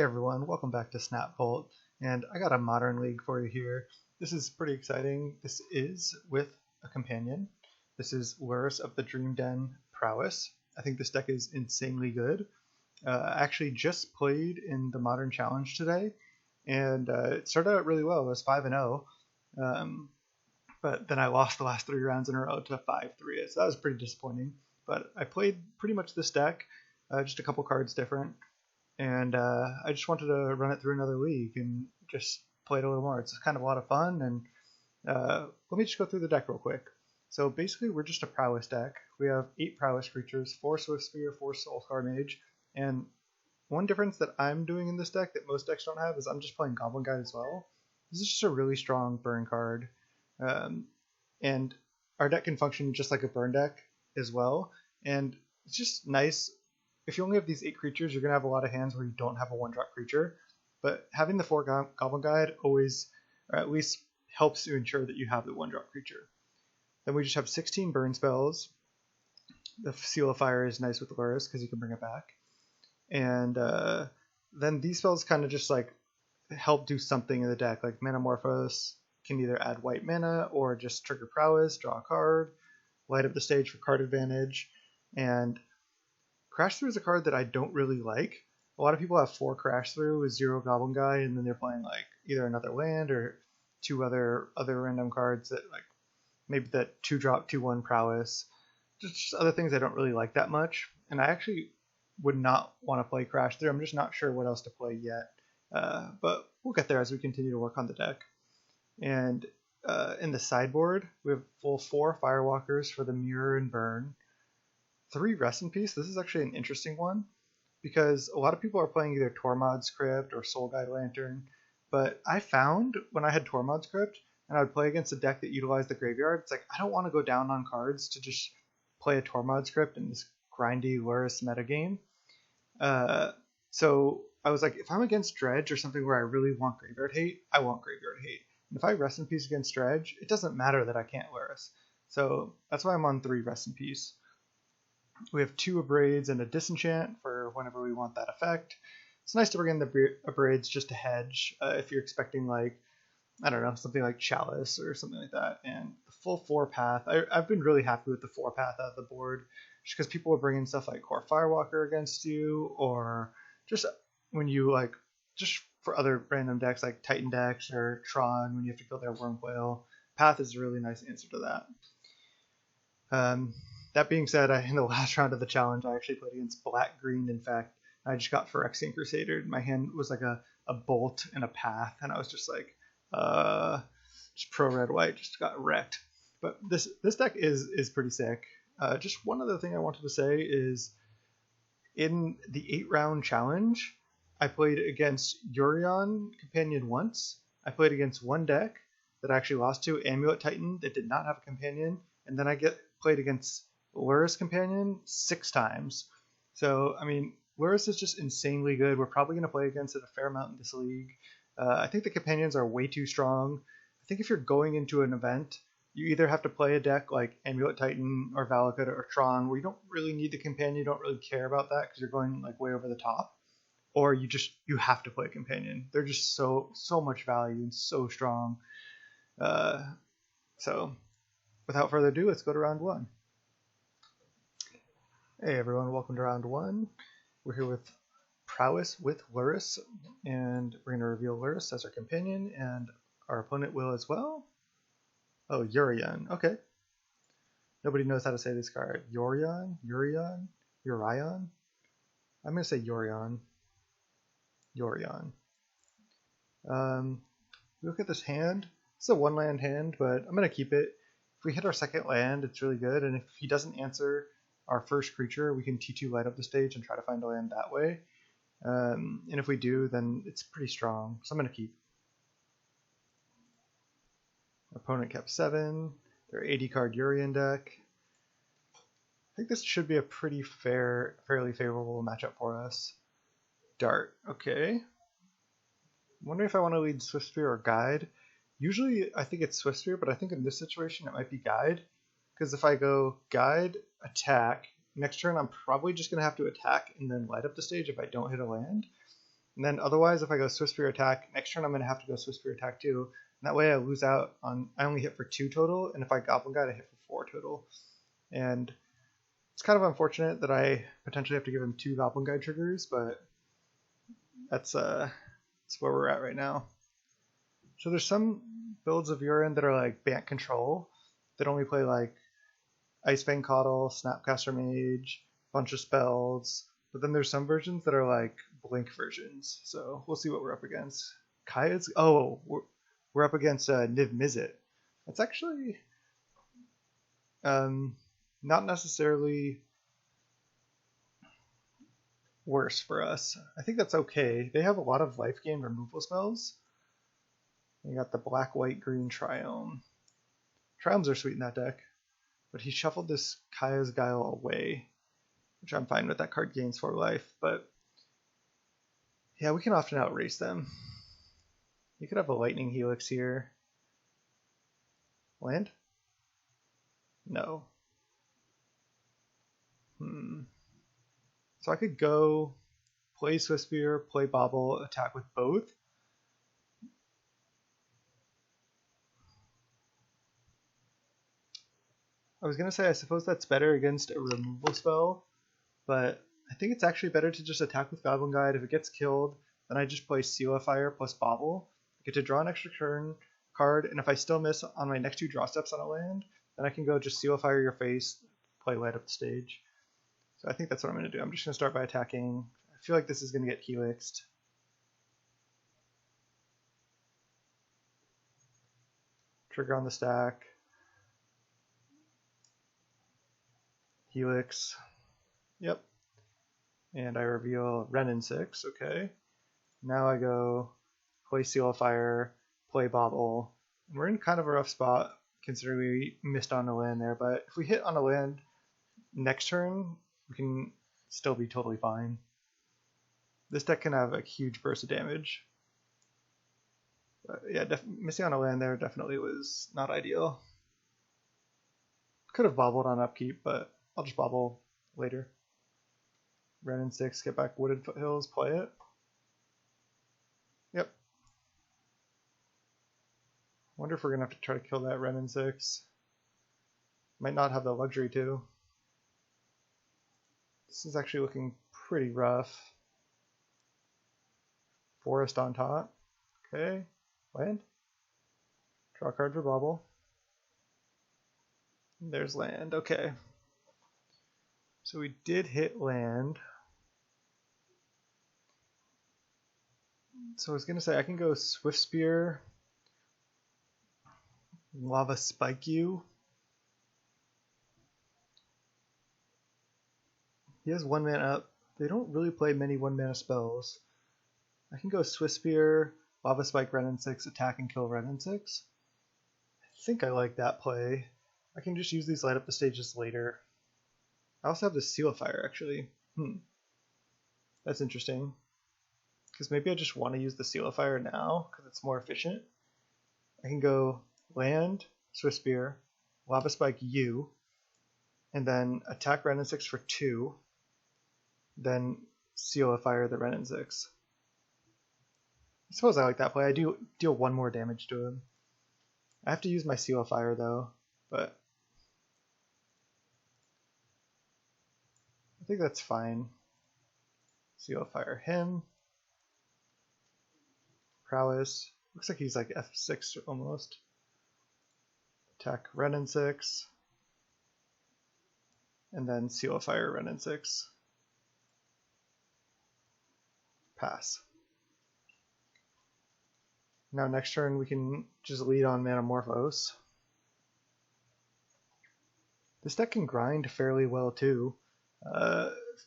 Hey everyone, welcome back to SnapVolt, and I got a modern league for you here. This is pretty exciting. This is with a companion. This is Lurrus of the Dream Den Prowess. I think this deck is insanely good. I actually just played in the Modern Challenge today, and it started out really well. I was 5-0, but then I lost the last 3 rounds in a row to 5-3, so that was pretty disappointing. But I played pretty much this deck, just a couple cards different. And I just wanted to run it through another league and just play it a little more. It's kind of a lot of fun, and let me just go through the deck real quick. So basically, we're just a Prowess deck. We have 8 Prowess creatures, 4 Swiftspear, 4 Soul-Scar Mage, and one difference that I'm doing in this deck that most decks don't have is I'm just playing Goblin Guide as well. This is just a really strong burn card, and our deck can function just like a burn deck as well, and it's just nice. If you only have these 8 creatures, you're going to have a lot of hands where you don't have a 1-drop creature, but having the 4 Goblin Guide always, or at least helps to ensure that you have the 1-drop creature. Then we just have 16 burn spells. The Seal of Fire is nice with Lurrus because you can bring it back. And then these spells kind of just like help do something in the deck, like Manamorphose can either add white mana or just trigger Prowess, draw a card, light up the stage for card advantage, and Crash Through is a card that I don't really like. A lot of people have 4 Crash Through with 0 Goblin Guide, and then they're playing like either another land or 2 other random cards that like maybe that 2-drop 2/1 Prowess. Just other things I don't really like that much. And I actually would not want to play Crash Through. I'm just not sure what else to play yet. But we'll get there as we continue to work on the deck. And in the sideboard, we have full 4 Firewalkers for the Mirror and Burn. 3 Rest in Peace. This is actually an interesting one because a lot of people are playing either Tormod's Crypt or Soul Guide Lantern, but I found when I had Tormod's Crypt and I would play against a deck that utilized the graveyard, it's like I don't want to go down on cards to just play a Tormod's Crypt in this grindy Lurrus metagame. So I was like, if I'm against Dredge or something where I really want graveyard hate, I want graveyard hate. And if I Rest in Peace against Dredge, it doesn't matter that I can't Lurrus. So that's why I'm on 3 Rest in Peace. We have 2 Abrades and a Disenchant for whenever we want that effect. It's nice to bring in the Abrades just to hedge if you're expecting, like, I don't know, something like Chalice or something like that. And the full 4 path, I've been really happy with the 4 path out of the board just because people are bringing stuff like Kor Firewalker against you, or just when you, like, just for other random decks like Titan decks or Tron when you have to kill their Wormcoil. Path is a really nice answer to that. That being said, in the last round of the challenge, I actually played against Black-Green. In fact, I just got Phyrexian Crusader. My hand was like a bolt and a path, and I was just like, just pro red-white, just got wrecked. But this deck is pretty sick. Just one other thing I wanted to say is, in the 8-round challenge, I played against Yorion Companion once. I played against one deck that I actually lost to, Amulet Titan, that did not have a companion, and then I played against Lurrus Companion 6 times. So, I mean, Lurrus is just insanely good. We're probably going to play against it a fair amount in this league. I think the companions are way too strong. I think if you're going into an event, you either have to play a deck like Amulet Titan or Valakut or Tron, where you don't really need the companion, you don't really care about that because you're going like way over the top, or you have to play a companion. They're just so much value and so strong. So, without further ado, let's go to round 1. Hey everyone, welcome to round 1. We're here with Prowess with Lurrus, and we're going to reveal Lurrus as our companion, and our opponent will as well. Oh, Yorion. Okay. Nobody knows how to say this card. Yorion? Urion? Urion? I'm going to say Yorion. Yorion. Look at this hand. It's a 1-land hand, but I'm going to keep it. If we hit our 2nd land, it's really good, and if he doesn't answer our first creature, we can T2 light up the stage and try to find a land that way. And if we do, then it's pretty strong. So I'm going to keep. Opponent kept 7. Their 80-card Yorion deck. I think this should be a pretty fairly favorable matchup for us. Dart. Okay. I'm wondering if I want to lead Swiftspear or Guide. Usually I think it's Swiftspear, but I think in this situation it might be Guide. Because if I go Guide, attack, next turn I'm probably just going to have to attack and then light up the stage if I don't hit a land. And then otherwise, if I go Swiftspear attack, next turn I'm going to have to go Swiftspear attack too. And that way I lose out on, I only hit for 2 total, and if I Goblin Guide, I hit for 4 total. And it's kind of unfortunate that I potentially have to give him 2 Goblin Guide triggers, but that's where we're at right now. So there's some builds of Urine that are like Bant Control, that only play like Icefang Coddle, Snapcaster Mage, bunch of spells, but then there's some versions that are like Blink versions, so we'll see what we're up against. Kaya's, oh, we're up against Niv Mizzet. That's actually not necessarily worse for us. I think that's okay. They have a lot of life gain removal spells. You got the black, white, green Triome. Triomes are sweet in that deck, but he shuffled this Kaya's Guile away, which I'm fine with. That card gains 4 life, but yeah, we can often outrace them. You could have a Lightning Helix here. Land? No. So I could go play Swiftspear, play Bauble, attack with both. I was going to say I suppose that's better against a removal spell, but I think it's actually better to just attack with Goblin Guide. If it gets killed, then I just play Seal of Fire plus Bauble. I get to draw an extra turn card, and if I still miss on my next 2 draw steps on a land, then I can go just Seal of Fire your face, play Light Up the Stage. So I think that's what I'm going to do. I'm just going to start by attacking. I feel like this is going to get helixed. Trigger on the stack. Helix. Yep. And I reveal Renin 6. Okay. Now I go play Seal of Fire, play Bauble. We're in kind of a rough spot considering we missed on a land there, but if we hit on a land next turn, we can still be totally fine. This deck can have a huge burst of damage. But yeah, missing on a land there definitely was not ideal. Could have bobbled on upkeep, but I'll just bobble later. Renin 6, get back Wooded Foothills, play it. Yep. Wonder if we're going to have to try to kill that Renin 6. Might not have the luxury to. This is actually looking pretty rough. Forest on top. Okay. Land. Draw a card for Bauble. There's land. Okay. So we did hit land. So I was going to say I can go Swiftspear, Lava Spike you. He has 1 mana up. They don't really play many 1 mana spells. I can go Swiftspear, Lava Spike Renin 6, attack and kill Renin 6. I think I like that play. I can just use these Light Up the Stages later. I also have the Seal of Fire actually. That's interesting. Because maybe I just want to use the Seal of Fire now because it's more efficient. I can go land, Swiftspear, Lava Spike you, and then attack Renin 6 for 2. Then Seal of Fire the Renin 6. I suppose I like that play. I do deal 1 more damage to him. I have to use my Seal of Fire though, but I think that's fine. Seal of Fire him. Prowess. Looks like he's like F6 almost. Attack Renin 6. And then Seal of Fire Renin 6. Pass. Now next turn we can just lead on Manamorphose. This deck can grind fairly well too,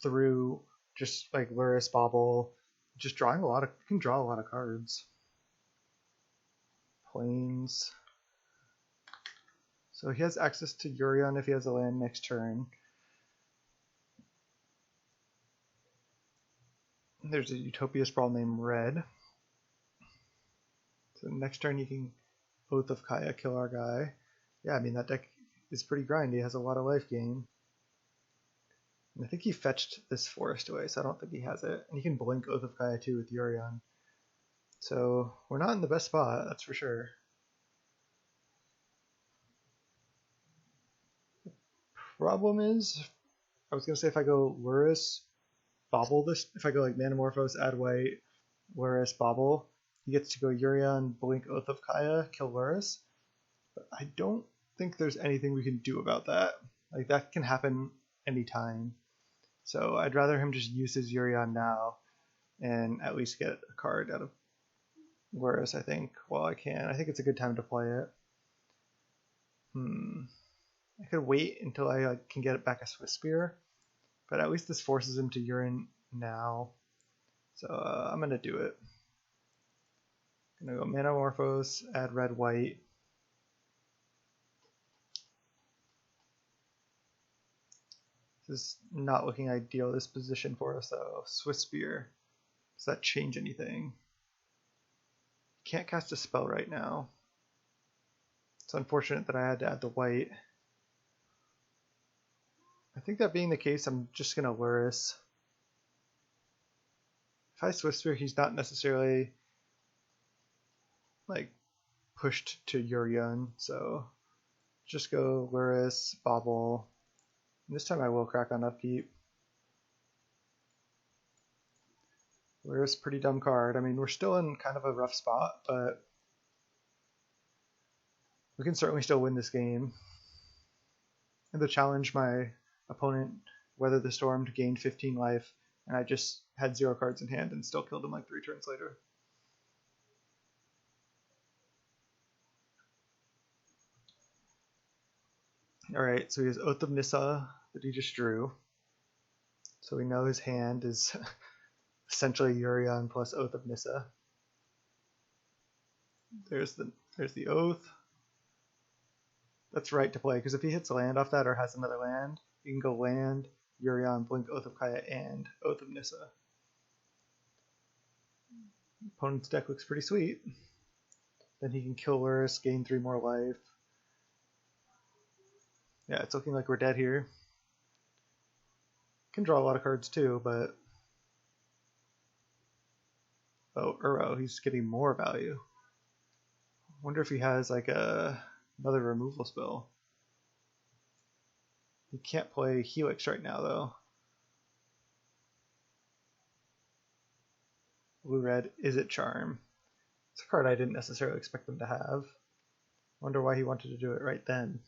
through just like Lurrus, Bauble, just drawing a lot of, you can draw a lot of cards. Plains. So he has access to Yorion if he has a land next turn. There's a Utopia Sprawl named Red. So next turn you can Oath of Kaya, kill our guy. Yeah, I mean that deck is pretty grindy, has a lot of life gain. And I think he fetched this forest away, so I don't think he has it. And he can blink Oath of Kaya too with Yorion. So we're not in the best spot, that's for sure. Problem is, I was gonna say if I go Lurrus, Bauble this, if I go like Manamorphose, add white, Lurrus, Bauble, he gets to go Yorion, blink Oath of Kaya, kill Lurrus. But I don't think there's anything we can do about that. Like that can happen anytime. So I'd rather him just use his Yorion now and at least get a card out of Lurrus, I think, while I can. I think it's a good time to play it. I could wait until I can get back a Swiftspear, but at least this forces him to urine now. So I'm going to do it. I'm going to go Manamorphose, add red, white. This is not looking ideal, this position for us though. Swiftspear. Does that change anything? Can't cast a spell right now. It's unfortunate that I had to add the white. I think that being the case, I'm just going to Lurrus. If I Swiftspear, he's not necessarily like pushed to Yorion, so just go Lurrus, Bauble. And this time I will crack on upkeep. Lurrus, pretty dumb card. I mean, we're still in kind of a rough spot, but we can certainly still win this game. And to challenge my opponent, Weather the Storm, gained 15 life, and I just had 0 cards in hand and still killed him like 3 turns later. Alright, so he has Oath of Nissa that he just drew. So we know his hand is essentially Yorion plus Oath of Nissa. There's the Oath. That's right to play, because if he hits a land off that or has another land, you can go land, Yorion, blink Oath of Kaya, and Oath of Nissa. Opponent's deck looks pretty sweet. Then he can kill Lurrus, gain 3 more life. Yeah, it's looking like we're dead here. Can draw a lot of cards too, but... Oh, Uro, he's getting more value. Wonder if he has like another removal spell. He can't play Helix right now though. Blue-red, is it Charm? It's a card I didn't necessarily expect them to have. Wonder why he wanted to do it right then.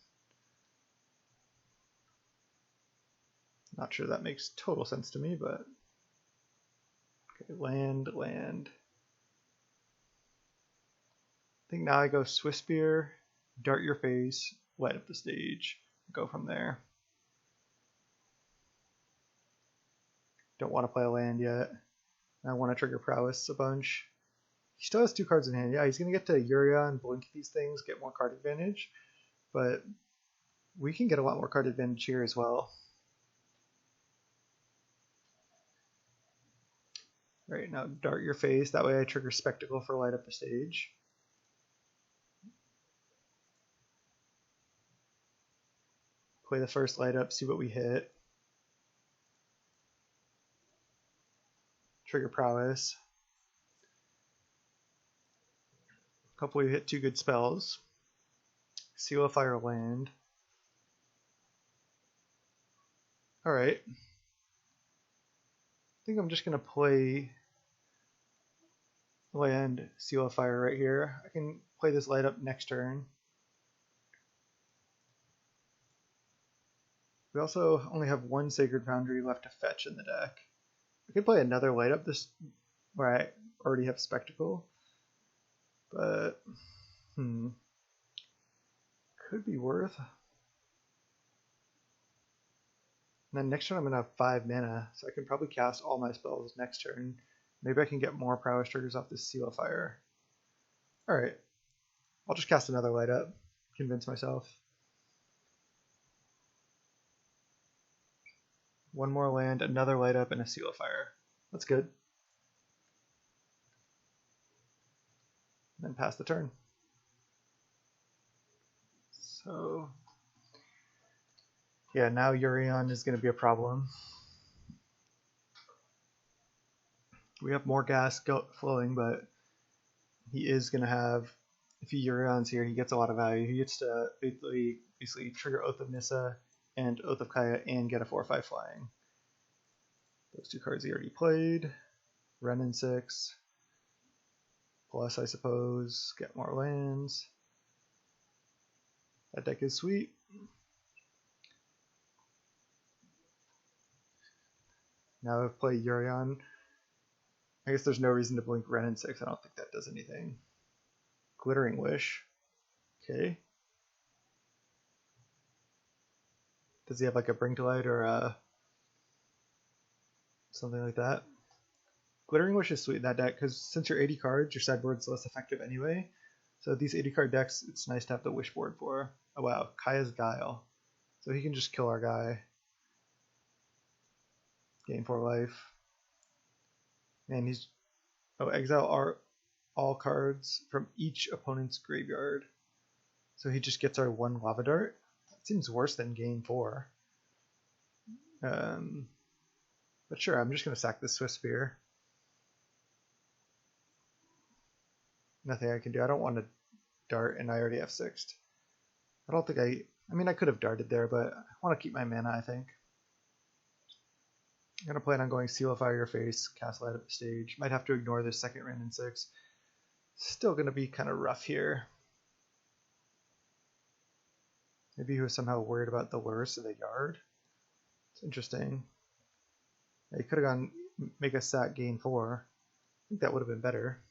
Not sure that makes total sense to me, but... Okay, land. I think now I go Swiftspear, Dart Your Face, light up the stage, go from there. Don't want to play a land yet. I want to trigger Prowess a bunch. He still has 2 cards in hand. Yeah, he's going to get to Yorion, blink these things, get more card advantage, but we can get a lot more card advantage here as well. Alright, now Dart Your Face, that way I trigger Spectacle for light up the stage. Play the first light up, see what we hit. Trigger Prowess. Hopefully we hit 2 good spells. Seal of Fire land. Alright. I think I'm just going to play land Seal of Fire right here. I can play this light up next turn. We also only have 1 Sacred Foundry left to fetch in the deck. I could play another light up this where I already have Spectacle, but could be worth. And then next turn I'm going to have 5 mana, so I can probably cast all my spells next turn. Maybe I can get more Prowess triggers off this Seal of Fire. Alright, I'll just cast another light up, convince myself. 1 more land, another light up, and a Seal of Fire. That's good. Then pass the turn. So, yeah, now Yorion is going to be a problem. we have more gas flowing, but he is going to have, if he Urions here, he gets a lot of value. He gets to basically trigger Oath of Nissa and Oath of Kaya and get a 4/5 flying. Those two cards he already played. Renin 6. Plus, I suppose, get more lands. That deck is sweet. Now I've played Urion. I guess there's no reason to blink Renin 6. I don't think that does anything. Glittering Wish. Okay. Does he have like a Bring to Light or something like that? Glittering Wish is sweet in that deck because since you're 80 cards, your sideboard's less effective anyway. So these 80 card decks, it's nice to have the wish board for. Oh wow, Kaya's Guile. So he can just kill our guy. Gain 4 life. And he's exile all cards from each opponent's graveyard. So he just gets our 1 Lava Dart. That seems worse than gain 4. But sure, I'm just gonna sack this Swiftspear. Nothing I can do. I don't want to dart, and I already have 6'd. I don't think I mean, I could have darted there, but I want to keep my mana, I think. I'm going to plan on going Seal of Fire Your Face, cast Light Up the Stage. Might have to ignore this second Renin 6. Still going to be kind of rough here. Maybe he was somehow worried about the Lurrus in the yard. It's interesting. Yeah, he could have gone make a sack gain 4. I think that would have been better.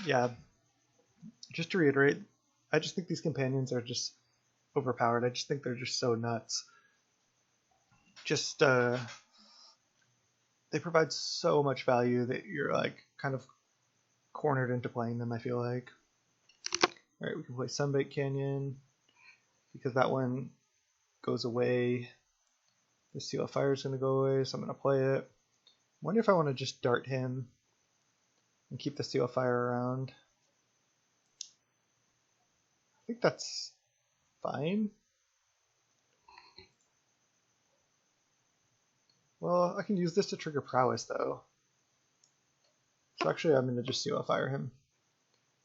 Yeah, just to reiterate, I just think these companions are just overpowered. I just think they're just so nuts. Just, they provide so much value that you're like kind of cornered into playing them, I feel like. Alright, we can play Sunbait Canyon because that one goes away. The Seal of Fire is going to go away, so I'm going to play it. I wonder if I want to just dart him and keep the Seal of Fire around. I think that's fine. Well, I can use this to trigger Prowess though. So actually I'm going to just Seal of Fire him.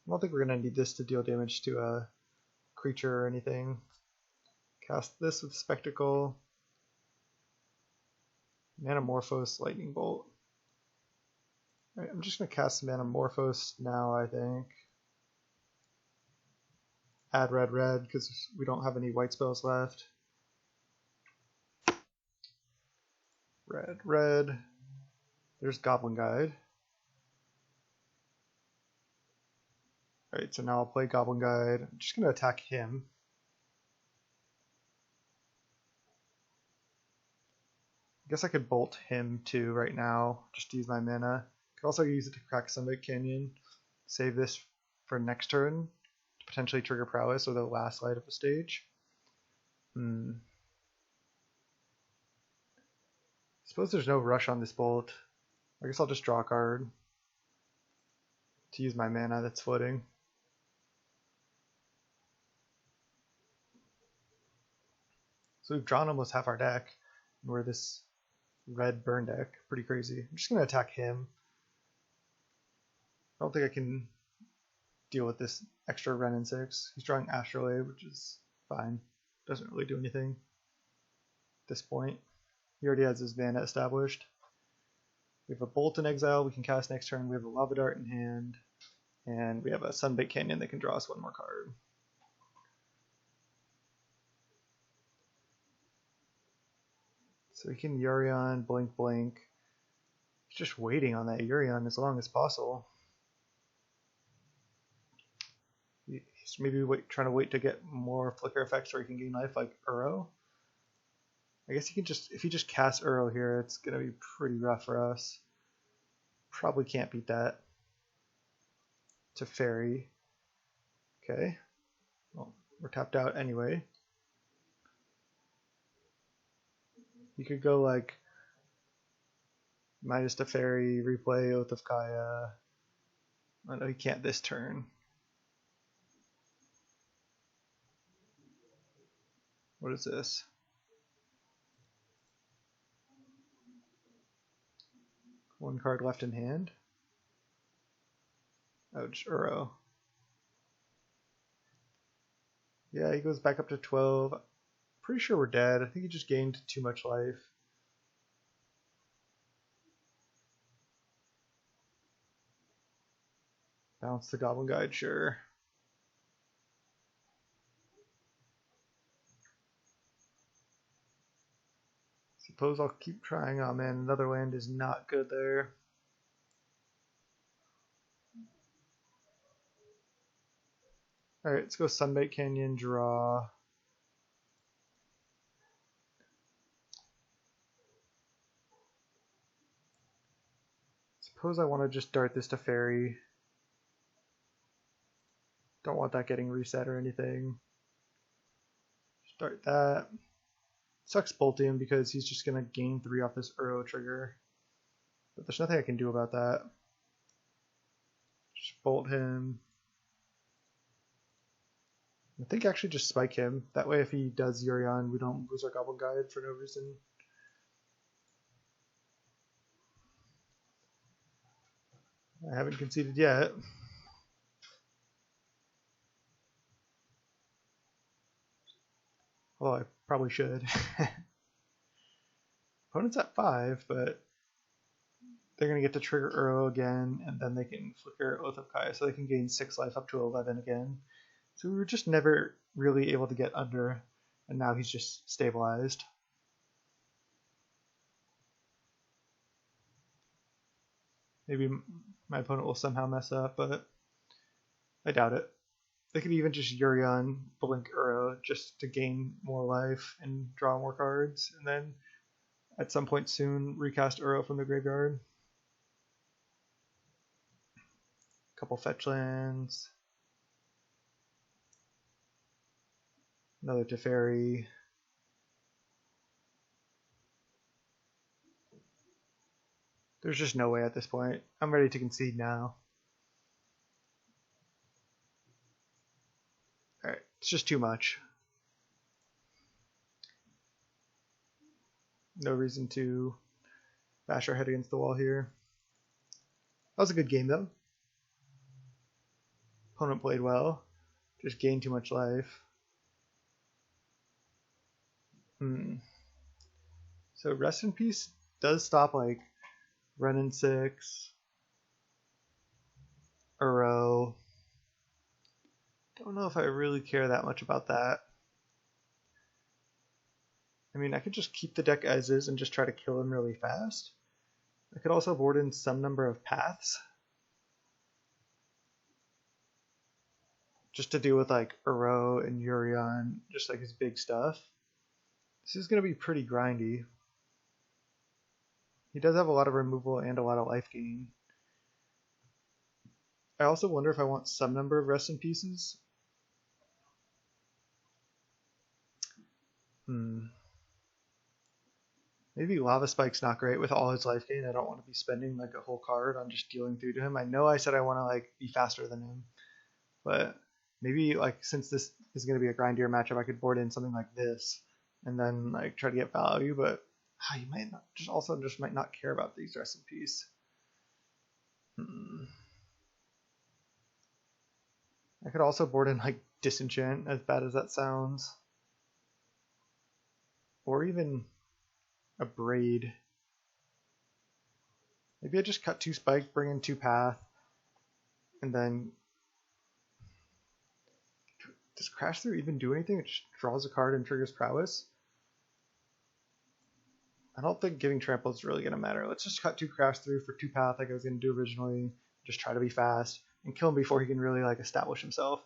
I don't think we're going to need this to deal damage to a creature or anything. Cast this with Spectacle. Manamorphose, Lightning Bolt. Alright, I'm just going to cast Manamorphose now, I think. Add red, because we don't have any white spells left. Red. There's Goblin Guide. Alright, so now I'll play Goblin Guide. I'm just going to attack him. I guess I could bolt him too right now, just to use my mana. Could also use it to crack Sunbait Canyon. Save this for next turn to potentially trigger Prowess or the last light of the stage. Suppose there's no rush on this bolt. I guess I'll just draw a card to use my mana that's floating. So we've drawn almost half our deck, and we're this red burn deck. Pretty crazy. I'm just going to attack him. I don't think I can deal with this extra Renin 6. He's drawing Astrolabe, which is fine. Doesn't really do anything at this point. He already has his mana established. We have a Bolt in exile we can cast next turn. We have a Lava Dart in hand. And we have a Sunbait Canyon that can draw us one more card. So we can Urion, blink. Just waiting on that Urion as long as possible. He's maybe trying to wait to get more flicker effects where he can gain life like Uro. I guess he can just, if he just casts Uro here, it's going to be pretty rough for us. Probably can't beat that. It's a fairy. Okay. Well, we're tapped out anyway. You could go like minus the fairy, replay Oath of Kaya. Oh no, he can't this turn. What is this? One card left in hand. Ouch, Uro. Yeah, he goes back up to 12. Pretty sure we're dead. I think he just gained too much life. Bounce the Goblin Guide, sure. Suppose I'll keep trying. Oh man, another land is not good there. Alright, let's go Sunbite Canyon, draw. Suppose I want to just dart this to Fairy. Don't want that getting reset or anything. Start that. Sucks bolting him because he's just going to gain 3 off this Uro trigger. But there's nothing I can do about that. Just bolt him. I think actually just spike him. That way if he does Yorion, we don't lose our Goblin Guide for no reason. I haven't conceded yet. Well, I probably should. Opponent's at 5, but they're going to get to trigger Uro again, and then they can flicker Oath of Kaya, so they can gain 6 life up to 11 again. So we were just never really able to get under, and now he's just stabilized. Maybe my opponent will somehow mess up, but I doubt it. They could even just Yorion blink Uro just to gain more life and draw more cards, and then at some point soon recast Uro from the graveyard. Couple fetch lands. Another Teferi. There's just no way at this point. I'm ready to concede now. Alright, it's just too much. No reason to bash our head against the wall here. That was a good game though. Opponent played well. Just gained too much life. So Rest in Peace does stop like Renin 6, Uro. Don't know if I really care that much about that. I mean, I could just keep the deck as is and just try to kill him really fast. I could also board in some number of paths. Just to deal with like Uro and Yorion, just like his big stuff. This is going to be pretty grindy. He does have a lot of removal and a lot of life gain. I also wonder if I want some number of Rest in Pieces. Maybe Lava Spike's not great with all his life gain. I don't want to be spending like a whole card on just dealing through to him. I know I said I want to like be faster than him, but maybe like since this is going to be a grindier matchup, I could board in something like this and then like try to get value. But you might not just might not care about these Rest in Peace. I could also board in like Disenchant, as bad as that sounds. Or even Abrade. Maybe I just cut 2 spike, bring in 2 path, and then does Crash Through even do anything? It just draws a card and triggers Prowess. I don't think giving trample is really going to matter. Let's just cut 2 Crash Through for 2 path like I was going to do originally. Just try to be fast and kill him before he can really like establish himself.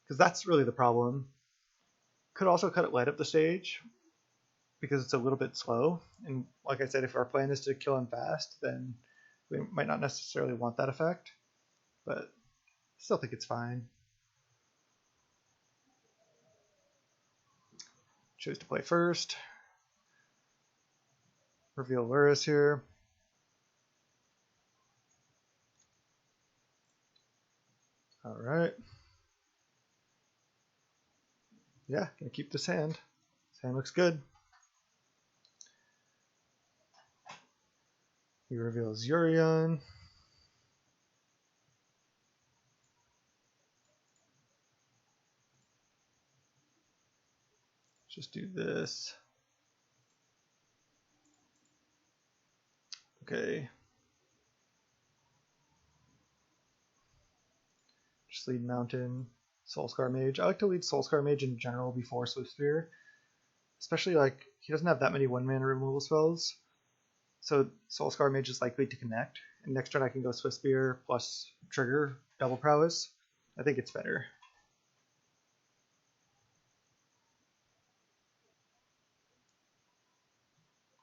Because that's really the problem. Could also cut it light up the stage because it's a little bit slow. And like I said, if our plan is to kill him fast, then we might not necessarily want that effect. But I still think it's fine. Choose to play first. Reveal Lurrus here. Alright. Yeah, gonna keep this hand. Hand looks good. He reveals Urion. Just do this. Okay. Just lead Mountain, Soul-Scar Mage. I like to lead Soul-Scar Mage in general before Swiftspear. Especially like, he doesn't have that many 1-mana removal spells. So Soul-Scar Mage is likely to connect. And next turn I can go Swiftspear plus trigger, double prowess. I think it's better.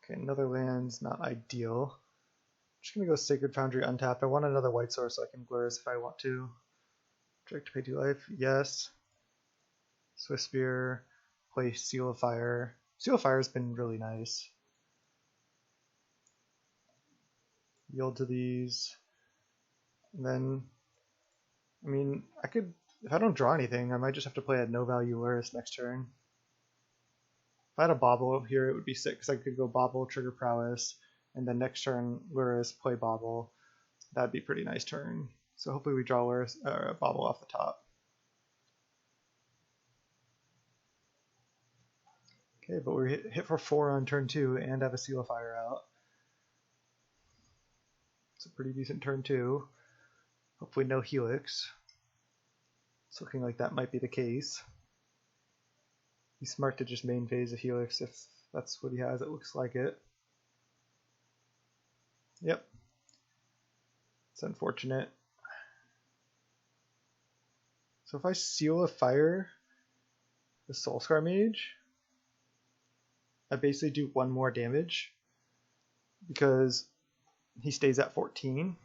Okay, another land's not ideal. Just gonna go Sacred Foundry untapped. I want another white source so I can Lurrus if I want to. Direct to pay 2 life, yes. Swiftspear, play Seal of Fire. Seal of Fire has been really nice. Yield to these. And then, I mean, I could, if I don't draw anything, I might just have to play a no value Lurrus next turn. If I had a Bauble here, it would be sick because I could go Bauble, trigger Prowess, and then next turn Lurrus, play Bauble. That'd be a pretty nice turn. So hopefully we draw Lurrus, Bauble off the top. Okay, but we're hit for 4 on turn 2 and have a Seal of Fire out. It's a pretty decent turn 2. Hopefully no Helix. It's looking like that might be the case. He's smart to just main phase a Helix if that's what he has. It looks like it. Yep. It's unfortunate. So if I Seal of Fire the Soul-Scar Mage, I basically do 1 more damage because he stays at 14.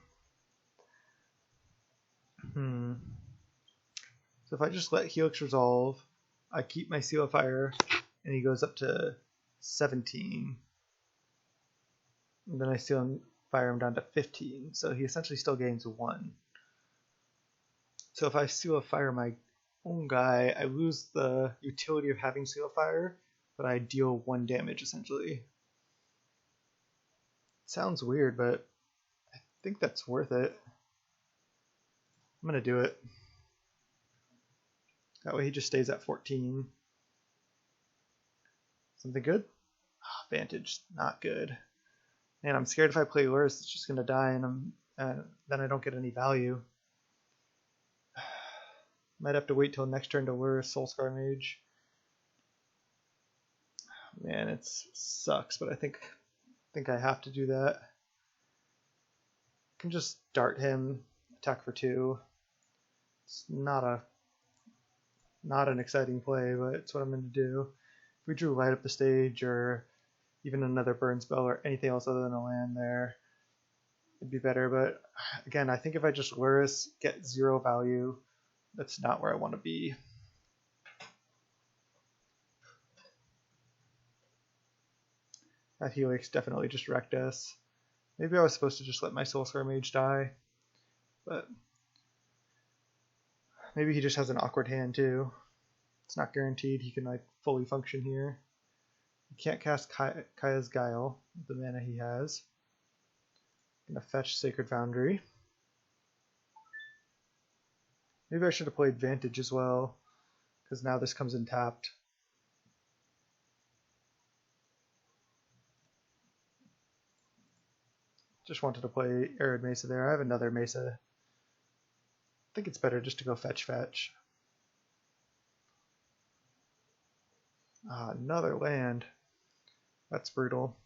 So if I just let Helix resolve, I keep my Seal of Fire, and he goes up to 17. And then I Seal Fire him down to 15, so he essentially still gains 1. So if I Seal of Fire my own guy, I lose the utility of having Seal of Fire, but I deal 1 damage essentially. Sounds weird, but I think that's worth it. I'm gonna do it. That way he just stays at 14. Something good? Vantage, not good. Man, I'm scared if I play Lurrus, it's just gonna die, and then I don't get any value. Might have to wait till next turn to Lurrus Soul-Scar Mage. Man, it sucks, but I think I have to do that. I can just dart him, attack for 2. It's not an exciting play, but it's what I'm going to do. If we drew Light Up the Stage or even another burn spell or anything else other than a land there, it'd be better. But again, I think if I just Lurrus, get 0 value, that's not where I want to be. That Helix definitely just wrecked us. Maybe I was supposed to just let my Soul-Scar Mage die, but maybe he just has an awkward hand too. It's not guaranteed he can like fully function here. He can't cast Kaya's Guile with the mana he has. I'm gonna fetch Sacred Foundry. Maybe I should have played Vantage as well, because now this comes in tapped. Just wanted to play Arid Mesa there. I have another Mesa. I think it's better just to go fetch. Another land. That's brutal.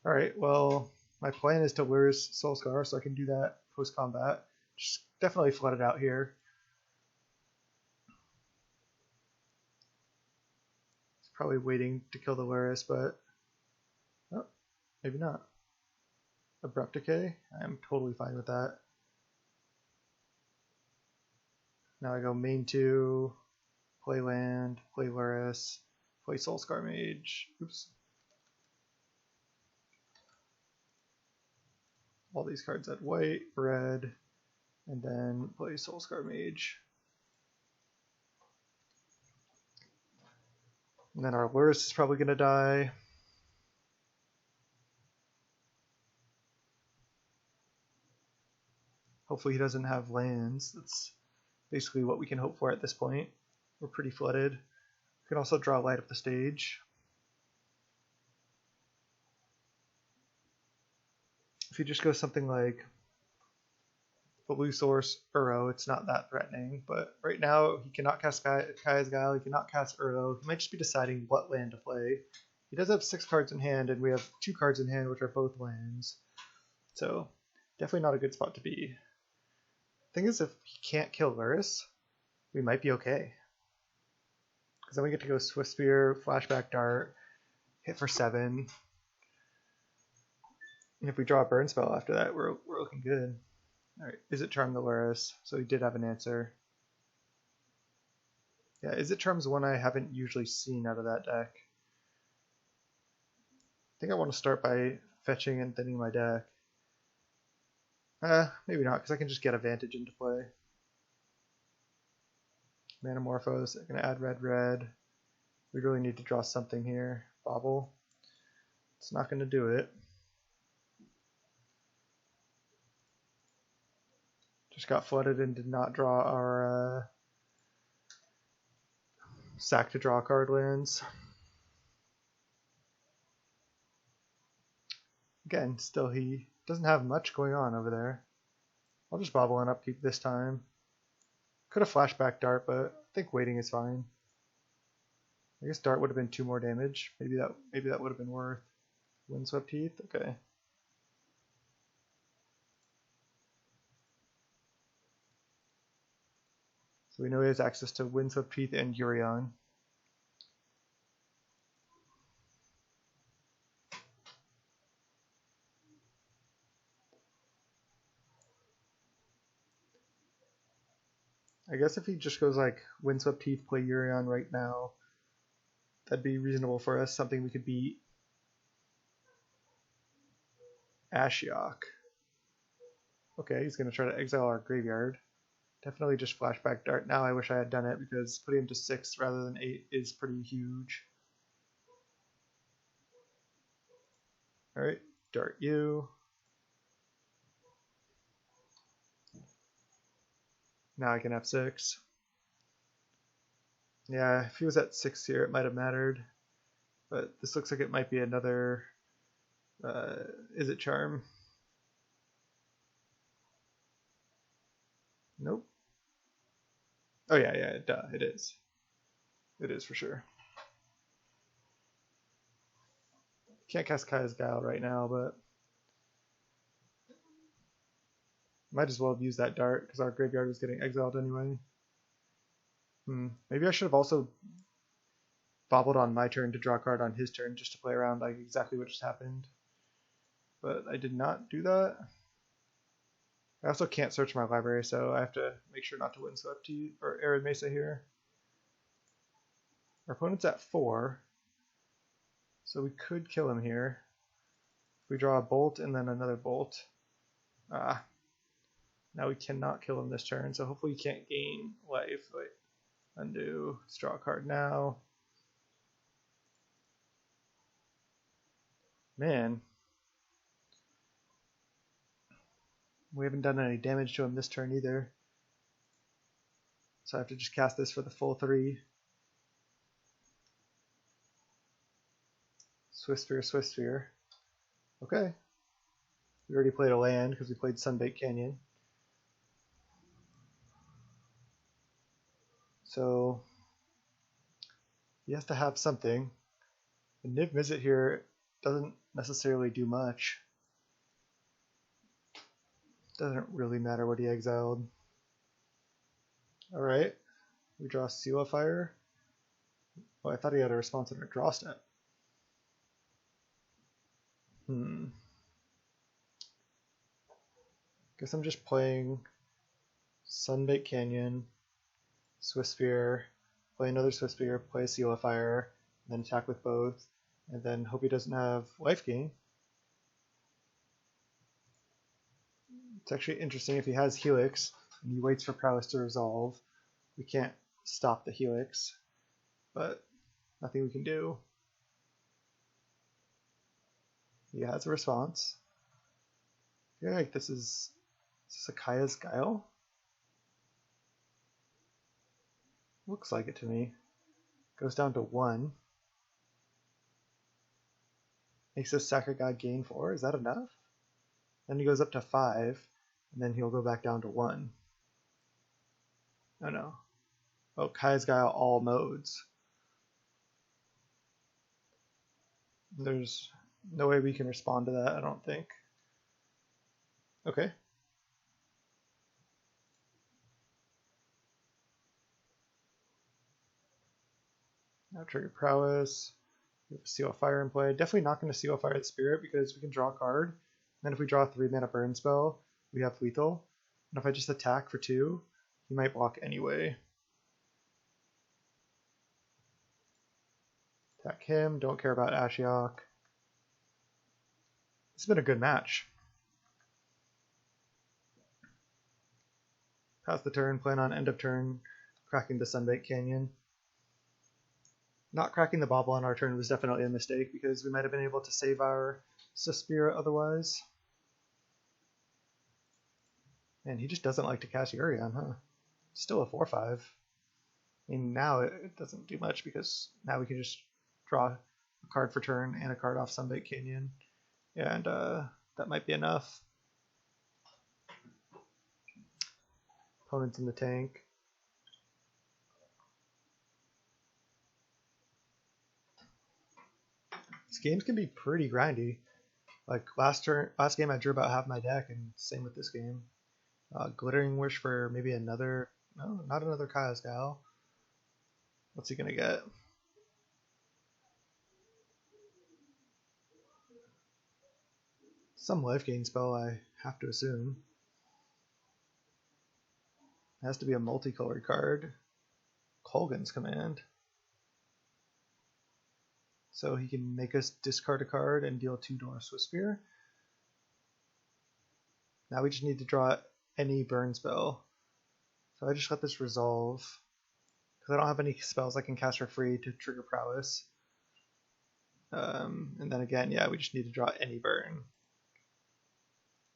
Alright, well, my plan is to Lurrus Soul-Scar, so I can do that post-combat. Just definitely flood it out here. It's probably waiting to kill the Lurrus, but oh, maybe not. Abrupt Decay? I'm totally fine with that. Now I go main 2, play land, play Lurrus, play Soul-Scar Mage. Oops. All these cards at white, red, and then play Soul-Scar Mage. And then our Lurrus is probably going to die. Hopefully he doesn't have lands. That's basically what we can hope for at this point. We're pretty flooded. We can also draw light up the stage. If you just go something like the blue source Uro, it's not that threatening. But right now he cannot cast Kaya's Guile, he cannot cast Uro. He might just be deciding what land to play. He does have 6 cards in hand, and we have 2 cards in hand, which are both lands. So definitely not a good spot to be. Thing is, if he can't kill Lurrus, we might be okay. Because then we get to go Swiftspear, Flashback Dart, hit for 7. And if we draw a burn spell after that, we're looking good. Alright, Izzet Charm the Lurrus, so he did have an answer. Yeah, Izzet Charm's one I haven't usually seen out of that deck. I think I want to start by fetching and thinning my deck. Maybe not, because I can just get a Vantage into play. Manamorphose, I'm going to add red. We really need to draw something here. Bauble. It's not going to do it. Just got flooded and did not draw our sack to draw card lands. Again, still he doesn't have much going on over there. I'll just Bauble and upkeep this time. Could have Flashback Dart, but I think waiting is fine. I guess Dart would have been 2 more damage. Maybe that would have been worth. Windswept Heath, okay. So we know he has access to Windswept Heath and Urion. I guess if he just goes like Windswept Heath, play Urion right now, that'd be reasonable for us, something we could beat. Ashiok. Okay, he's going to try to exile our graveyard. Definitely just Flashback Dart. Now I wish I had done it, because putting him to 6 rather than 8 is pretty huge. Alright, Dart you. Now I can have 6. Yeah, if he was at 6 here, it might have mattered. But this looks like it might be another Izzet Charm. Nope. Oh yeah, duh, it is. It is for sure. Can't cast Kaya's Guile right now, but might as well have used that dart because our graveyard was getting exiled anyway. Maybe I should have also bobbled on my turn to draw a card on his turn just to play around like exactly what just happened. But I did not do that. I also can't search my library, so I have to make sure not to Windswept or Arid Mesa here. Our opponent's at 4, so we could kill him here. If we draw a bolt and then another bolt. Now we cannot kill him this turn, so hopefully he can't gain life. Wait, undo. Let's draw a card now. Man. We haven't done any damage to him this turn either. So I have to just cast this for the full 3. Swiftspear. Okay. We already played a land because we played Sunbaked Canyon. So he has to have something. The Niv Mizzet here doesn't necessarily do much. Doesn't really matter what he exiled. Alright. We draw Seal of Fire. Oh, I thought he had a response on our draw step. Guess I'm just playing Sunbaked Canyon, Swiftspear, play another Swiftspear, play a Seal of Fire, and then attack with both, and then hope he doesn't have life gain. It's actually interesting if he has Helix and he waits for Prowess to resolve. We can't stop the Helix, but Nothing we can do. He has a response. I feel like this is Sakaya's Guile? Looks like it to me. Goes down to 1. Makes this Sacred God gain 4. Is that enough? Then he goes up to 5, and then he'll go back down to 1. Oh no. Oh, Kaya's Guile all modes. There's no way we can respond to that, I don't think. Okay. Now trigger Prowess. We have a Seal of Fire in play. Definitely not going to Seal of Fire the Spirit because we can draw a card. And then if we draw a 3-mana burn spell, we have lethal. And if I just attack for 2, he might block anyway. Attack him, don't care about Ashiok. It's been a good match. Pass the turn, plan on end of turn, cracking the Sunbaked Canyon. Not cracking the Bauble on our turn was definitely a mistake because we might have been able to save our Swiftspear otherwise. And he just doesn't like to cast Yorion, huh? Still a 4/5. I mean, now it doesn't do much because now we can just draw a card for turn and a card off Sunbaked Canyon. And that might be enough. Opponent's in the tank. These games can be pretty grindy. Like last game I drew about half my deck, and same with this game. Glittering Wish for maybe another, no, not another Kaya's Guile. What's he gonna get? Some life gain spell, I have to assume. It has to be a multicolored card. Kolgan's Command. So he can make us discard a card and deal 2 to our Swiftspear. Now we just need to draw any burn spell. So I just let this resolve. Because I don't have any spells I can cast for free to trigger Prowess. And then again, yeah, we just need to draw any burn.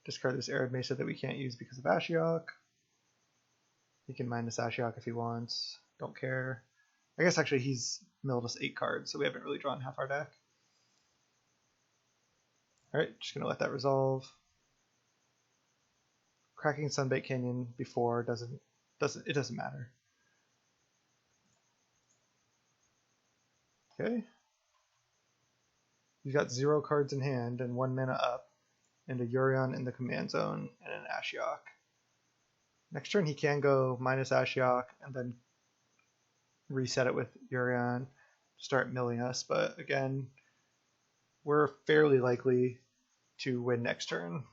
Discard this Arid Mesa that we can't use because of Ashiok. He can minus Ashiok if he wants. Don't care. I guess actually he's milled us 8 cards, so we haven't really drawn half our deck. Alright, just gonna let that resolve. Cracking Sunbaked Canyon before doesn't matter. Okay. You've got 0 cards in hand and 1 mana up, and a Yorion in the command zone, and an Ashiok. Next turn he can go minus Ashiok and then reset it with Yorion to start milling us, but again, we're fairly likely to win next turn.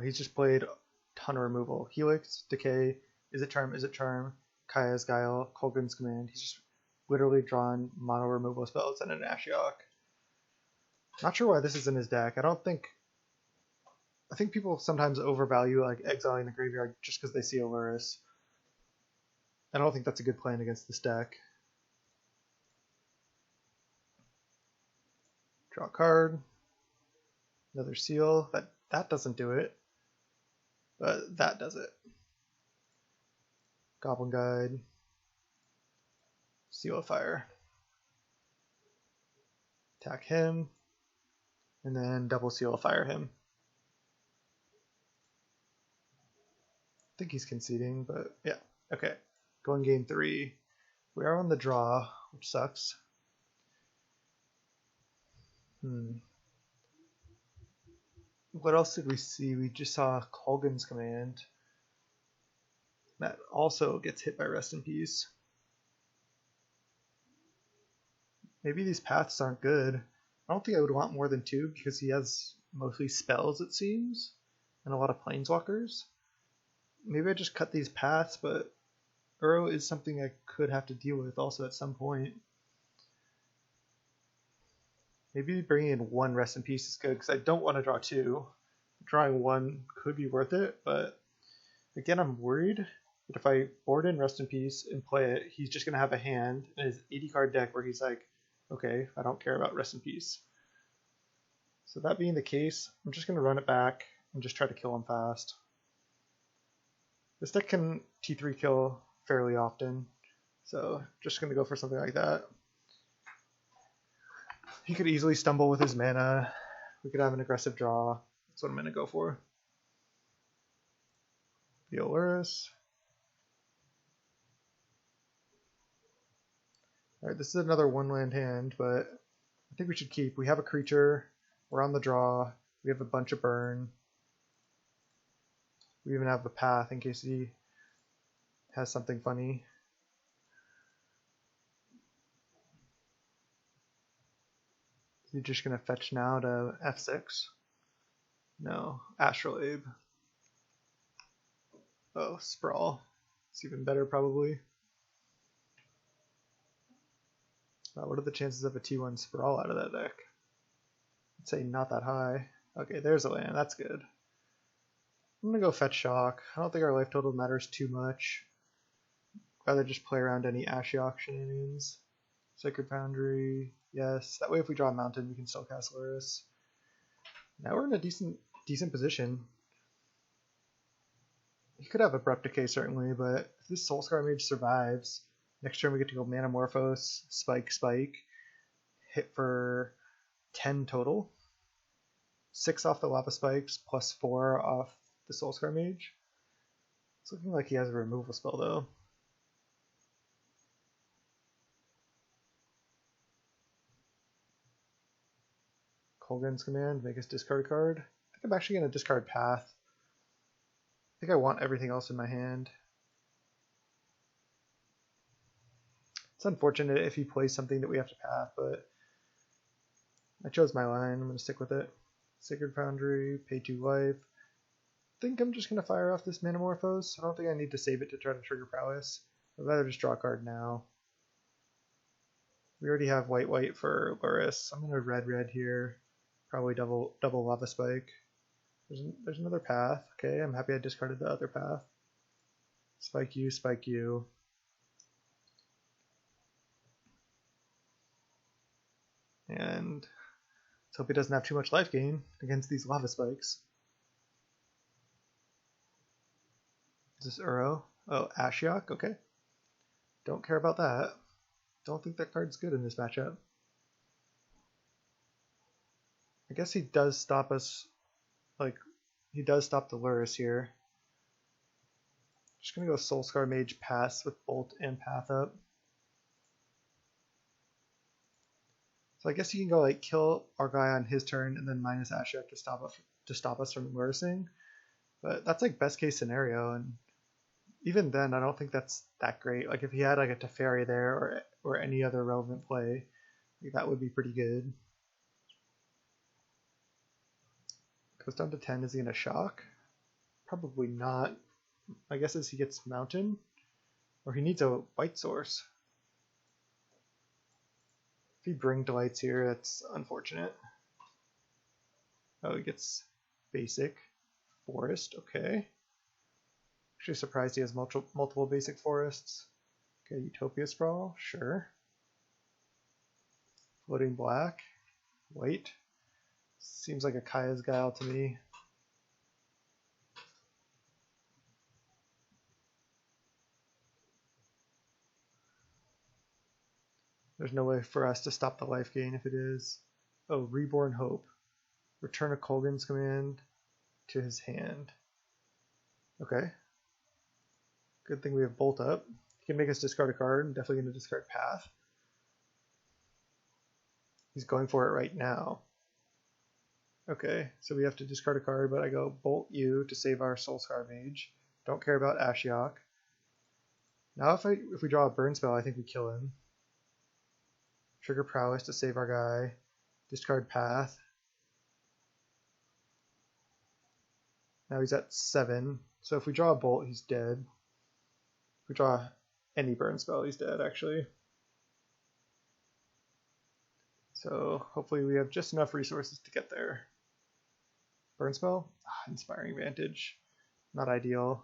He's just played a ton of removal. Helix, Decay, Is It Charm, Kaya's Guile, Kolgan's Command. He's just literally drawn mono removal spells and an Ashiok. Not sure why this is in his deck. I think people sometimes overvalue like exiling the graveyard just because they see a Lurrus. I don't think that's a good plan against this deck. Draw a card. Another seal. That doesn't do it. But that does it. Goblin Guide. Seal of Fire. Attack him. And then double Seal of Fire him. I think he's conceding, but yeah. Okay. Going game 3. We are on the draw, which sucks. What else did we see? We just saw Kolgan's Command. That also gets hit by Rest in Peace. Maybe these paths aren't good. I don't think I would want more than 2 because he has mostly spells, it seems, and a lot of planeswalkers. Maybe I just cut these paths, but Uro is something I could have to deal with also at some point. Maybe bringing in 1 Rest in Peace is good because I don't want to draw 2. Drawing 1 could be worth it, but again, I'm worried But if I board in Rest in Peace and play it, he's just going to have a hand in his 80 card deck where he's like, okay, I don't care about Rest in Peace. So that being the case, I'm just going to run it back and just try to kill him fast. This deck can T3 kill fairly often, so just going to go for something like that. He could easily stumble with his mana. We could have an aggressive draw. That's what I'm going to go for. The Lurrus. Alright, this is another one-land hand, but I think we should keep. We have a creature. We're on the draw. We have a bunch of burn. We even have a path in case he has something funny. You're just going to fetch now to F6? No, Astrolabe. Oh, Sprawl. It's even better probably. Wow, what are the chances of a T1 Sprawl out of that deck? I'd say not that high. Okay, there's a land. That's good. I'm going to go Fetch Shock. I don't think our life total matters too much. Rather just play around any Ashiok shenanigans. Sacred Foundry, yes. That way if we draw a mountain, we can still cast Lurrus. Now we're in a decent position. He could have Abrupt Decay certainly, but if this Soul-Scar Mage survives, next turn we get to go Manamorphose, Spike, hit for 10 total. 6 off the Lava Spikes, plus 4 off the Soul-Scar Mage. It's looking like he has a removal spell though. Kolaghan's Command, make us discard a card. I think I'm actually going to discard Path. I think I want everything else in my hand. It's unfortunate if he plays something that we have to path, but I chose my line. I'm going to stick with it. Sacred Foundry, pay 2 life. I think I'm just going to fire off this Manamorphose. I don't think I need to save it to try to trigger Prowess. I'd rather just draw a card now. We already have white for Lurrus. I'm going to red here. Probably double Lava Spike. There's another path. Okay, I'm happy I discarded the other path. Spike you. And let's hope he doesn't have too much life gain against these Lava Spikes. Is this Uro? Oh, Ashiok? Okay. Don't care about that. Don't think that card's good in this matchup. I guess he does stop us, like, he does stop the Lurrus here. Just gonna go Soul-Scar Mage pass with Bolt and Path up. So I guess he can go like kill our guy on his turn and then minus Ashiok to stop us from Lurrusing. But that's like best case scenario, and even then I don't think that's that great. Like if he had like a Teferi there or any other relevant play, like that would be pretty good. Goes down to 10. Is he gonna shock? Probably not. My guess is he gets mountain, or he needs a white source. If he brings delights here, that's unfortunate. Oh, he gets basic forest. Okay. Actually surprised he has multiple basic forests. Okay, Utopia Sprawl. Sure. Floating black. White. Seems like a Kaya's Guile to me. There's no way for us to stop the life gain if it is. Oh, Reborn Hope. Return a Kolaghan's Command to his hand. Okay. Good thing we have Bolt up. He can make us discard a card. I'm definitely going to discard Path. He's going for it right now. Okay, so we have to discard a card, but I go Bolt you to save our Soul-Scar Mage. Don't care about Ashiok. Now if we draw a burn spell, I think we kill him. Trigger Prowess to save our guy. Discard Path. Now he's at 7. So if we draw a Bolt, he's dead. If we draw any burn spell, he's dead actually. So hopefully we have just enough resources to get there. Burn spell? Inspiring Vantage. Not ideal.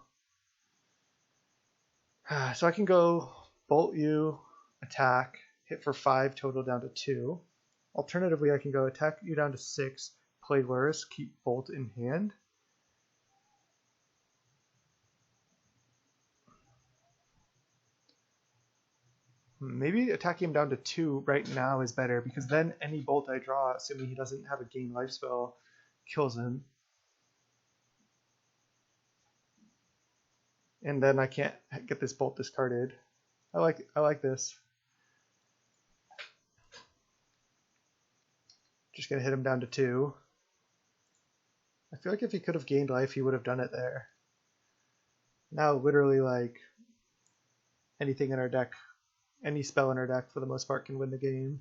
So I can go bolt you, attack, hit for 5 total down to 2. Alternatively, I can go attack you down to 6, play Lurrus, keep bolt in hand. Maybe attacking him down to 2 right now is better, because then any bolt I draw, assuming he doesn't have a gain life spell, kills him. And then I can't get this bolt discarded. I like this. Just gonna hit him down to 2. I feel like if he could have gained life, he would have done it there. Now literally like anything in our deck, any spell in our deck for the most part can win the game.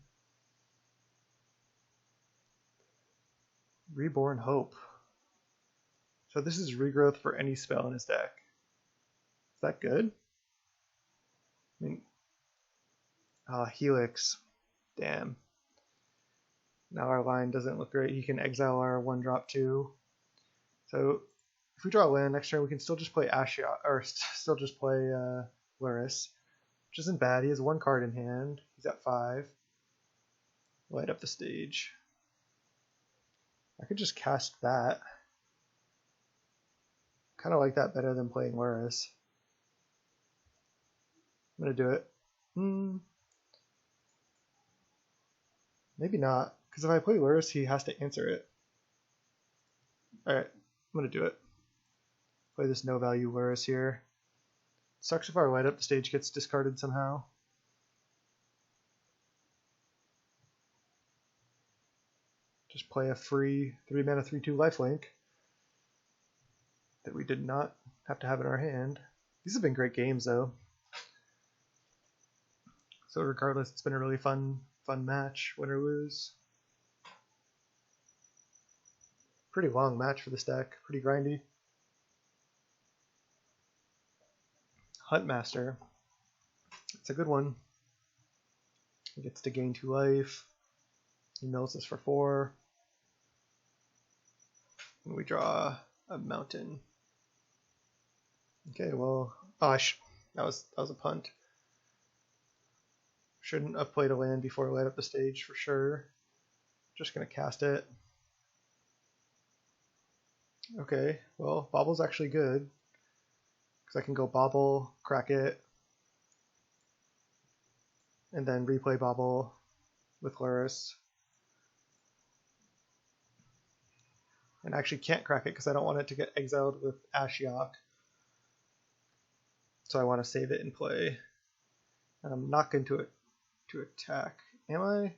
Reborn Hope. So this is regrowth for any spell in his deck. Is that good? I mean, Helix. Damn. Now our line doesn't look great. He can exile our 1-drop too. So if we draw a land next turn, we can still just play Ashiok, or still just play Lurrus, which isn't bad. He has 1 card in hand. He's at 5. Light up the stage. I could just cast that. Kind of like that better than playing Lurrus. I'm going to do it. Maybe not, because if I play Lurrus, he has to answer it. Alright, I'm going to do it. Play this no value Lurrus here. Sucks if our light up the stage gets discarded somehow. Just play a free 3-mana 3/2 lifelink that we did not have to have in our hand. These have been great games though. So regardless, it's been a really fun match, win or lose. Pretty long match for this deck, pretty grindy. Huntmaster. It's a good one. He gets to gain 2 life. He mills this for 4. And we draw a mountain. Okay, well, that was a punt. Shouldn't have played a land before I light up the stage for sure. Just gonna cast it. Okay, well, Bauble's actually good, because I can go Bauble, crack it, and then replay Bauble with Lurrus. And I actually can't crack it because I don't want it to get exiled with Ashiok. So I want to save it in play. And I'm not going to attack. Am I? I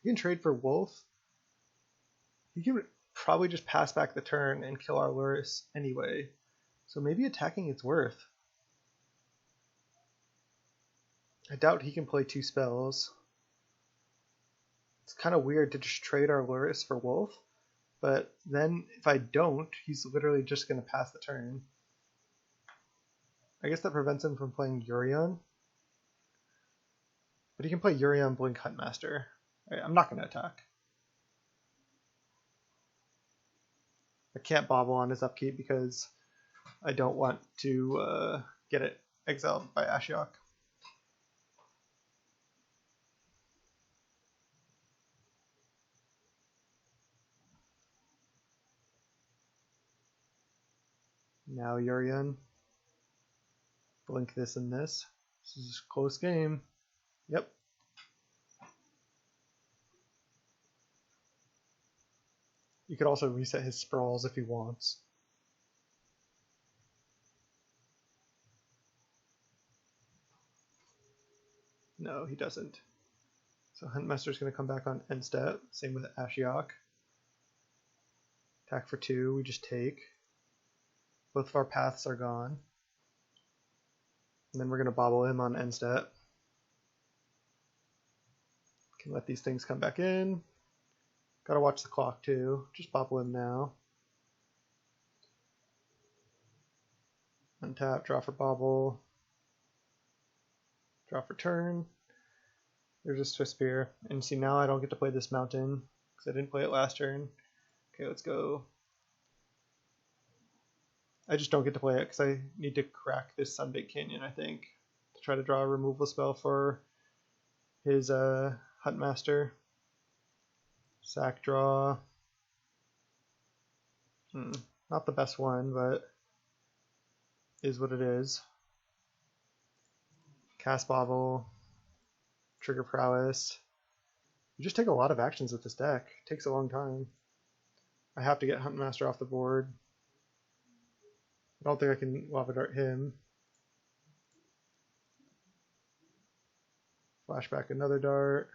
can trade for Wolf. He can probably just pass back the turn and kill our Lurrus anyway. So maybe attacking it's worth. I doubt he can play 2 spells. It's kind of weird to just trade our Lurrus for Wolf. But then if I don't, he's literally just going to pass the turn. I guess that prevents him from playing Yorion. But he can play Yorion, Blink, Huntmaster. Right, I'm not going to attack. I can't Bauble on his upkeep because I don't want to get it exiled by Ashiok. Now Yorion. Blink this and this. This is a close game. Yep. You could also reset his sprawls if he wants. No, he doesn't. So Huntmaster's going to come back on end step. Same with Ashiok. Attack for 2, we just take. Both of our paths are gone. And then we're going to Bauble him on end step. Can let these things come back in. Gotta watch the clock too. Just Bauble him now. Untap, draw for Bauble. Draw for turn. There's a Swiftspear. And see, now I don't get to play this mountain because I didn't play it last turn. Okay, let's go. I just don't get to play it because I need to crack this Sunbaked Canyon, I think. try to draw a removal spell for his Huntmaster. Sack draw. Not the best one, but is what it is. Cast Bauble. Trigger Prowess. You just take a lot of actions with this deck. It takes a long time. I have to get Huntmaster off the board. I don't think I can Lava Dart him. Flashback another dart.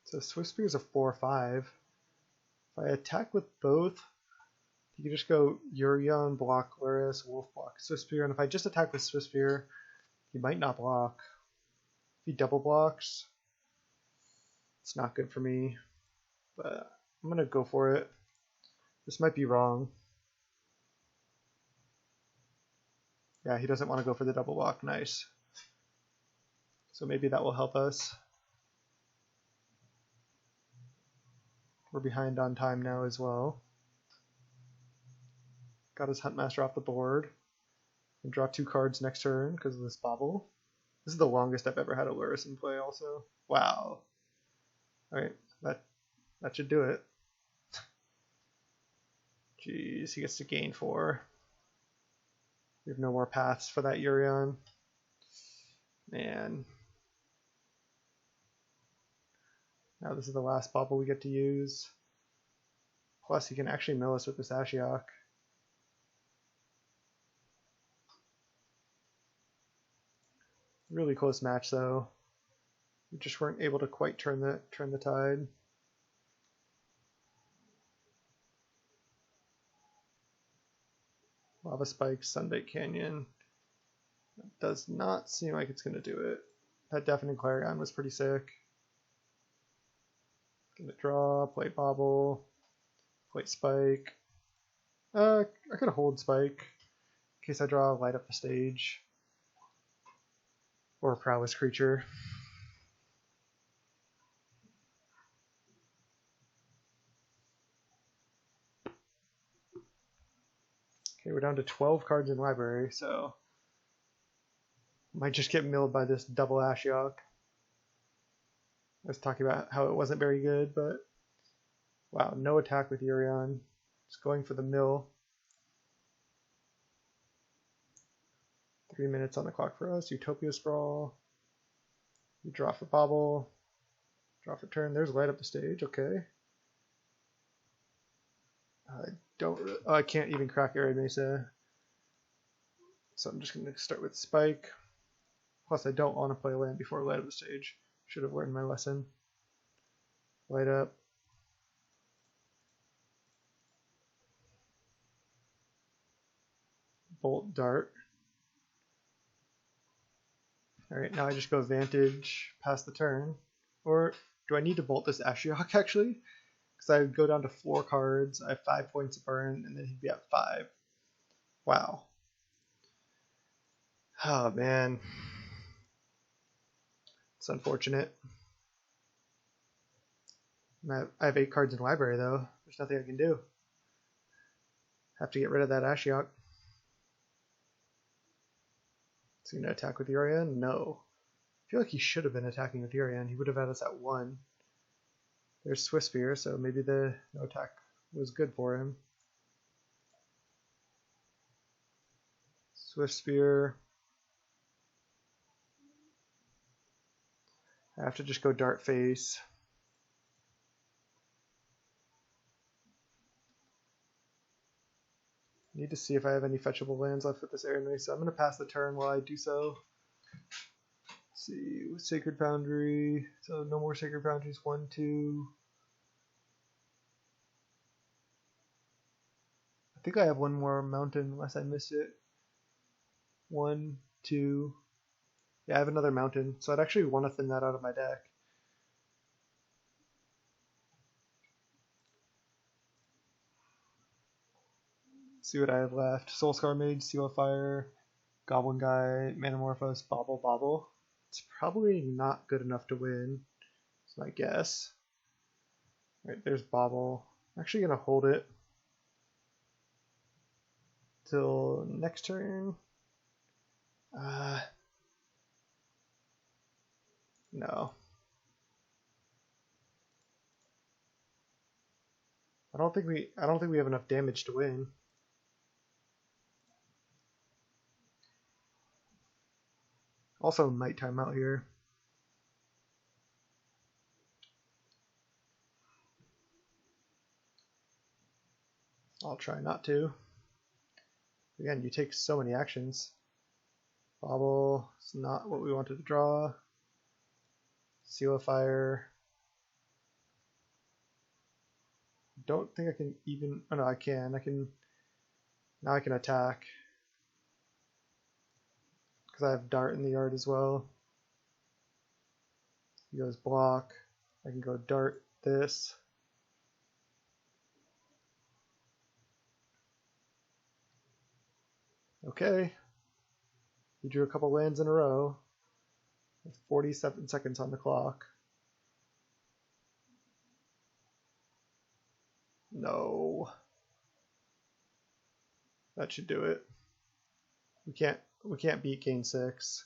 So Swiftspear is a 4/5. If I attack with both, you can just go Urion, block Lurrus, Wolf block Swiftspear, and if I just attack with Swiftspear, he might not block. If he double blocks, it's not good for me, but I'm gonna go for it. This might be wrong. Yeah, he doesn't want to go for the double block. Nice. So maybe that will help us. We're behind on time now as well. Got his Huntmaster off the board. And draw 2 cards next turn because of this Bauble. This is the longest I've ever had a Lurrus in play also. Wow. Alright, that should do it. Jeez, he gets to gain 4. We have no more paths for that Urion. Man. Now this is the last Bauble we get to use. Plus he can actually mill us with this Ashiok. Really close match though. We just weren't able to quite turn the tide. Lava Spike, Sunbait Canyon. That does not seem like it's going to do it. That Deafening Clarion was pretty sick. Gonna draw, play Bauble, play Spike. I could hold Spike in case I draw Light Up the Stage. Or a Prowess creature. Okay, we're down to 12 cards in library, so might just get milled by this double Ashiok. I was talking about how it wasn't very good, but wow, no attack with Urion. Just going for the mill. 3 minutes on the clock for us. Utopia Sprawl. We draw for Bauble. Draw for turn. There's Light Up the Stage. Okay. I can't even crack Arid Mesa. So I'm just going to start with Spike. Plus I don't want to play land before Light Up the Stage. Should have learned my lesson. Light up. Bolt Dart. Alright, now I just go Vantage, pass the turn. Or do I need to bolt this Ashiok actually? Because I would go down to 4 cards, I have 5 points of burn, and then he'd be at 5. Wow. Oh man. It's unfortunate. I have 8 cards in library though. There's nothing I can do. Have to get rid of that Ashiok. Is he going to attack with Urion? No. I feel like he should have been attacking with Urion. He would have had us at 1. There's Swiftspear, so maybe the no attack was good for him. Swiftspear. I have to just go Dart Face. Need to see if I have any fetchable lands left with this Arid Mesa, so I'm going to pass the turn while I do so. Let's see, with Sacred Foundry, so no more Sacred Foundries, 1, 2. I think I have one more mountain unless I missed it. 1, 2. Yeah, I have another mountain, so I'd actually want to thin that out of my deck. See what I have left. Soul-Scar Mage, Seal of Fire, Goblin Guy, Manamorphose, Bauble. It's probably not good enough to win, is my guess. Alright, there's Bauble. I'm actually going to hold it. till next turn. No. I don't think we have enough damage to win. Also might time out here. I'll try not to. Again, you take so many actions. Bauble is not what we wanted to draw. Seal of Fire. Don't think I can even. Oh no, I can. Now I can attack because I have Dart in the yard as well. He goes block. I can go Dart this. Okay. He drew a couple lands in a row. With 47 seconds on the clock. No. That should do it. We can't beat Game 6.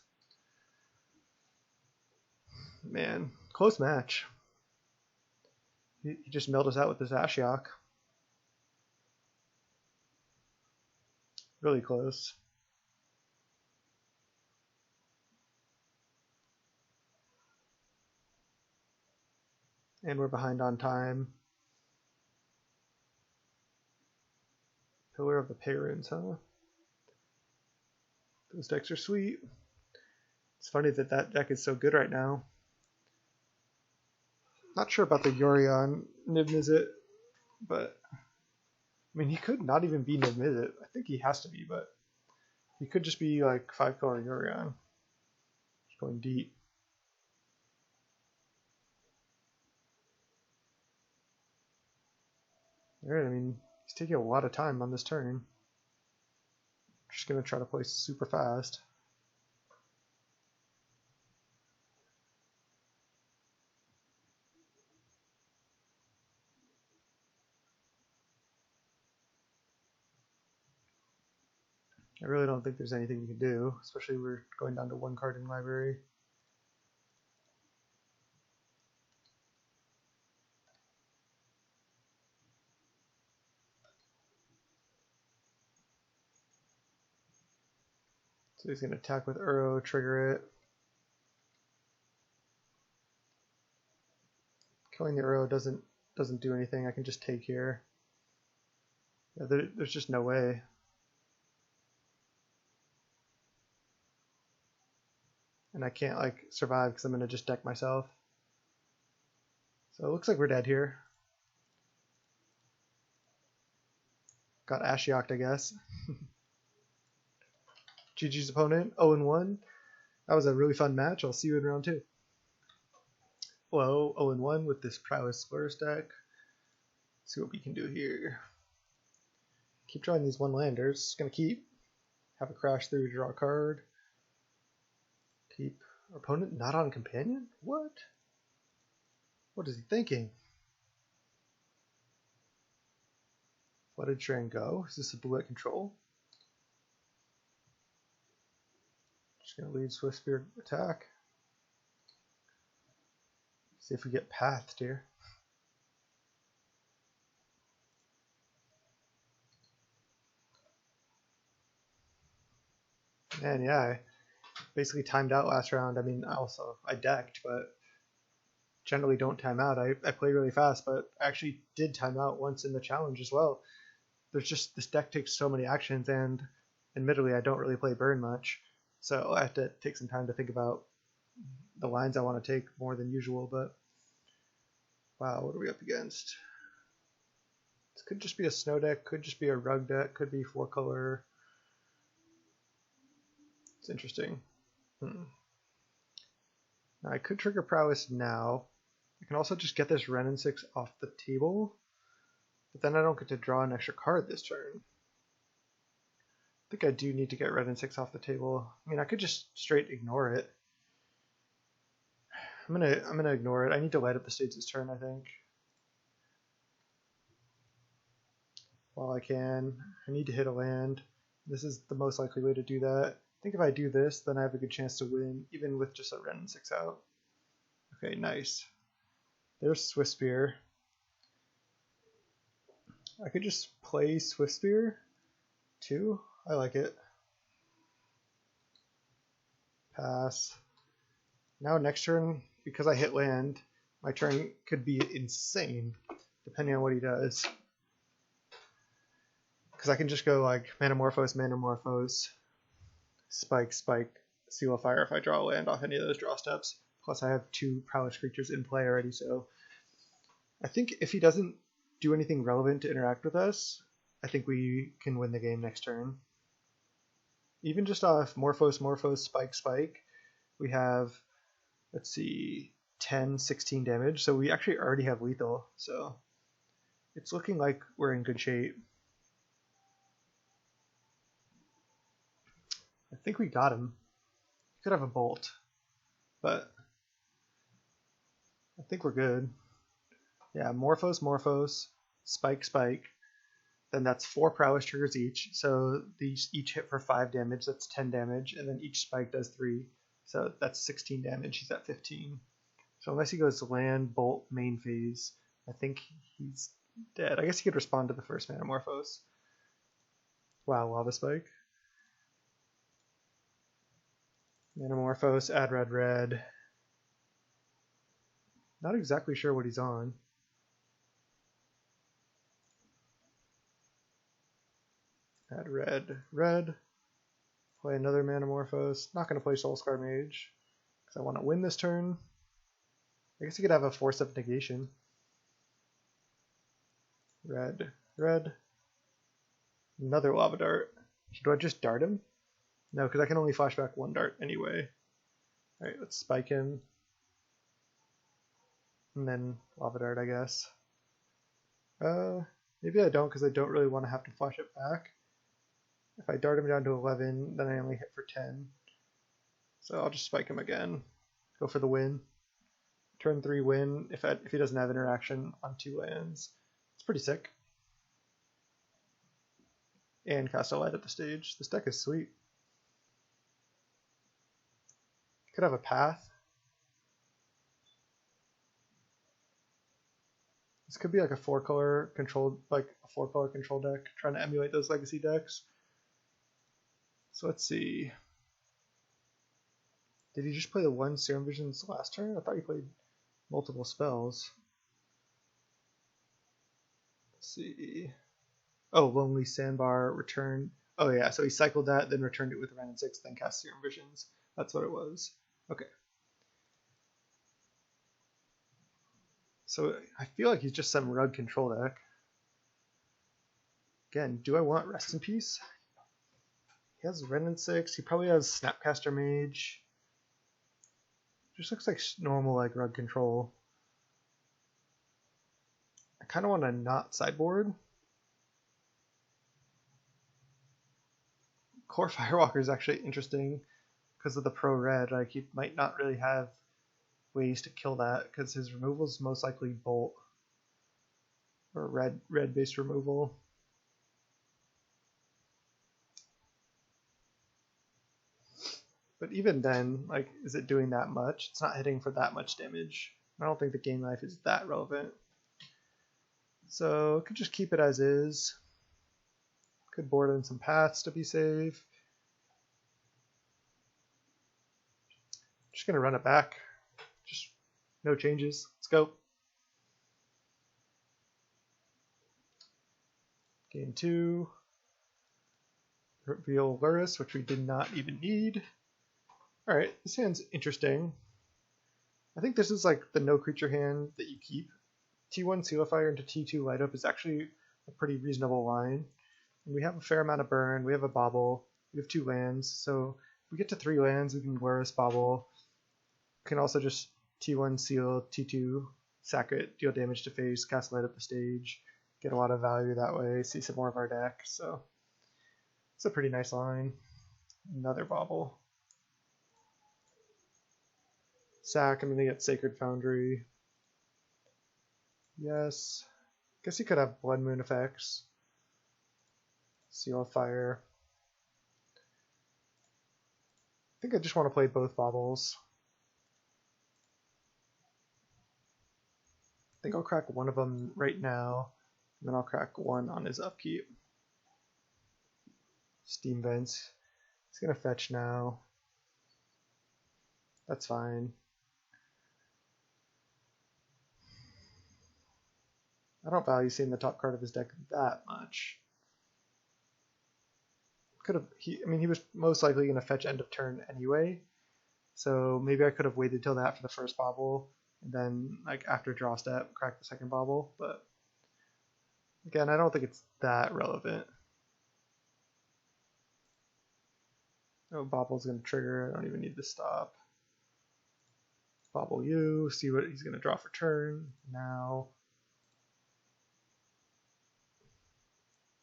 Man, close match. He just milled us out with this Ashiok. Really close. And we're behind on time. Pillar of the Parents, huh? Those decks are sweet. It's funny that that deck is so good right now. Not sure about the Yorion Niv-Mizzet, but I mean, he could not even be Niv-Mizzet. I think he has to be, but he could just be like 5-color Yorion. Just going deep. Alright, I mean, he's taking a lot of time on this turn. Just gonna try to play super fast. I really don't think there's anything we can do, especially we're going down to one card in library. So he's going to attack with Uro, trigger it. Killing the Uro doesn't do anything. I can just take here. Yeah, there's just no way. And I can't like survive because I'm going to just deck myself. So it looks like we're dead here. Got Ashioked, I guess. GG's opponent, 0-1. That was a really fun match. I'll see you in round 2. Hello, 0-1 with this Prowess Lurrus deck. Let's see what we can do here. Keep drawing these one-landers. Just gonna keep. Have a crash through, draw a card. Keep. Our opponent not on companion? What? What is he thinking? Flooded Trango. Is this a blue at control? Just gonna lead Swiftspear attack. See if we get pathed here. Man, yeah, I basically timed out last round. I mean, I decked, but generally don't time out. I play really fast, but I actually did time out once in the challenge as well. There's just, this deck takes so many actions, and admittedly I don't really play burn much, so I have to take some time to think about the lines I want to take more than usual. But wow, what are we up against? This could just be a snow deck, could just be a rug deck, could be 4-color. It's interesting. Now I could trigger Prowess now. I can also just get this Wrenn and 6 off the table, but then I don't get to draw an extra card this turn. I think I do need to get Wrenn and 6 off the table. I mean, I could just straight ignore it. I'm gonna ignore it. I need to light up the states this turn, I think. While I can. I need to hit a land. This is the most likely way to do that. think if I do this, then I have a good chance to win, even with just a Ren 6 out. Okay, nice. There's Swiftspear. I could just play Swiftspear too. I like it. Pass. Now next turn, because I hit land, my turn could be insane, depending on what he does. Because I can just go like Manamorphose, Manamorphose, Spike, Spike, Seal of Fire if I draw a land off any of those draw steps. Plus I have 2 Prowess creatures in play already, so I think if he doesn't do anything relevant to interact with us, I think we can win the game next turn. Even just off Morphose, Morphose, Spike, Spike, we have, let's see, 10, 16 damage, so we actually already have lethal, so it's looking like we're in good shape. I think we got him. He could have a bolt, but I think we're good. Yeah, Morphose, Morphose, Spike, Spike. Then that's 4 Prowess triggers each, so these each hit for 5 damage, that's 10 damage, and then each Spike does 3, so that's 16 damage, he's at 15. So unless he goes land, bolt, main phase, I think he's dead. I guess he could respond to the first Manamorphose. Wow, Lava Spike. Manamorphose, add red, red. Not exactly sure what he's on. Add red, red. Play another Manamorphose. Not going to play Soul-Scar Mage because I want to win this turn. I guess he could have a Force of Negation. Red, red. Another Lava Dart. Do I just dart him? No, because I can only flashback 1 dart anyway. Alright, let's spike him. And then Lava Dart, I guess. Maybe I don't because I don't really want to have to flash it back. If I dart him down to 11, then I only hit for 10. So I'll just spike him again. Go for the win. Turn 3 win if he doesn't have interaction on 2 lands. It's pretty sick. And cast a light at the stage. This deck is sweet. Could have a path. This could be like a 4-color control, deck, trying to emulate those legacy decks. So let's see. Did he just play the 1 Serum Visions last turn? I thought he played multiple spells. Let's see. Oh, Lonely Sandbar, return. Oh yeah, so he cycled that, then returned it with Ren and 6, then cast Serum Visions. That's what it was. Okay. So I feel like he's just some rug control deck. Again, do I want Rest in Peace? He has Ren and 6. He probably has Snapcaster Mage. Just looks like normal like rug control. I kind of want to not sideboard. Kor Firewalker is actually interesting because of the pro red. Like he might not really have ways to kill that because his removal is most likely bolt or red based removal. But even then, like, is it doing that much? It's not hitting for that much damage. I don't think the game life is that relevant. So could just keep it as is. Could board in some paths to be safe. Just gonna run it back. Just no changes. Let's go. Game 2. Reveal Lurrus, which we did not even need. Alright, this hand's interesting. I think this is like the no creature hand that you keep. T1 Seal of Fire into T2 Light Up is actually a pretty reasonable line. And we have a fair amount of burn, we have a Bauble, we have 2 lands, so if we get to 3 lands, we can Lurrus Bauble. We can also just T1 Seal, T2, sack it, deal damage to face, cast Light Up the stage, get a lot of value that way, see some more of our deck, so it's a pretty nice line. Another Bauble. Sack, I'm going to get Sacred Foundry. Yes. Guess he could have Blood Moon effects. Seal of Fire. think I just want to play both Baubles. I think I'll crack one of them right now, and then I'll crack one on his upkeep. Steam Vents. He's going to fetch now. That's fine. I don't value seeing the top card of his deck that much. I mean, he was most likely going to fetch end of turn anyway, so maybe I could have waited till that for the first Bauble, and then like after draw step, crack the second Bauble. But again, I don't think it's that relevant. Oh, Bauble's going to trigger. I don't even need to stop. Bauble you. See what he's going to draw for turn now.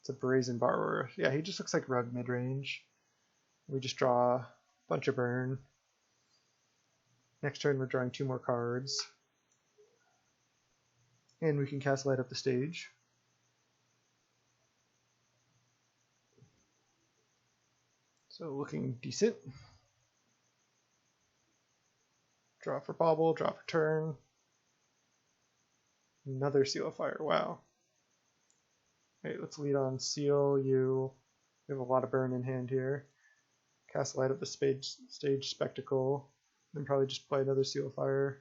It's a Brazen Borrower. Yeah, he just looks like Rug mid-range. We just draw a bunch of burn. Next turn we're drawing 2 more cards. And we can cast Light Up the Stage. So looking decent. Draw for Bauble, draw for turn. Another Seal of Fire, wow. Alright, let's lead on Seal, you. We have a lot of burn in hand here. Cast Light Up the Stage Spectacle. Then probably just play another Seal of Fire.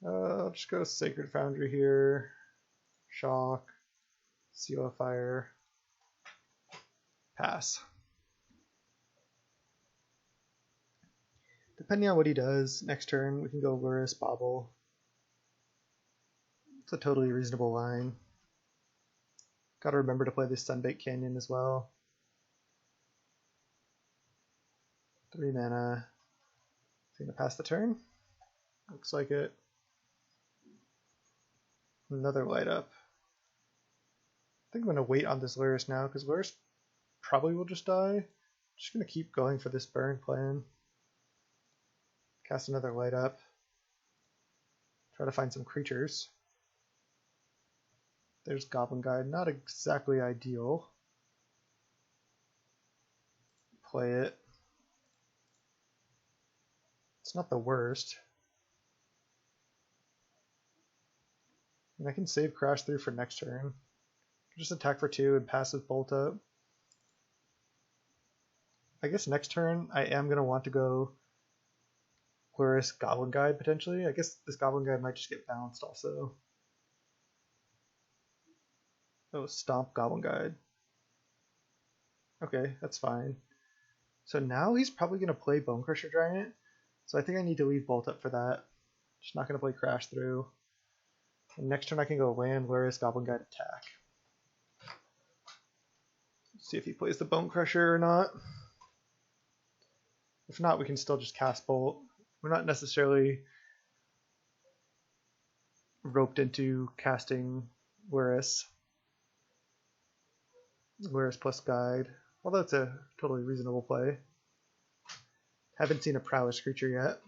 I'll just go Sacred Foundry here. Shock. Seal of Fire. Pass. Depending on what he does, next turn we can go Lurrus, Bauble. It's a totally reasonable line. Gotta remember to play this Sunbaked Canyon as well. 3 mana. Is he gonna pass the turn? Looks like it. Another Light Up. I think I'm gonna wait on this Lurrus now, because Lurrus probably will just die. Just gonna keep going for this burn plan. Cast another Light Up. Try to find some creatures. There's Goblin Guide. Not exactly ideal. Play it. It's not the worst. And I can save Crash Through for next turn. Just attack for 2 and passive Bolt Up. I guess next turn I am going to want to go Lurrus Goblin Guide potentially. I guess this Goblin Guide might just get bounced also. Oh, Stomp Goblin Guide. Okay, that's fine. So now he's probably going to play Bonecrusher Giant. So I think I need to leave Bolt Up for that. Just not going to play Crash Through. And next turn I can go land Lurrus Goblin Guide attack. Let's see if he plays the Bonecrusher or not. If not, we can still just cast Bolt. We're not necessarily roped into casting Lurrus. Lurrus plus Guide. Although it's a totally reasonable play. Haven't seen a Prowess creature yet.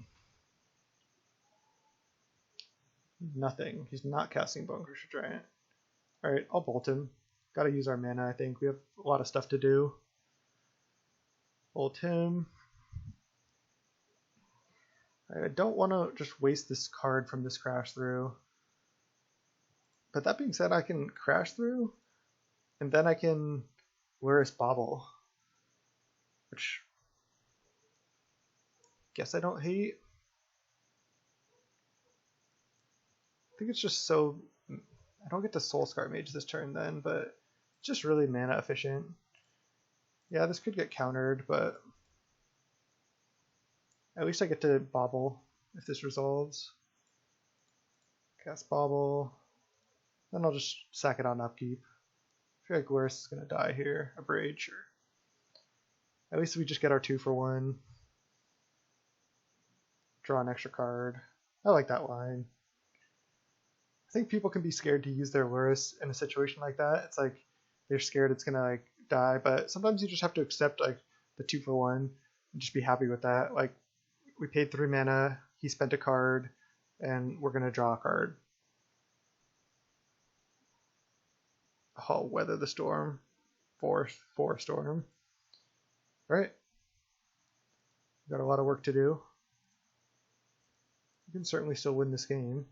Nothing. He's not casting Bonecrusher Giant. Alright, I'll bolt him. Gotta use our mana, I think. We have a lot of stuff to do. Bolt him. I don't want to just waste this card from this Crash Through. But that being said, I can Crash Through, and then I can Lurrus Bauble, which guess I don't hate. I think it's just so... I don't get to Soul-Scar Mage this turn then, but it's just really mana efficient. Yeah, this could get countered, but at least I get to Bauble if this resolves. Cast Bauble. Then I'll just sack it on upkeep. I feel like Lurrus is going to die here. Abrade, sure. At least we just get our 2 for 1. Draw an extra card. I like that line. I think people can be scared to use their Lurrus in a situation like that. It's like they're scared it's going to like die, but sometimes you just have to accept like the 2 for 1 and just be happy with that. Like, we paid 3 mana, he spent a card, and we're going to draw a card. Oh, Weather the Storm. 4 storm. Right. Got a lot of work to do. You can certainly still win this game.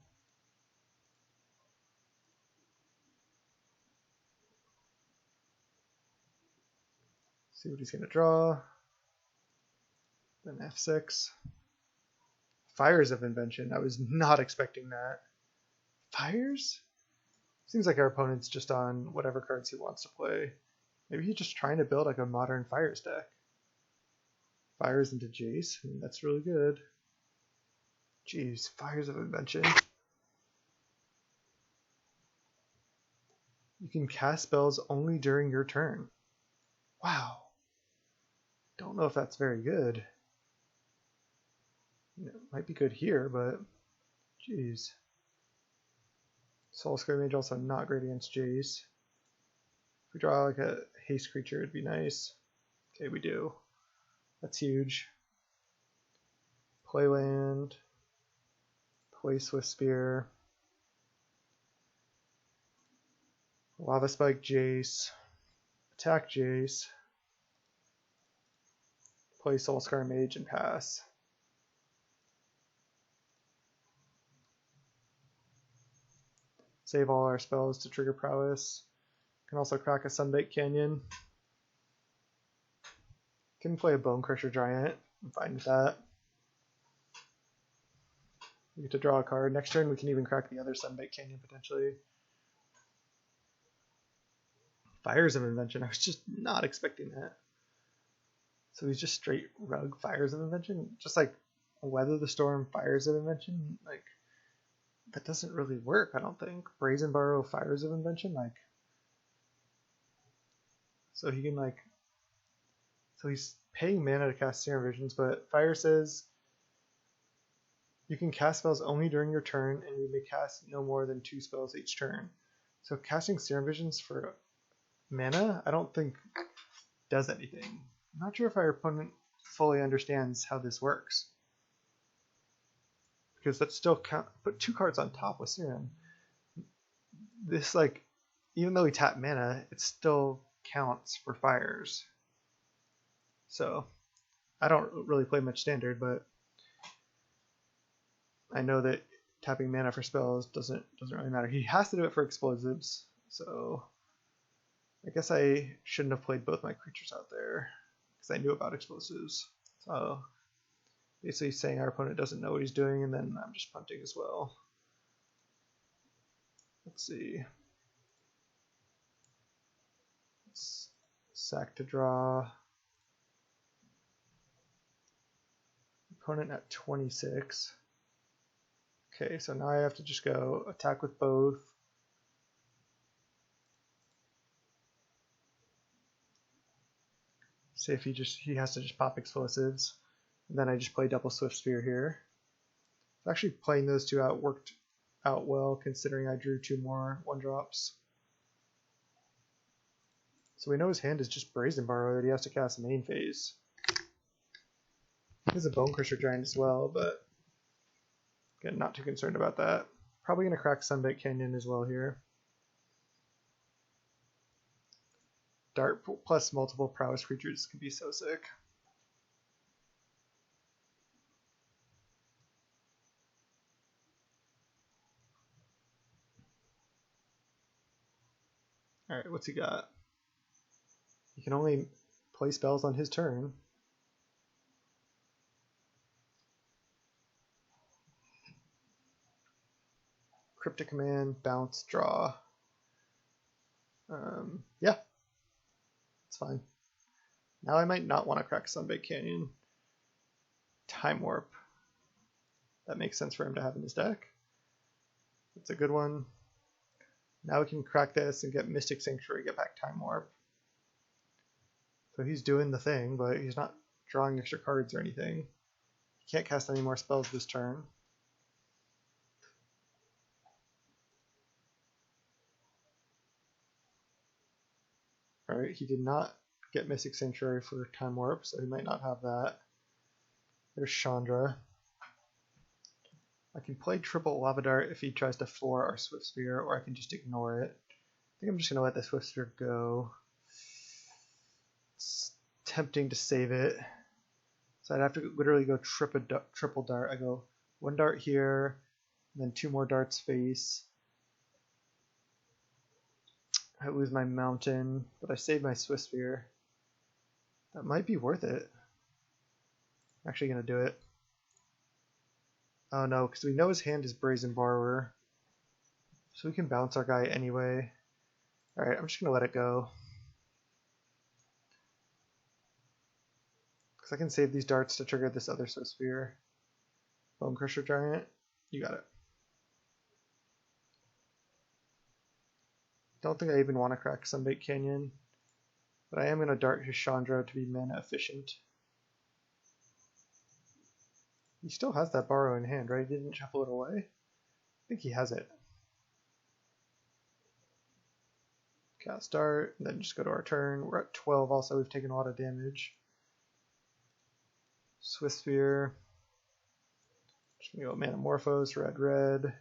See what he's going to draw. Then F6. Fires of Invention. I was not expecting that. Fires? Seems like our opponent's just on whatever cards he wants to play. Maybe he's just trying to build like a modern Fires deck. Fires into Jace. I mean, that's really good. Jeez, Fires of Invention. You can cast spells only during your turn. Wow. Don't know if that's very good. It might be good here, but jeez. Soul-Scar Mage also not great against Jace. If we draw like a haste creature, it'd be nice. Okay, we do. That's huge. Play land. Play Swiftspear. Lava Spike Jace. Attack Jace. Play Soul-Scar Mage and pass. Save all our spells to trigger Prowess. Can also crack a Sunbaked Canyon. Can play a Bone Crusher Giant. I'm fine with that. We get to draw a card. Next turn we can even crack the other Sunbaked Canyon potentially. Fires of Invention. I was just not expecting that. So he's just straight rug Fires of Invention? Just like Weather the Storm, Fires of Invention? Like, that doesn't really work, I don't think. Brazen Borrow, Fires of Invention? Like, so he can like, so he's paying mana to cast Serum Visions, but Fire says you can cast spells only during your turn and you may cast no more than 2 spells each turn. So casting Serum Visions for mana, I don't think does anything. I'm not sure if our opponent fully understands how this works. Because that's still count. Put 2 cards on top with Serum. This, like, even though we tap mana, it still counts for fires. So, I don't really play much Standard, but I know that tapping mana for spells doesn't really matter. He has to do it for explosives, so I guess I shouldn't have played both my creatures out there because I knew about explosives. So basically saying our opponent doesn't know what he's doing, and then I'm just punting as well. Let's see. Let's sack to draw. Opponent at 26. Okay, so now I have to just go attack with both. Say if he has to just pop explosives. And then I just play double Swiftspear here. Actually playing those 2 out worked out well considering I drew 2 more 1-drops. So we know his hand is just Brazen Borrow that he has to cast main phase. He has a Bone Crusher Giant as well, but again, not too concerned about that. Probably going to crack Sunbaked Canyon as well here. Dart plus multiple prowess creatures can be so sick. Alright, what's he got? He can only play spells on his turn. Cryptic Command, bounce, draw. Yeah. It's fine. Now I might not want to crack Sunbaked Canyon. Time Warp. That makes sense for him to have in his deck. That's a good one. Now we can crack this and get Mystic Sanctuary, get back Time Warp. So he's doing the thing, but he's not drawing extra cards or anything. He can't cast any more spells this turn. Alright, he did not get Mystic Sanctuary for Time Warp, so he might not have that. There's Chandra. I can play triple Lava Dart if he tries to 4 our Swiftspear, or I can just ignore it. I think I'm just going to let the Swiftspear go. It's tempting to save it. So I'd have to literally go triple dart. I go 1 dart here, and then 2 more darts face. I lose my mountain, but I save my Swiftspear. That might be worth it. I'm actually going to do it. Oh no, because we know his hand is Brazen Borrower. So we can bounce our guy anyway. Alright, I'm just going to let it go. Because I can save these darts to trigger this other Swiftspear. Bone Crusher Giant, you got it. Don't think I even want to crack Sunbait Canyon, but I am going to dart his Chandra to be mana efficient. He still has that borrow in hand, right? He didn't shuffle it away? I think he has it. Cast dart, and then just go to our turn. We're at 12 also, we've taken a lot of damage. Swiftspear. Just going to go Manamorphose, red.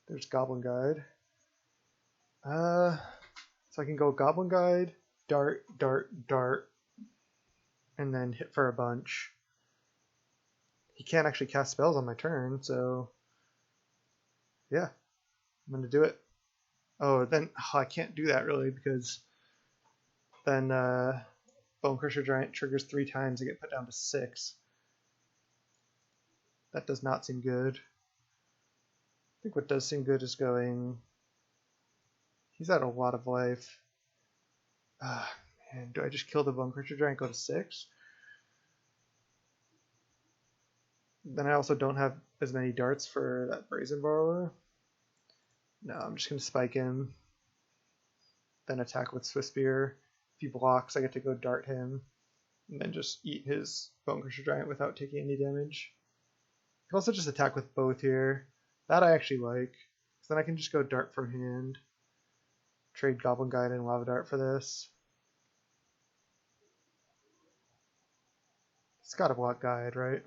There's Goblin Guide. So I can go Goblin Guide, dart, and then hit for a bunch. He can't actually cast spells on my turn, so yeah, I'm going to do it. Oh, then I can't do that really because then Bone Crusher Giant triggers 3 times and get put down to 6. That does not seem good. I think what does seem good is going... He's at a lot of life. Man, do I just kill the Bone Crusher Giant and go to 6? Then I also don't have as many darts for that Brazen Borrower. No, I'm just going to spike him. Then attack with Swiftspear. If he blocks, I get to go dart him. And then just eat his Bone Crusher Giant without taking any damage. I can also just attack with both here. That I actually like. So then I can just go dart from hand. Trade Goblin Guide and Lava Dart for this. It's got a block guide, right?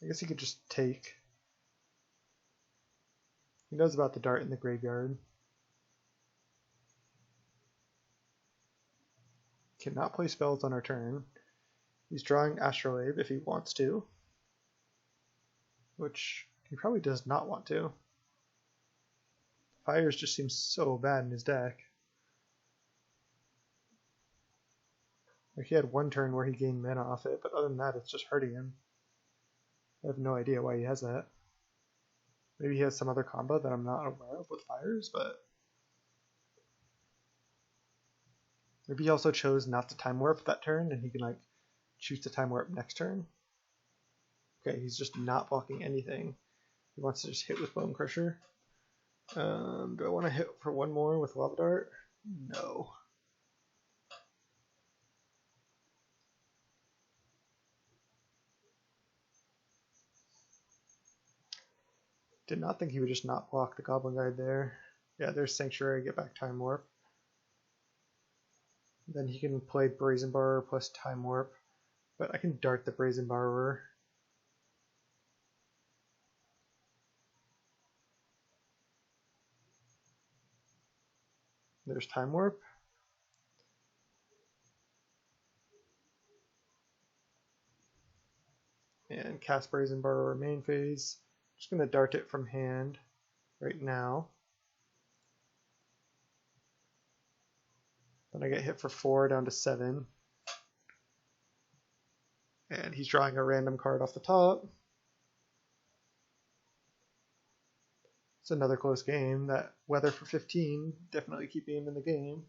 I guess he could just take. He knows about the dart in the graveyard. Cannot play spells on our turn. He's drawing Astrolabe if he wants to. Which he probably does not want to. Fires just seems so bad in his deck. Like he had one turn where he gained mana off it, but other than that, it's just hurting him. I have no idea why he has that. Maybe he has some other combo that I'm not aware of with fires, but maybe he also chose not to Time Warp that turn, and he can like choose to Time Warp next turn. Okay, he's just not blocking anything. He wants to just hit with Bone Crusher. Do I want to hit for one more with Lava Dart? No. Did not think he would just not block the Goblin Guide there. Yeah, there's Sanctuary, get back Time Warp. Then he can play Brazen Borrower plus Time Warp, but I can dart the Brazen Borrower. There's Time Warp. And cast Brazen Borrower main phase. Just going to dart it from hand right now. Then I get hit for 4 down to 7. And he's drawing a random card off the top. It's another close game. That weather for 15, definitely keeping him in the game.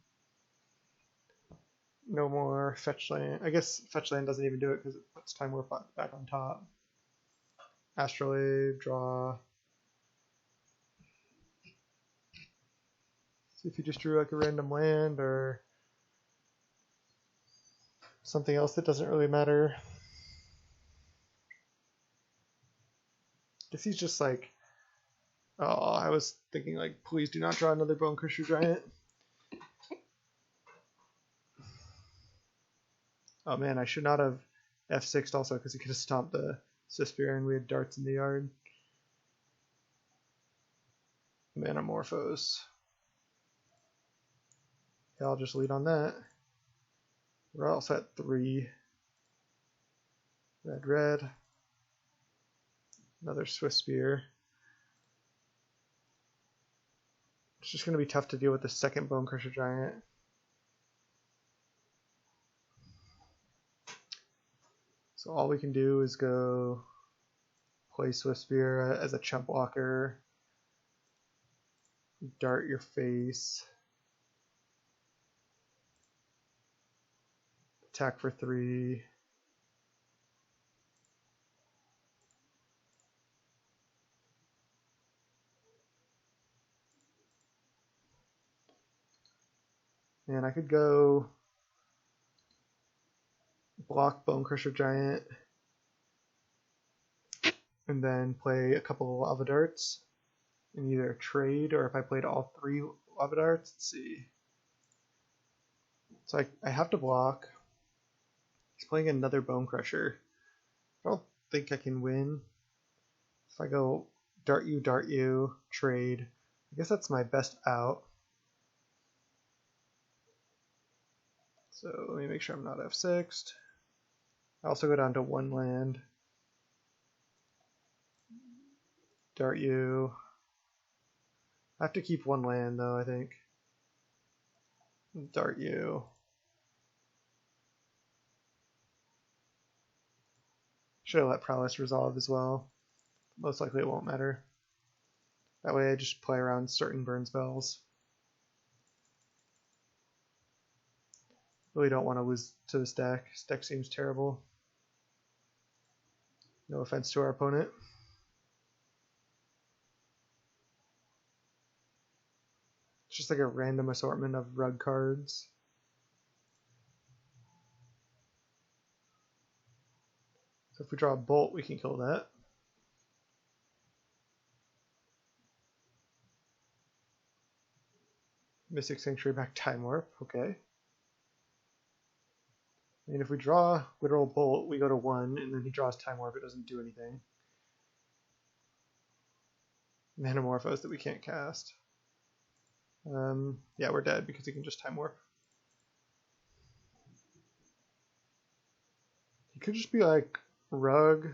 No more fetch land. I guess fetch land doesn't even do it because it puts Time Warp back on top. Astrolabe, draw. See if he just drew like a random land or something else that doesn't really matter. Guess he's just like, oh, I was thinking like, please do not draw another Bone Crusher Giant. Oh man, I should not have F6'd also because he could have stomped the Swiftspear and we had darts in the yard. Manamorphose. Yeah, I'll just lead on that. We're also at 3. Red, red. Another Swiftspear. It's just going to be tough to deal with the second Bonecrusher Giant. So all we can do is go play Swiftspear as a chump blocker. Dart your face. Attack for 3. And I could go block Bonecrusher Giant and then play a couple of Lava Darts and either trade, or if I played all 3 Lava Darts, let's see. So I have to block. He's playing another Bonecrusher. I don't think I can win. If I go dart you, trade, I guess that's my best out. So let me make sure I'm not F6'd. I also go down to 1 land. Dart you. I have to keep 1 land though, I think. Dart you. Should have let Prowess resolve as well. Most likely it won't matter. That way I just play around certain burn spells. Really don't want to lose to this deck. This deck seems terrible. No offense to our opponent. It's just like a random assortment of rug cards. So if we draw a bolt, we can kill that. Mystic Sanctuary back Time Warp, okay. And if we draw literal bolt, we go to 1, and then he draws Time Warp, it doesn't do anything. Manamorphose that we can't cast. Yeah, we're dead because he can just Time Warp. He could just be like Rug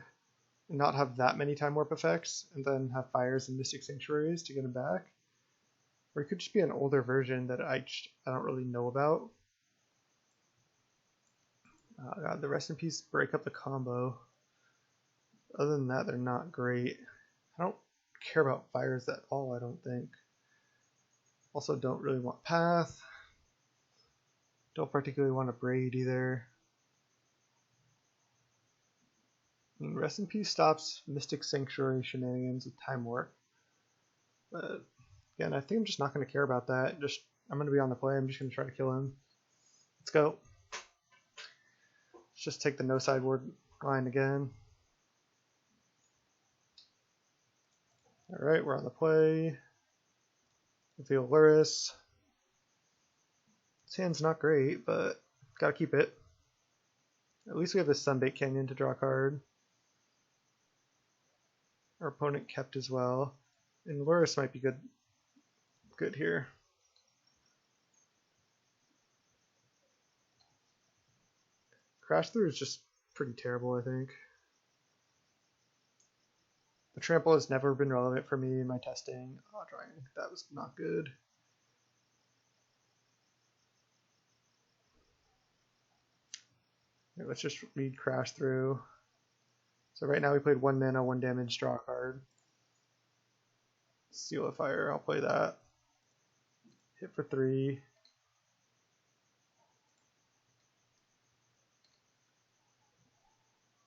and not have that many Time Warp effects, and then have Fires and Mystic Sanctuaries to get him back. Or he could just be an older version that I don't really know about. Oh god, the Rest in Peace break up the combo. Other than that, they're not great. I don't care about Fires at all, I don't think. Also don't really want Path. Don't particularly want Abrade either. I mean, Rest in Peace stops Mystic Sanctuary shenanigans with Time Warp. But again, I think I'm just not going to care about that. I'm going to be on the play. I'm just going to try to kill him. Let's go. Let's just take the no sideboard line again. Alright, we're on the play. We feel Lurrus. This hand's not great, but gotta keep it. At least we have the Sunbait Canyon to draw a card. Our opponent kept as well. And Lurrus might be good here. Crash Through is just pretty terrible, I think. The trample has never been relevant for me in my testing. Oh, drawing. That was not good. Okay, let's just read Crash Through. So right now we played 1 mana, 1 damage, draw a card. Seal of Fire, I'll play that. Hit for 3.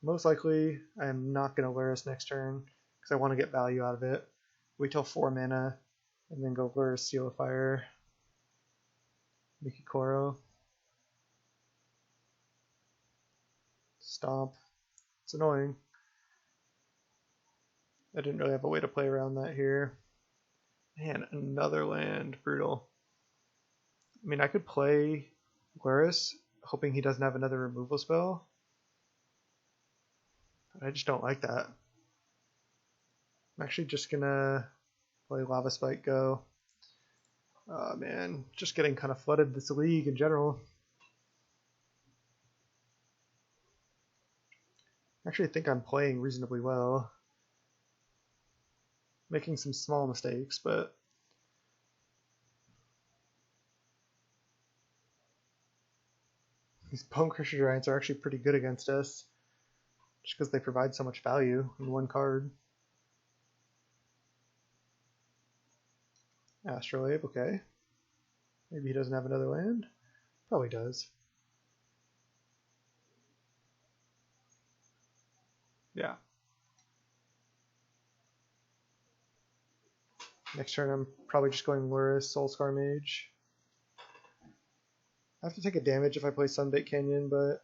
Most likely, I'm not going to Lurrus next turn because I want to get value out of it. Wait till 4 mana and then go Lurrus, Seal of Fire, Mikikoro. Stomp. It's annoying. I didn't really have a way to play around that here. Man, another land. Brutal. I mean, I could play Lurrus, hoping he doesn't have another removal spell. But I just don't like that. I'm actually just gonna Play Lava Spike go. Oh man, just getting kind of flooded this league in general. Actually, I think I'm playing reasonably well. Making some small mistakes, but these Bone Crusher Giants are actually pretty good against us, just because they provide so much value in one card. Astrolabe, okay. Maybe he doesn't have another land? Probably does. Yeah. Next turn I'm probably just going Lurrus, Soul-Scar Mage. I have to take a damage if I play Sunbait Canyon, but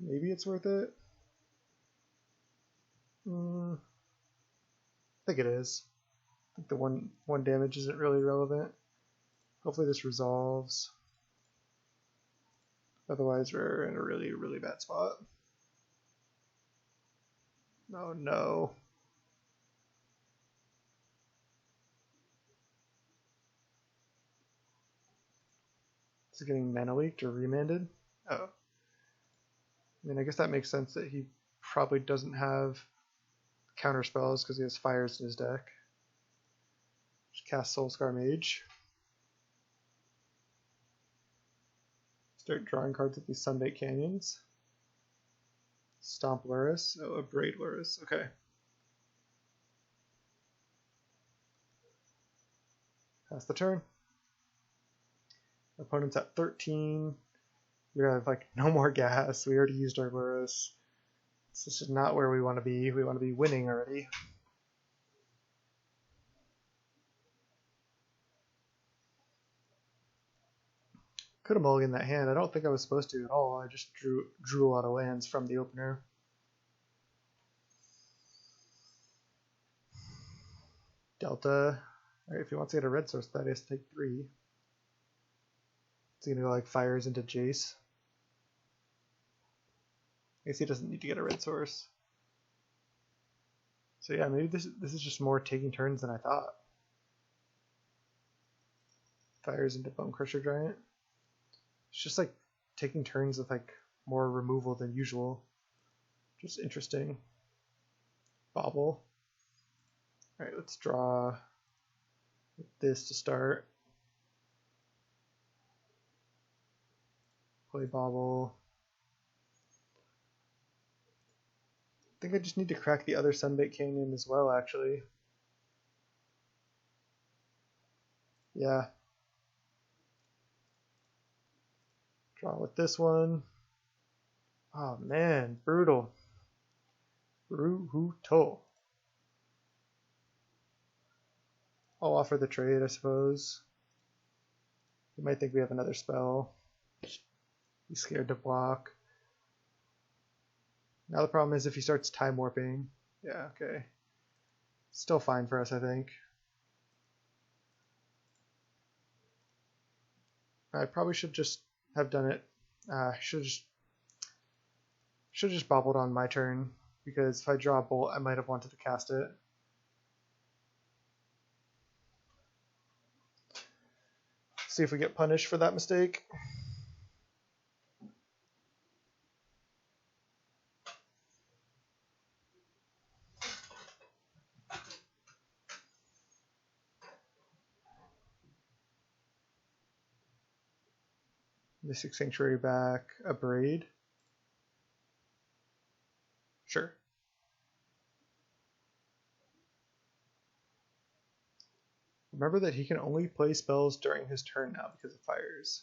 maybe it's worth it. I think it is. I think the one damage isn't really relevant. Hopefully this resolves. Otherwise we're in a really, really bad spot. Oh no. Is it getting mana leaked or remanded? Oh. I mean, I guess that makes sense that he probably doesn't have counter spells because he has fires in his deck. Just cast Soul-Scar Mage. Start drawing cards with these Sunbait Canyons. Stomp Lurrus. Oh, Abrade Lurrus. Okay. Pass the turn. Opponent's at 13. We have like no more gas. We already used our Lurrus. This is not where we want to be. We want to be winning already. Could have mulliganed that hand. I don't think I was supposed to at all. I just drew a lot of lands from the opener. Delta. Alright, if he wants to get a red source, that is take 3. Is he gonna go like fires into Jace? I guess he doesn't need to get a red source. So yeah, maybe this is just more taking turns than I thought. Fires into Bone Crusher Giant. It's just like taking turns with like more removal than usual. Just interesting. Bauble. Alright, let's draw this to start. Play Bauble. I think I just need to crack the other Sunbait Canyon as well, actually. Yeah. Draw with this one. Oh man, brutal. Brutal. I'll offer the trade, I suppose. You might think we have another spell. He's scared to block. Now the problem is if he starts time warping. Yeah, okay. Still fine for us, I think. I probably should just have done it. Should have just bobbled on my turn, because if I draw a bolt, I might have wanted to cast it. See if we get punished for that mistake. Mystic Sanctuary back, Abrade. Sure. Remember that he can only play spells during his turn now because of fires.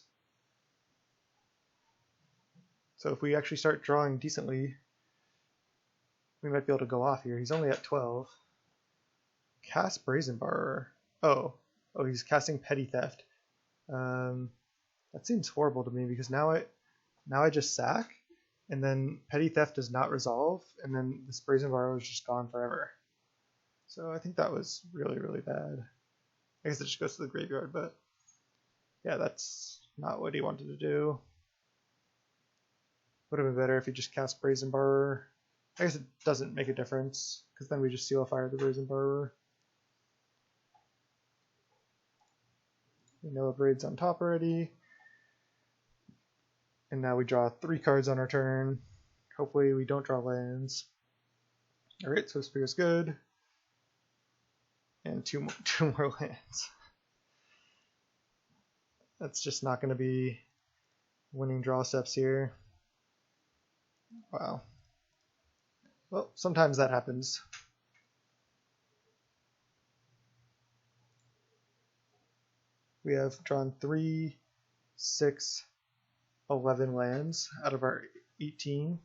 So if we actually start drawing decently, we might be able to go off here. He's only at 12. Cast Brazen Borrower. Oh, he's casting Petty Theft. That seems horrible to me because now I just sack, and then Petty Theft does not resolve, and then this Brazen Borrower is just gone forever. So I think that was really, really bad. I guess it just goes to the graveyard, but yeah, that's not what he wanted to do. Would have been better if he just cast Brazen Borrower. I guess it doesn't make a difference, because then we just seal fire the Brazen Borrower. We know Abrade's on top already. And now we draw 3 cards on our turn. Hopefully we don't draw lands. Alright, Swiftspear is good. And two more lands. That's just not going to be winning draw steps here. Wow. Well, sometimes that happens. We have drawn 3, 6, 11 lands out of our 18.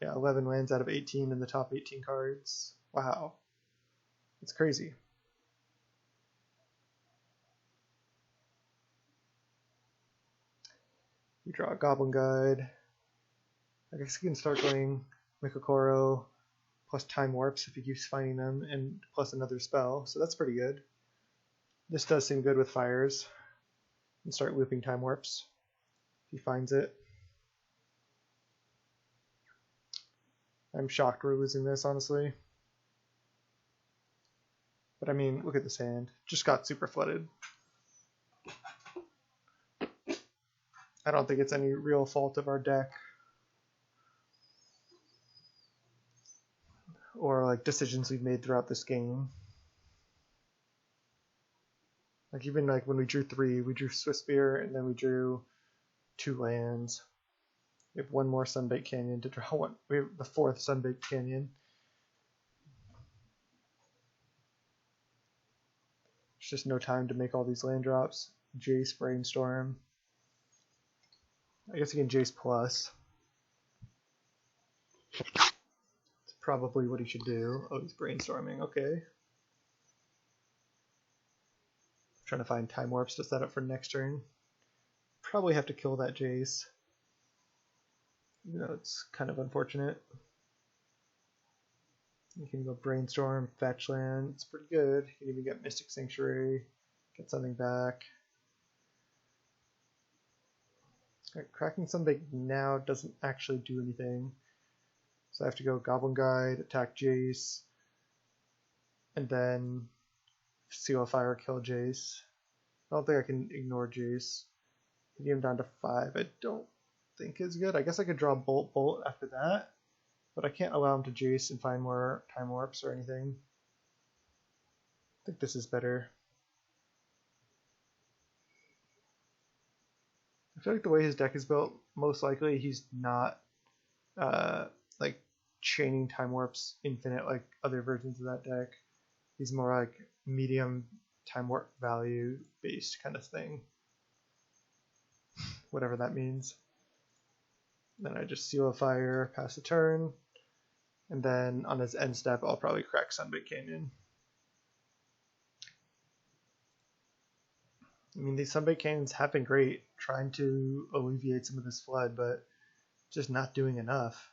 Yeah, 11 lands out of 18 in the top 18 cards. Wow. It's crazy. We draw a Goblin Guide. I guess you can start going Mikokoro plus Time Warps if he keeps finding them, and plus another spell, so that's pretty good. This does seem good with fires. And start looping Time Warps if he finds it. I'm shocked we're losing this, honestly. But I mean, look at this hand. Just got super flooded. I don't think it's any real fault of our deck. Or like decisions we've made throughout this game. Like even like when we drew 3, we drew Swiftspear and then we drew 2 lands. We have 1 more Sunbaked Canyon to draw. We have the 4th Sunbaked Canyon. There's just no time to make all these land drops. Jace, Brainstorm. I guess you can Jace plus. It's probably what he should do. Oh, he's brainstorming. Okay. Trying to find Time Warps to set up for next turn. Probably have to kill that Jace. You know, it's kind of unfortunate. You can go Brainstorm, Fetch Land. It's pretty good. You can even get Mystic Sanctuary, get something back. Right, cracking something now doesn't actually do anything. So I have to go Goblin Guide, attack Jace, and then Seal of Fire, kill Jace. I don't think I can ignore Jace. Get him down to 5. I don't think is good. I guess I could draw Bolt after that, but I can't allow him to Jace and find more Time Warps or anything. I think this is better. I feel like the way his deck is built, most likely he's not like chaining Time Warps infinite like other versions of that deck. He's more like medium Time Warp value based kind of thing. Whatever that means. Then I just Seal of Fire, pass the turn, and then on his end step I'll probably crack Sunbaked Canyon. I mean, these Sunbaked Canyons have been great, trying to alleviate some of this flood, but just not doing enough.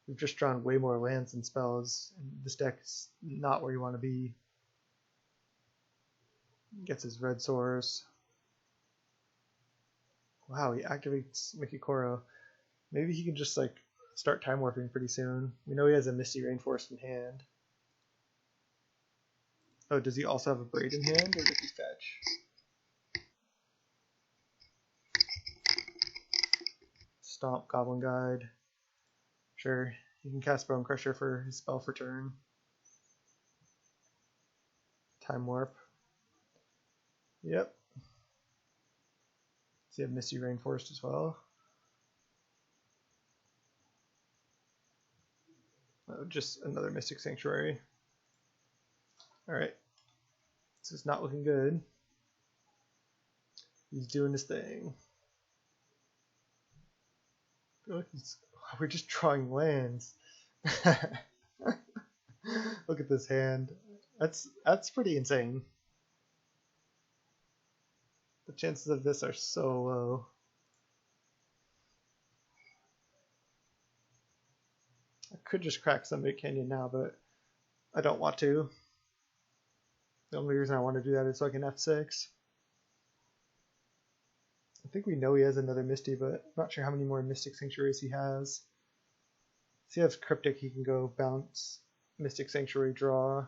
We've just drawn way more lands and spells, and this deck's not where you want to be. Gets his red source. Wow, he activates Mikokoro. Maybe he can just like start time warping pretty soon. We know he has a Misty Rainforest in hand. Oh, does he also have a Abrade in hand, or does he fetch? Stomp, Goblin Guide. Sure, he can cast Bone Crusher for his spell for turn. Time Warp. Yep. Does he have Misty Rainforest as well? Oh, just another Mystic Sanctuary. Alright. This is not looking good. He's doing his thing. I feel like we're just drawing lands. Look at this hand. That's pretty insane. The chances of this are so low. I could just crack Sunbaked Canyon now, but I don't want to. The only reason I want to do that is so I can F6. I think we know he has another Misty, but I'm not sure how many more Mystic Sanctuaries he has. If he has Cryptic, he can go bounce Mystic Sanctuary, draw.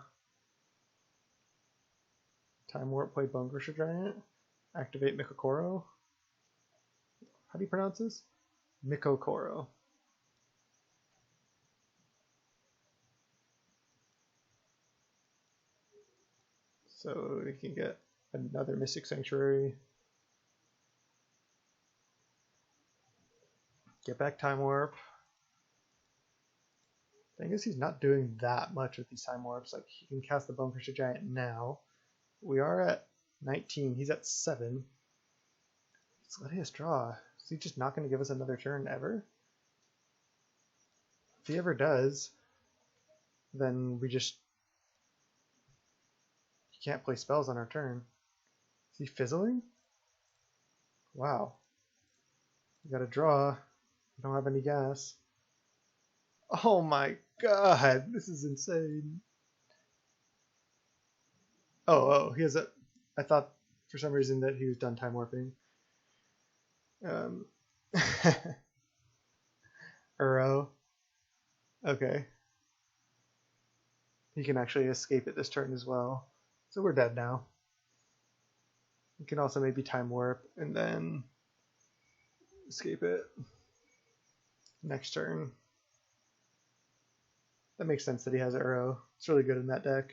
Time Warp, play Bone-Crusher Giant. Activate Mikokoro. How do you pronounce this? Mikokoro. So we can get another Mystic Sanctuary. Get back Time Warp. I guess he's not doing that much with these Time Warps. Like, he can cast the Bone-Crusher Giant now. We are at 19. He's at 7. He's letting us draw. Is he just not going to give us another turn ever? If he ever does, then we just... He can't play spells on our turn. Is he fizzling? Wow. We gotta draw. We don't have any gas. Oh my god, this is insane. Oh, he has a... I thought for some reason that he was done time warping. Uro. Okay. He can actually escape it this turn as well. So we're dead now. We can also maybe time warp and then escape it next turn. That makes sense that he has Uro. It's really good in that deck.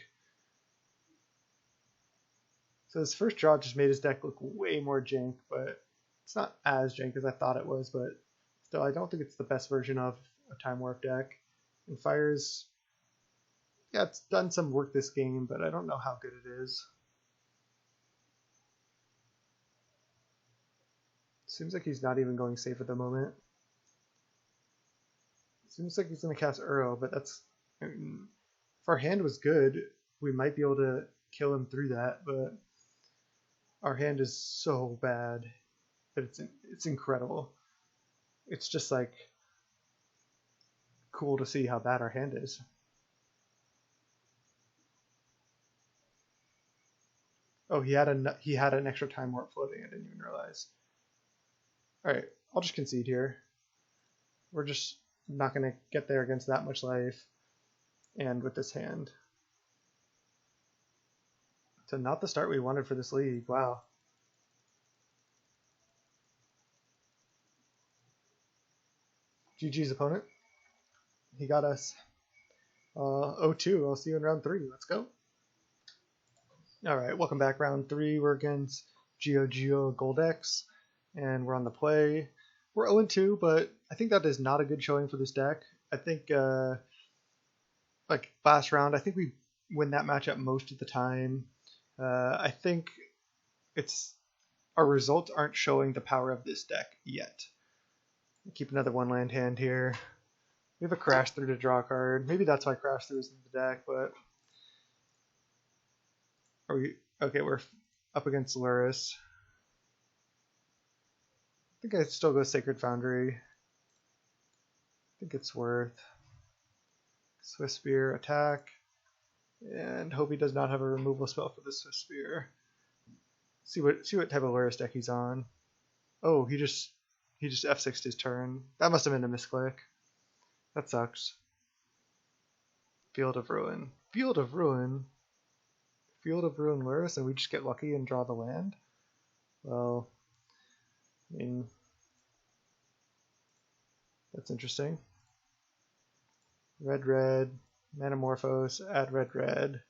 So his first draw just made his deck look way more jank, but it's not as jank as I thought it was, but still I don't think it's the best version of a time warp deck. And Fire's, yeah, it's done some work this game, but I don't know how good it is. Seems like he's not even going safe at the moment. Seems like he's going to cast Uro, but that's... I mean, if our hand was good, we might be able to kill him through that, but our hand is so bad that it's incredible. It's just like cool to see how bad our hand is. Oh, he had an extra time warp floating. I didn't even realize. All right, I'll just concede here. We're just not going to get there against that much life and with this hand. So not the start we wanted for this league. Wow. GG's opponent. He got us 0-2. I'll see you in round 3. Let's go. All right, welcome back. Round 3. We're against Geo Goldex, and we're on the play. We're 0-2, but I think that is not a good showing for this deck. I think, like last round, I think we win that matchup most of the time. I think our results aren't showing the power of this deck yet. Keep another one land hand here. We have a Crash Through to draw a card. Maybe that's why Crash Through is in the deck, but are we okay? We're up against Lurrus. I think I'd still go Sacred Foundry. I think it's worth Swiftspear attack, and hope he does not have a removal spell for the Swiftspear. See what type of Lurrus deck he's on. Oh, he just F6'd his turn. That must have been a misclick. That sucks. Field of Ruin. Field of Ruin. Field of Ruin Lurrus, and we just get lucky and draw the land. Well, I mean, that's interesting. Red, Manamorphose, add red.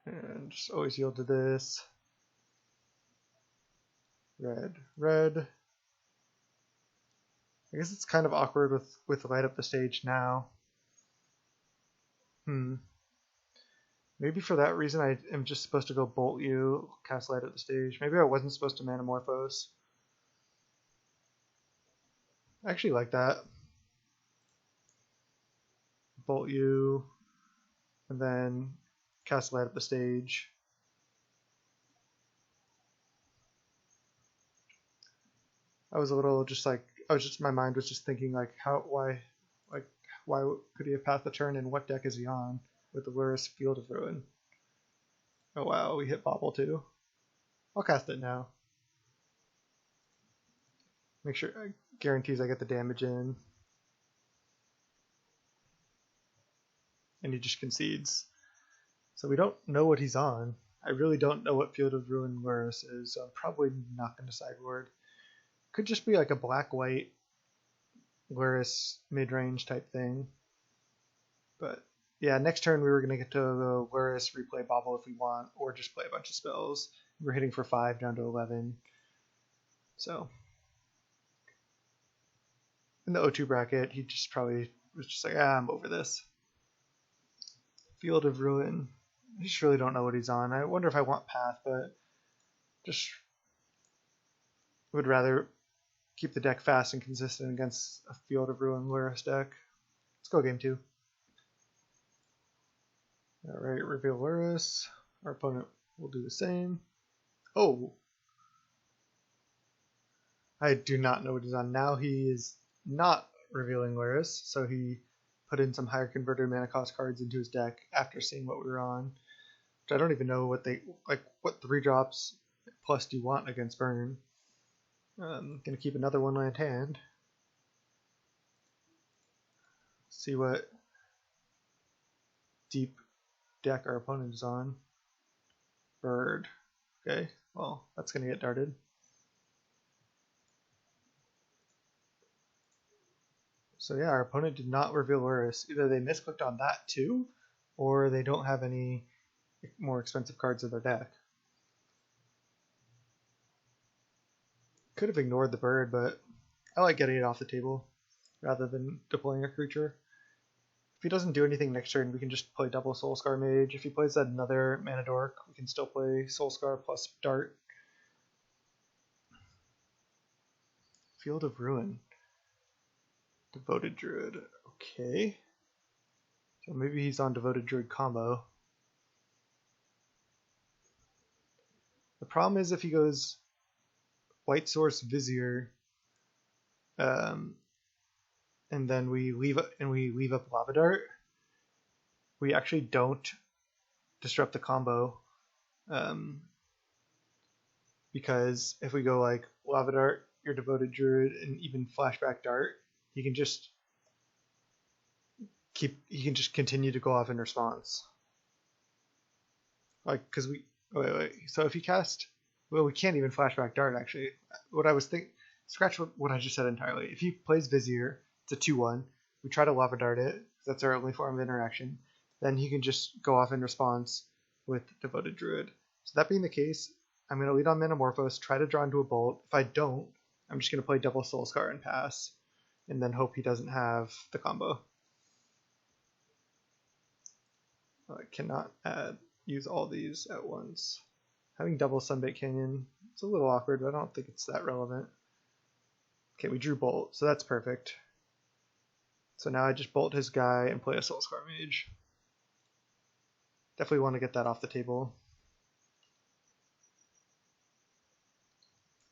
And just always yield to this. Red. I guess it's kind of awkward with light up the stage now. Maybe for that reason I am just supposed to go Bolt You, cast light up the stage. Maybe I wasn't supposed to Manamorphose. I actually like that. Bolt You, and then cast light up the stage. I was a little just like, my mind was just thinking like, why could he have passed the turn and what deck is he on with the Lurrus Field of Ruin? Oh wow, we hit Bauble too. I'll cast it now. Make sure, guarantees I get the damage in. and he just concedes. So we don't know what he's on. I really don't know what Field of Ruin Lurrus is, so I'm probably not going to sideboard. Could just be like a black-white Lurrus mid-range type thing. But yeah, next turn we were going to get to the Lurrus, replay Bauble if we want, or just play a bunch of spells. We're hitting for 5 down to 11. So in the O2 bracket, he just probably was just like, I'm over this. Field of Ruin. I just really don't know what he's on. I wonder if I want Path, but just would rather keep the deck fast and consistent against a Field of Ruin Lurrus deck. Let's go game 2. Alright, reveal Lurrus. Our opponent will do the same. Oh! I do not know what he's on. Now he is not revealing Lurrus, so he put in some higher converter mana cost cards into his deck after seeing what we were on. Which I don't even know what what 3-drops plus do you want against burn. I'm gonna keep another 1-land hand. See what deep deck our opponent is on. Bird. Okay, well, that's gonna get darted. So yeah, our opponent did not reveal Lurrus. Either they misclicked on that too, or they don't have any more expensive cards in their deck. Could have ignored the bird, but I like getting it off the table rather than deploying a creature. If he doesn't do anything next turn, we can just play double Soul-Scar Mage. If he plays another Mana Dork, we can still play Soul-Scar plus Dart. Field of Ruin. Devoted Druid. Okay. So maybe he's on Devoted Druid combo. The problem is if he goes White Source Vizier, and then we leave up Lava Dart, we actually don't disrupt the combo, because if we go like Lava Dart, your Devoted Druid, and even Flashback Dart, he can just continue to go off in response. Like, because we wait. So if you cast, well, we can't even Flashback Dart actually. What I was thinking, scratch what I just said entirely. If he plays Vizier, it's a 2/1. We try to Lava Dart it. That's our only form of interaction. Then he can just go off in response with Devoted Druid. So that being the case, I'm going to lead on Manamorphose, try to draw into a Bolt. If I don't, I'm just going to play double Soul-Scar and pass, and then hope he doesn't have the combo. I cannot use all these at once. Having double Sunbait Canyon, it's a little awkward, but I don't think it's that relevant. Okay, we drew Bolt, so that's perfect. So now I just bolt his guy and play a Soul-Scar Mage. Definitely want to get that off the table.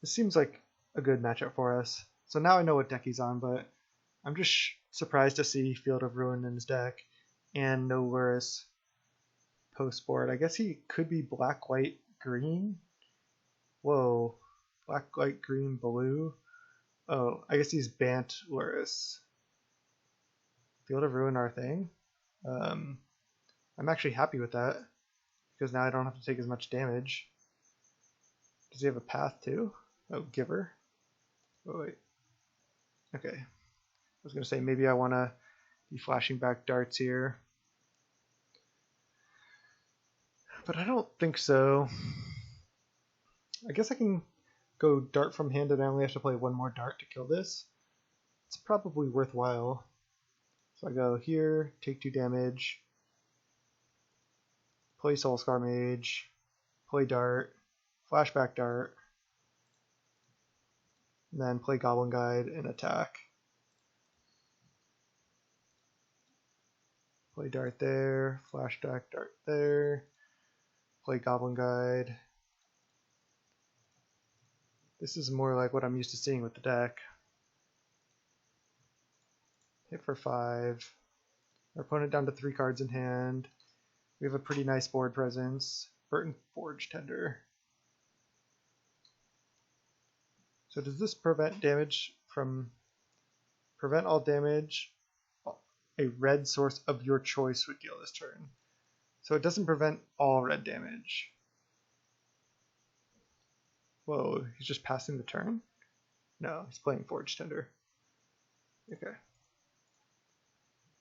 This seems like a good matchup for us. So now I know what deck he's on, but I'm just surprised to see Field of Ruin in his deck and no Lurrus post board. I guess he could be black, white, green. Whoa. Black, white, green, blue. Oh, I guess he's Bant Lurrus. Field of Ruin our thing. I'm actually happy with that, because now I don't have to take as much damage. Does he have a path too? Oh, Giver. Oh, wait. Okay. I was going to say maybe I want to be flashing back darts here. But I don't think so. I guess I can go dart from hand and I only have to play one more dart to kill this. It's probably worthwhile. So I go here, take 2 damage, play Soul-Scar Mage, play dart, flashback dart, and then play Goblin Guide and attack. Play dart there, flashback dart there, play Goblin Guide. This is more like what I'm used to seeing with the deck. Hit for 5. Our opponent down to 3 cards in hand. We have a pretty nice board presence. Burton Forge Tender. So does this prevent all damage a red source of your choice would deal this turn. So it doesn't prevent all red damage. Whoa, he's just passing the turn? No, he's playing Forge Tender. Okay.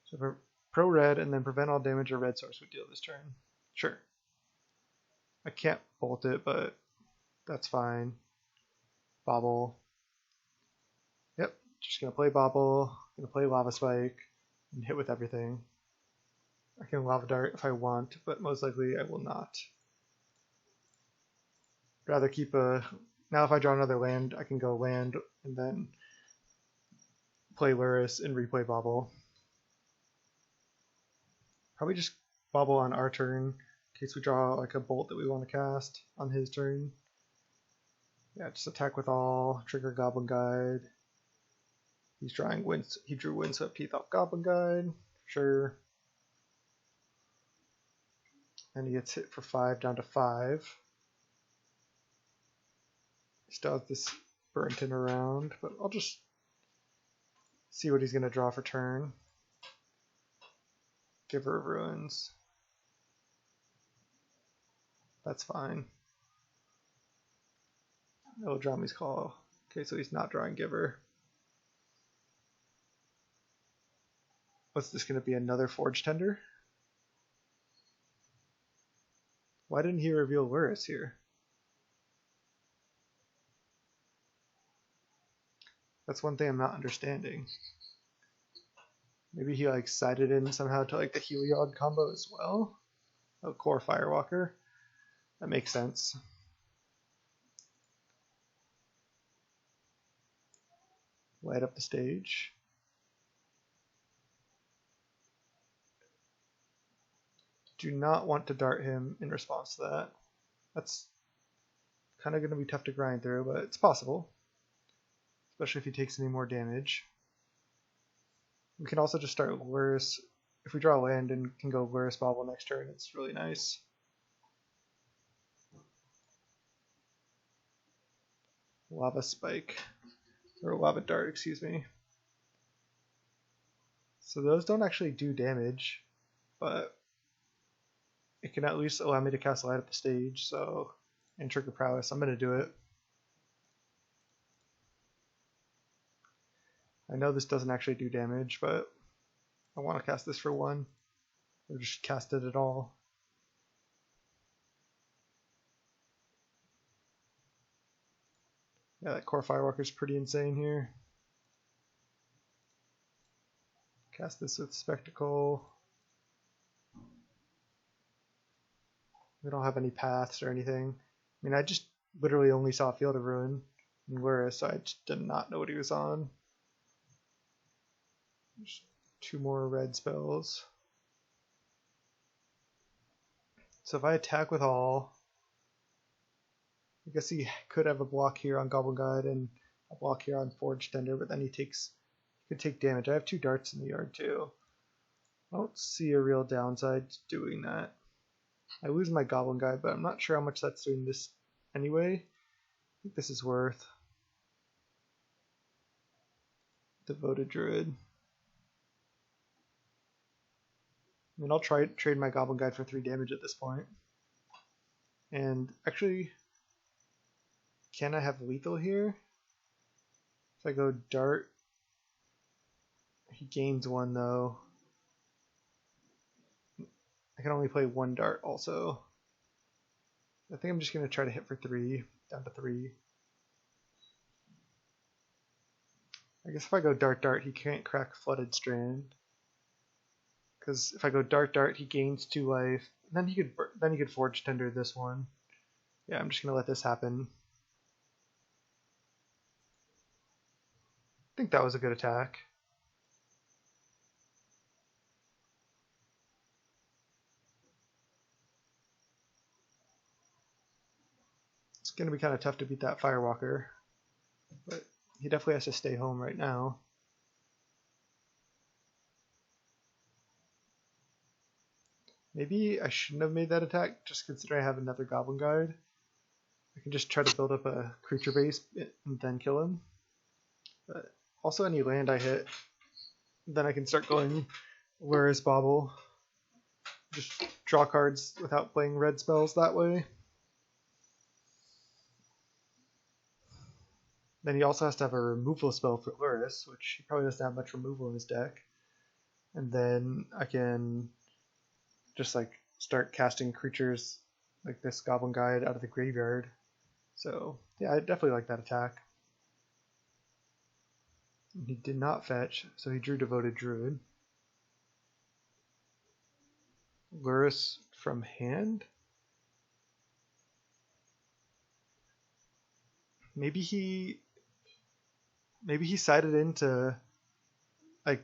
So for pro red and then prevent all damage a red source would deal this turn. Sure. I can't bolt it, but that's fine. Bauble. Yep, just gonna play Bauble, gonna play Lava Spike, and hit with everything. I can Lava Dart if I want, but most likely I will not. Rather keep a... Now if I draw another land, I can go land and then play Lurrus and replay Bauble. Probably just Bauble on our turn in case we draw like a bolt that we want to cast on his turn. Yeah, just attack with all, trigger Goblin Guide. He's drawing he drew Windswept Heath off Goblin Guide, sure. And he gets hit for 5 down to 5. He still has this Burnt-In around, but I'll just see what he's going to draw for turn. Giver of Ruins. That's fine. It'll draw me his call. Okay, so he's not drawing Giver. What's this going to be? Another Forge Tender? Why didn't he reveal Lurrus here? That's one thing I'm not understanding. Maybe he like sided in somehow to like the Heliod combo as well? Oh, Kor Firewalker. That makes sense. Light up the stage. Do not want to dart him in response to that. That's kind of going to be tough to grind through, but it's possible. Especially if he takes any more damage. We can also just start Lurrus. If we draw land and can go Lurrus Bauble next turn, it's really nice. Lava Spike. Or Lava Dart, excuse me. So those don't actually do damage, but it can at least allow me to cast Light Up the Stage, so, and trigger Prowess. I'm going to do it. I know this doesn't actually do damage, but I want to cast this for 1, or just cast it at all. Yeah, that Kor Firewalker is pretty insane here. Cast this with Spectacle. We don't have any paths or anything. I mean, I just literally only saw Field of Ruin in Lurrus, so I just did not know what he was on. There's 2 more red spells. So if I attack with all, I guess he could have a block here on Goblin Guide and a block here on Forge Tender, but then he could take damage. I have 2 darts in the yard too. I don't see a real downside to doing that. I lose my Goblin Guide, but I'm not sure how much that's doing this anyway. I think this is worth. Devoted Druid. I mean, I'll trade my Goblin Guide for 3 damage at this point. And actually, can I have lethal here? If I go Dart, he gains 1 though. I can only play 1 Dart also. I think I'm just going to try to hit for 3, down to 3. I guess if I go Dart, he can't crack Flooded Strand. Because if I go Dart, he gains 2 life. Then he could Forge Tender this one. Yeah, I'm just gonna let this happen. I think that was a good attack. It's gonna be kind of tough to beat that Firewalker, but he definitely has to stay home right now. Maybe I shouldn't have made that attack, just considering I have another Goblin Guide. I can just try to build up a creature base and then kill him. But also any land I hit, then I can start going Lurrus Bauble. Just draw cards without playing red spells that way. Then he also has to have a removal spell for Lurrus, which he probably doesn't have much removal in his deck. And then I can just like start casting creatures like this Goblin Guide out of the graveyard. So yeah, I definitely like that attack. He did not fetch, so he drew Devoted Druid. Lurrus from hand? Maybe he sided into like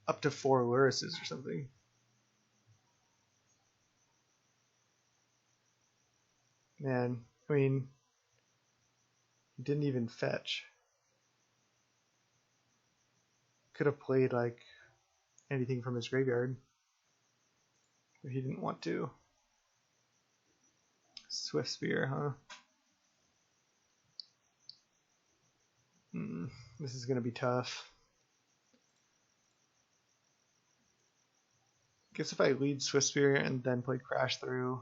up to 4 Lurruses or something. Man, I mean, he didn't even fetch. Could have played like anything from his graveyard, but he didn't want to. Swiftspear, huh? This is going to be tough. Guess if I lead Swiftspear and then play Crash Through,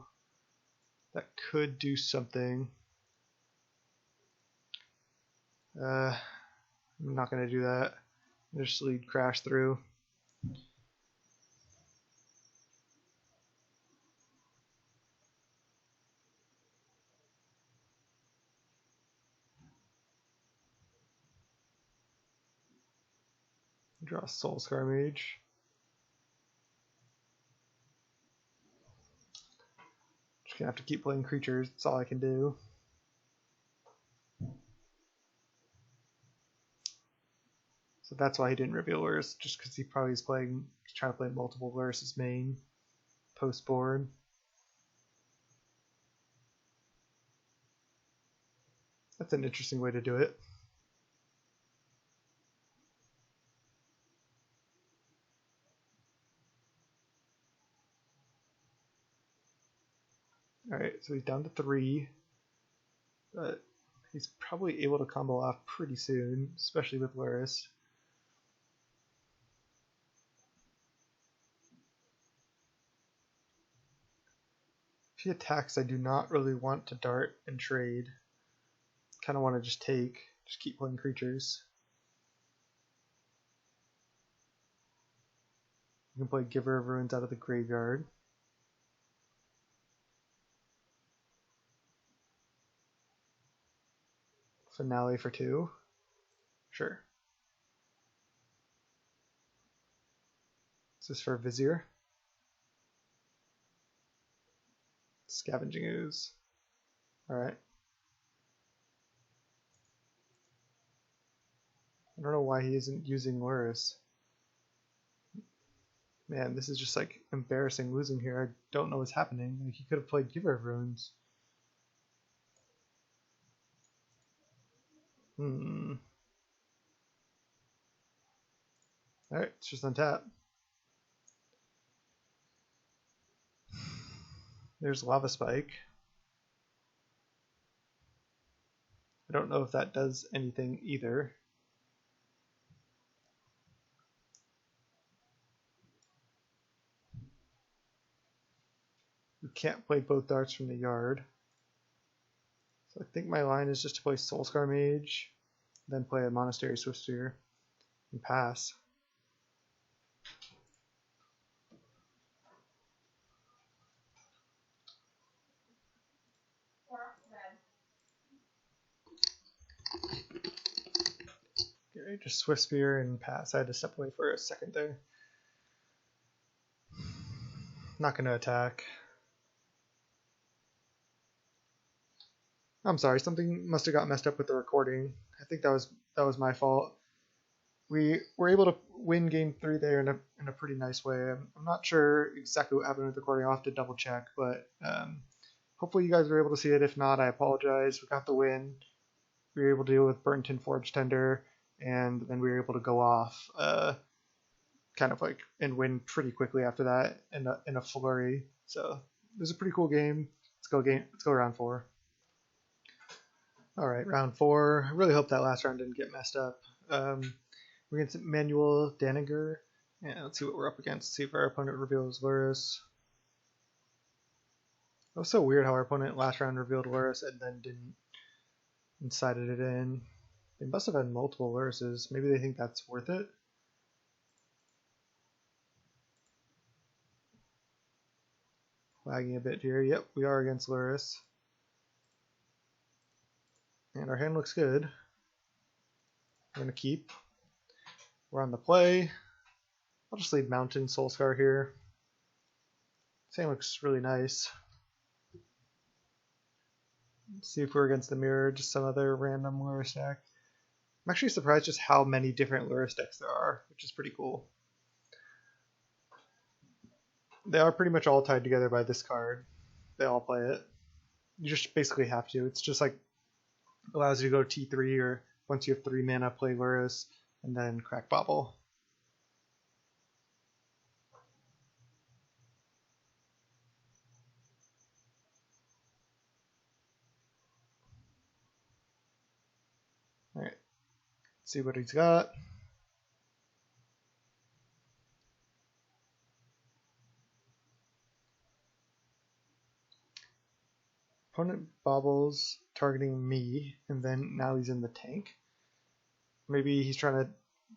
that could do something. I'm not going to do that. Just lead Crash Through. Draw Soul-Scar Mage. Just gonna have to keep playing creatures, that's all I can do. So that's why he didn't reveal Lurrus, just because he probably is trying to play multiple Lurrus' main post board. That's an interesting way to do it. Alright, so he's down to 3, but he's probably able to combo off pretty soon, especially with Lurrus. If he attacks, I do not really want to dart and trade. Kind of want to just keep playing creatures. You can play Giver of Ruins out of the graveyard. Finale for 2. Sure. Is this for Vizier? Scavenging Ooze. Alright. I don't know why he isn't using Lurrus. Man, this is just like embarrassing losing here. I don't know what's happening. Like, he could have played Giver of Ruins. Alright, it's just untap. There's Lava Spike. I don't know if that does anything either. You can't play both darts from the yard. So I think my line is just to play Soul-Scar Mage, then play a Monastery Swiftspear, and pass. Okay, just Swiftspear and pass. I had to step away for a second there. Not going to attack. I'm sorry, something must have got messed up with the recording. I think that was my fault. We were able to win game 3 there in a pretty nice way. I'm not sure exactly what happened with the recording. I'll have to double check, but hopefully you guys were able to see it. If not, I apologize. We got the win. We were able to deal with Burnt Tin Forge Tender, and then we were able to go off kind of like and win pretty quickly after that in a flurry. So it was a pretty cool game. Let's go round 4. All right, round 4. I really hope that last round didn't get messed up. We're against Manuel Daniger, Yeah, let's see what we're up against. See if our opponent reveals Lurrus. It was so weird how our opponent last round revealed Lurrus and then didn't and sided it in. They must have had multiple Lurruses. Maybe they think that's worth it. Lagging a bit here. Yep, we are against Lurrus. And our hand looks good. We're going to keep. We're on the play. I'll just leave Mountain Soul-Scar here. This hand looks really nice. Let's see if we're against the mirror, just some other random Lurrus deck. I'm actually surprised just how many different Lurrus decks there are, which is pretty cool. They are pretty much all tied together by this card. They all play it. You just basically have to. It's just like allows you to go T3 or once you have 3 mana, play Lurrus and then crack Bauble. Alright, see what he's got. Opponent baubles targeting me, and then now he's in the tank. Maybe he's trying to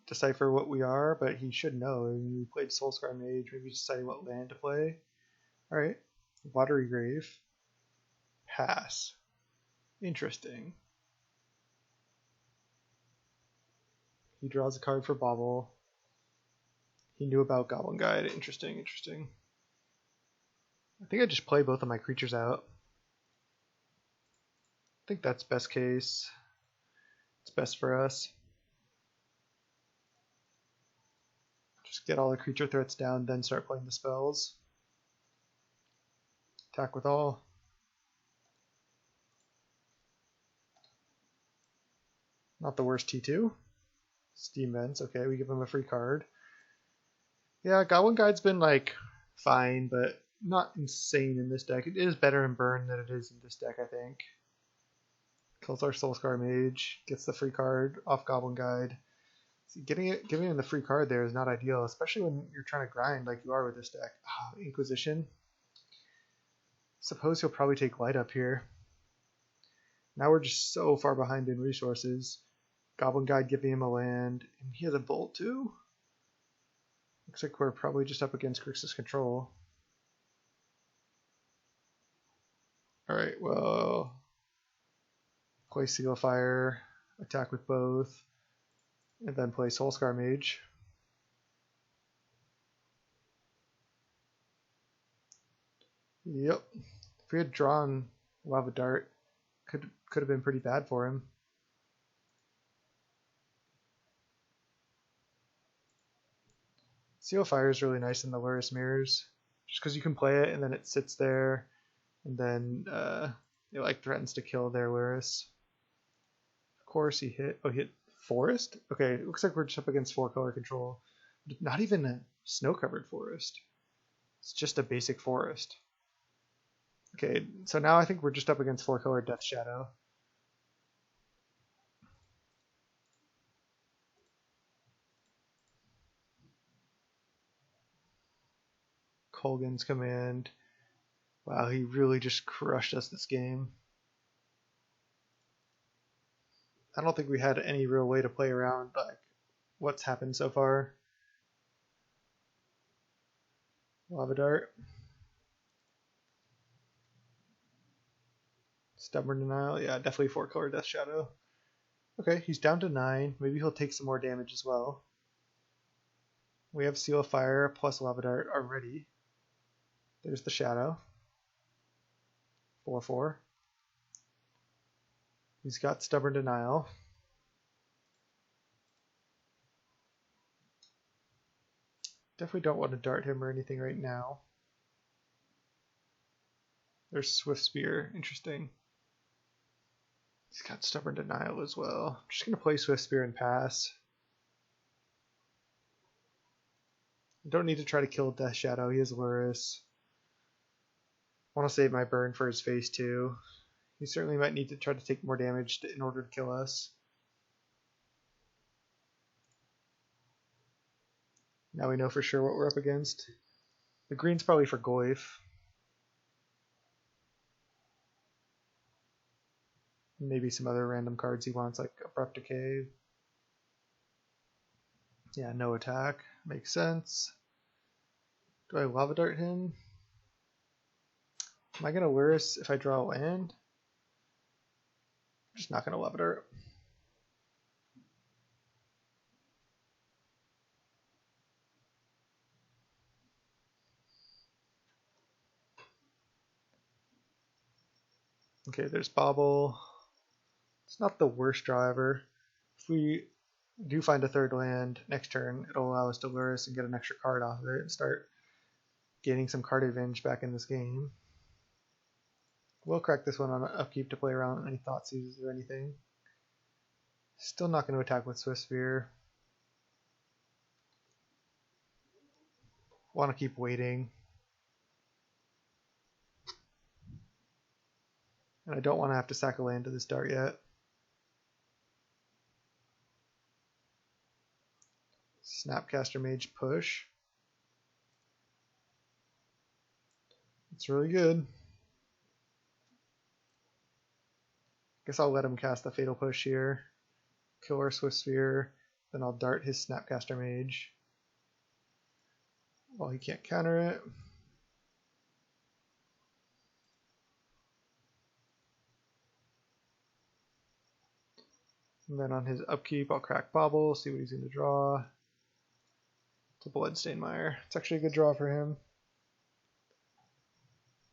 decipher what we are, but he should know. I mean, we played Soul-Scar Mage, maybe he's deciding what land to play. Alright, Watery Grave. Pass. Interesting. He draws a card for Bauble. He knew about Goblin Guide. Interesting, interesting. I think I just play both of my creatures out. I think that's best case. It's best for us. Just get all the creature threats down, then start playing the spells. Attack with all. Not the worst T2. Steam Vents, okay, we give him a free card. Yeah, Goblin Guide's been like fine, but not insane in this deck. It is better in Burn than it is in this deck, I think. Kills our Soul-Scar Mage, gets the free card off Goblin Guide. See, giving him the free card there is not ideal, especially when you're trying to grind like you are with this deck. Inquisition. Suppose he'll probably take Light Up here. Now we're just so far behind in resources. Goblin Guide giving him a land, and he has a Bolt too? Looks like we're probably just up against Grixis control. Alright, well, play Seal of Fire, attack with both, and then play Soul-Scar Mage. Yep. If we had drawn Lava Dart, could have been pretty bad for him. Seal of Fire is really nice in the Lurrus mirrors, just because you can play it and then it sits there, and then it like threatens to kill their Lurrus. Of course he hit. Oh, he hit Forest? Okay, it looks like we're just up against 4-color control. Not even a snow-covered forest. It's just a basic forest. Okay, so now I think we're just up against 4-color Death Shadow. Kolgan's Command. Wow, he really just crushed us this game. I don't think we had any real way to play around like what's happened so far. Lava Dart. Stubborn Denial. Yeah, definitely 4-color Death Shadow. Okay, he's down to 9. Maybe he'll take some more damage as well. We have Seal of Fire plus Lava Dart already. There's the Shadow. 4/4. He's got Stubborn Denial. Definitely don't want to dart him or anything right now. There's Swiftspear. Interesting. He's got Stubborn Denial as well. I'm just going to play Swiftspear and pass. I don't need to try to kill Death Shadow. He has Lurrus. I want to save my burn for his face too. He certainly might need to try to take more damage in order to kill us. Now we know for sure what we're up against. The green's probably for Goyf. Maybe some other random cards he wants, like Abrupt Decay. Yeah, no attack. Makes sense. Do I Lava Dart him? Am I going to Lurrus if I draw a land? I'm just not going to Lava Dart. Okay, there's Bauble. It's not the worst draw ever. If we do find a third land next turn, it'll allow us to Lurrus and get an extra card off of it and start gaining some card advantage back in this game. We'll crack this one on upkeep to play around any Thoughtseizes or anything. Still not going to attack with Swiftspear. Want to keep waiting. And I don't want to have to sack a land to this dart yet. Snapcaster Mage push. It's really good. Guess I'll let him cast the Fatal Push here. Kill our Swiftspear. Then I'll dart his Snapcaster Mage. Well, he can't counter it. And then on his upkeep, I'll crack Bauble, see what he's going to draw. It's a Bloodstained Mire. It's actually a good draw for him.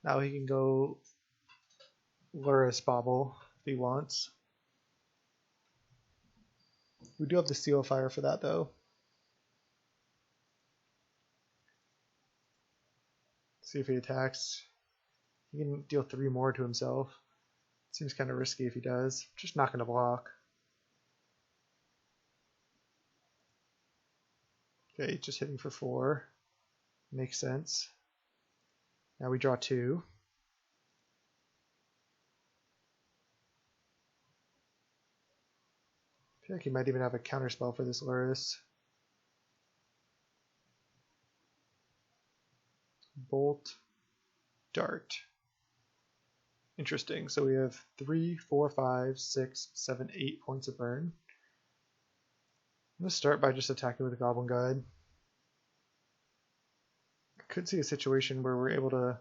Now he can go Lurrus Bauble if he wants. We do have the Seal of Fire for that though. See if he attacks. He can deal 3 more to himself. Seems kind of risky if he does. Just not going to block. Okay, just hitting for 4. Makes sense. Now we draw 2. I feel like he might even have a counterspell for this Lurrus. Bolt, Dart. Interesting. So we have 3, 4, 5, 6, 7, 8 points of burn. I'm going to start by just attacking with a Goblin Guide. I could see a situation where we're able to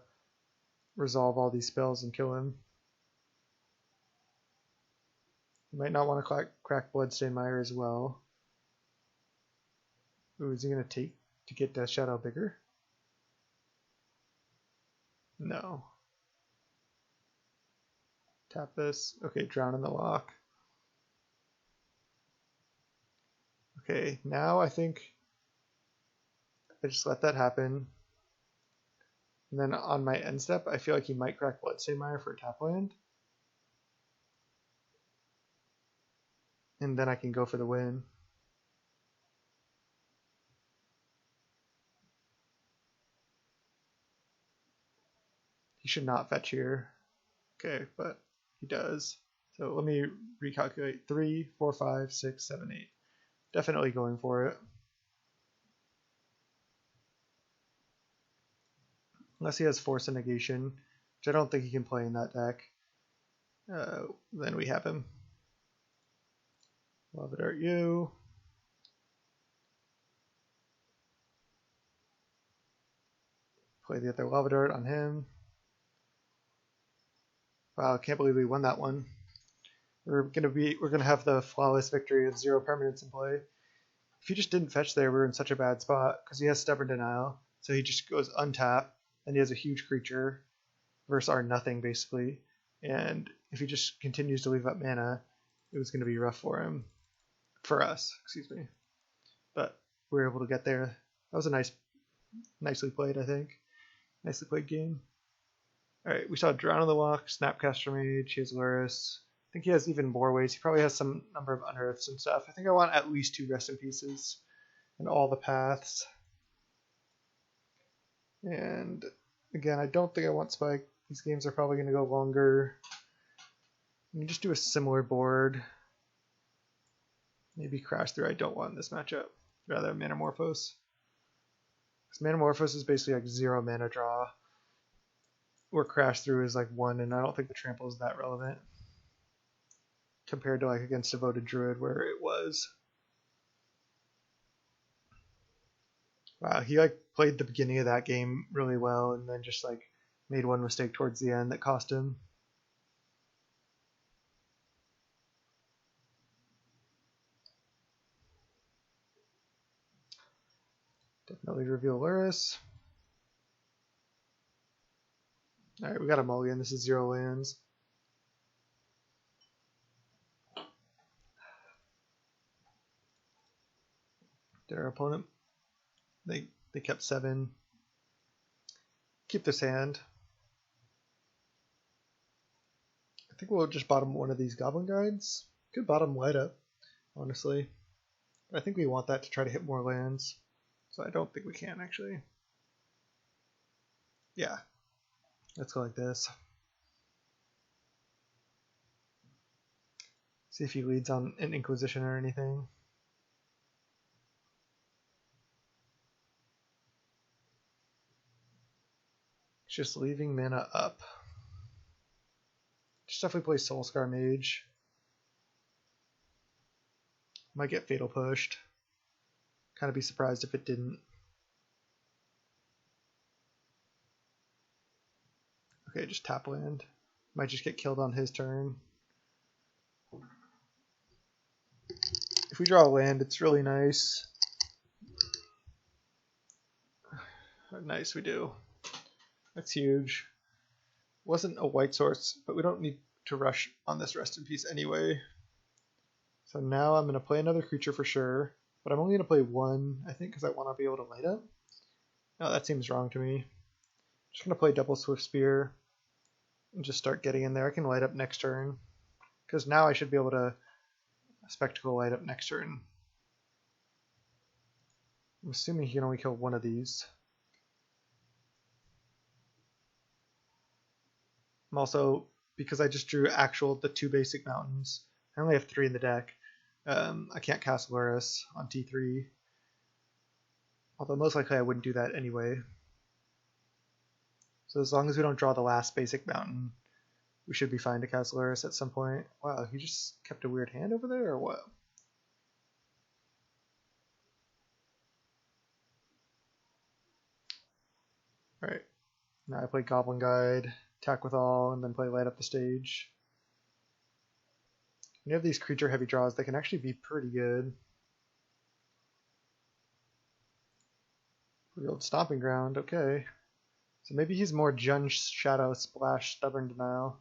resolve all these spells and kill him. You might not want to crack Bloodstained Mire as well. Ooh, is he going to take to get Death Shadow bigger? No. Tap this. Okay, Drown in the Lock. Okay, now I think I just let that happen. And then on my end step, I feel like he might crack Bloodstained Mire for a tap land. And then I can go for the win. He should not fetch here. Okay, but he does. So let me recalculate. 3, 4, 5, 6, 7, 8. Definitely going for it. Unless he has Force and Negation, which I don't think he can play in that deck. Then we have him. Lava Dart you. Play the other Lava Dart on him. Wow, I can't believe we won that one. We're gonna have the flawless victory of 0 permanents in play. If he just didn't fetch there, we're in such a bad spot because he has Stubborn Denial, so he just goes untap, and he has a huge creature versus our nothing basically. And if he just continues to leave up mana, it was gonna be rough for him, for us, excuse me. But we were able to get there. That was a nicely played, I think. Nicely played game. Alright, we saw Drown in the Lock, Snapcaster Mage, he has Lurrus. I think he has even more ways. He probably has some number of unearths and stuff. I think I want at least 2 Rest in Pieces in all the paths. And again, I don't think I want Spike. These games are probably going to go longer. Let me just do a similar board. Maybe Crash Through I don't want in this matchup. Rather Manamorphose. Manamorphose is basically like 0 mana draw, where Crash Through is like 1, and I don't think the trample is that relevant compared to like against Devoted Druid where it was. Wow, he like played the beginning of that game really well and then just like made one mistake towards the end that cost him. Definitely reveal Lurrus. Alright, we got a mulligan. This is 0 lands. Their opponent, they kept 7. Keep this hand. I think we'll just bottom one of these Goblin Guides. Could bottom Light Up, honestly. But I think we want that to try to hit more lands. So I don't think we can, actually. Yeah. Let's go like this. See if he leads on an Inquisition or anything. Just leaving mana up. Just definitely play Soul-Scar Mage. Might get Fatal Pushed. Kind of be surprised if it didn't. Okay, just tap land. Might just get killed on his turn. If we draw a land, it's really nice. Nice, we do. That's huge. Wasn't a white source, but we don't need to rush on this Rest in Peace anyway. So now I'm going to play another creature for sure, but I'm only going to play 1, I think, because I want to be able to light up. No, that seems wrong to me. Just going to play double Swiftspear and just start getting in there. I can light up next turn, because now I should be able to Spectacle light up next turn. I'm assuming he can only kill one of these. I'm also, because I just drew the 2 basic mountains, I only have 3 in the deck. I can't cast Lurrus on T3. Although most likely I wouldn't do that anyway. So as long as we don't draw the last basic mountain, we should be fine to cast Lurrus at some point. Wow, he just kept a weird hand over there, or what? Alright, now I play Goblin Guide, attack with all, and then play Light Up the Stage. When you have these creature heavy draws, they can actually be pretty good. Real Stomping Ground, okay. So maybe he's more Jund Shadow, Splash, Stubborn Denial.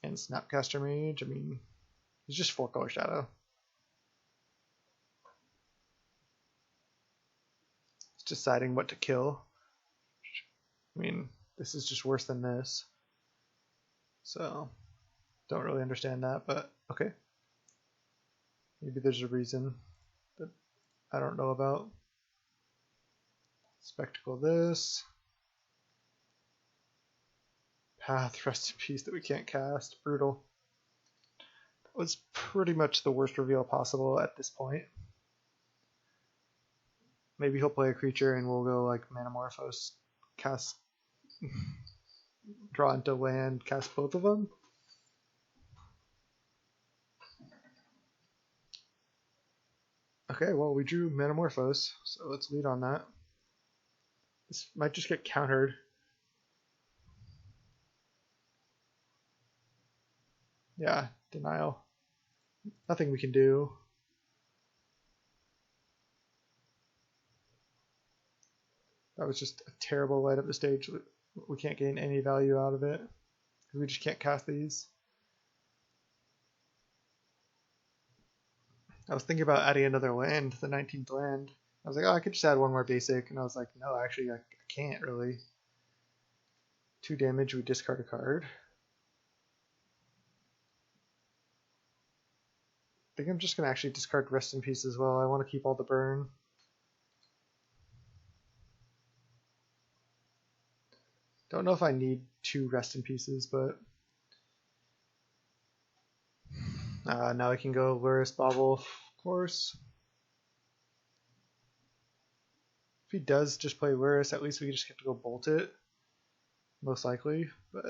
And Snapcaster Mage, I mean, he's just 4-color Shadow. It's deciding what to kill. I mean, this is just worse than this. So, don't really understand that, but okay. Maybe there's a reason that I don't know about. Spectacle this. Path, Rest in Peace that we can't cast. Brutal. That was pretty much the worst reveal possible at this point. Maybe he'll play a creature and we'll go like Manamorphose, cast, draw into land, cast both of them. Okay, well we drew Manamorphose, so let's lead on that. This might just get countered. Yeah, denial. Nothing we can do. That was just a terrible light up the stage. We can't gain any value out of it. We just can't cast these. I was thinking about adding another land, the 19th land. I was like, oh, I could just add one more basic. And I was like, no, actually, I can't really. 2 damage, we discard a card. I think I'm just going to actually discard Rest in Peace as well. I want to keep all the burn. Don't know if I need 2 Rest in Pieces, but now I can go Lurrus, Bauble, of course. he does just play Lurrus, at least we just get to go bolt it. Most likely, but I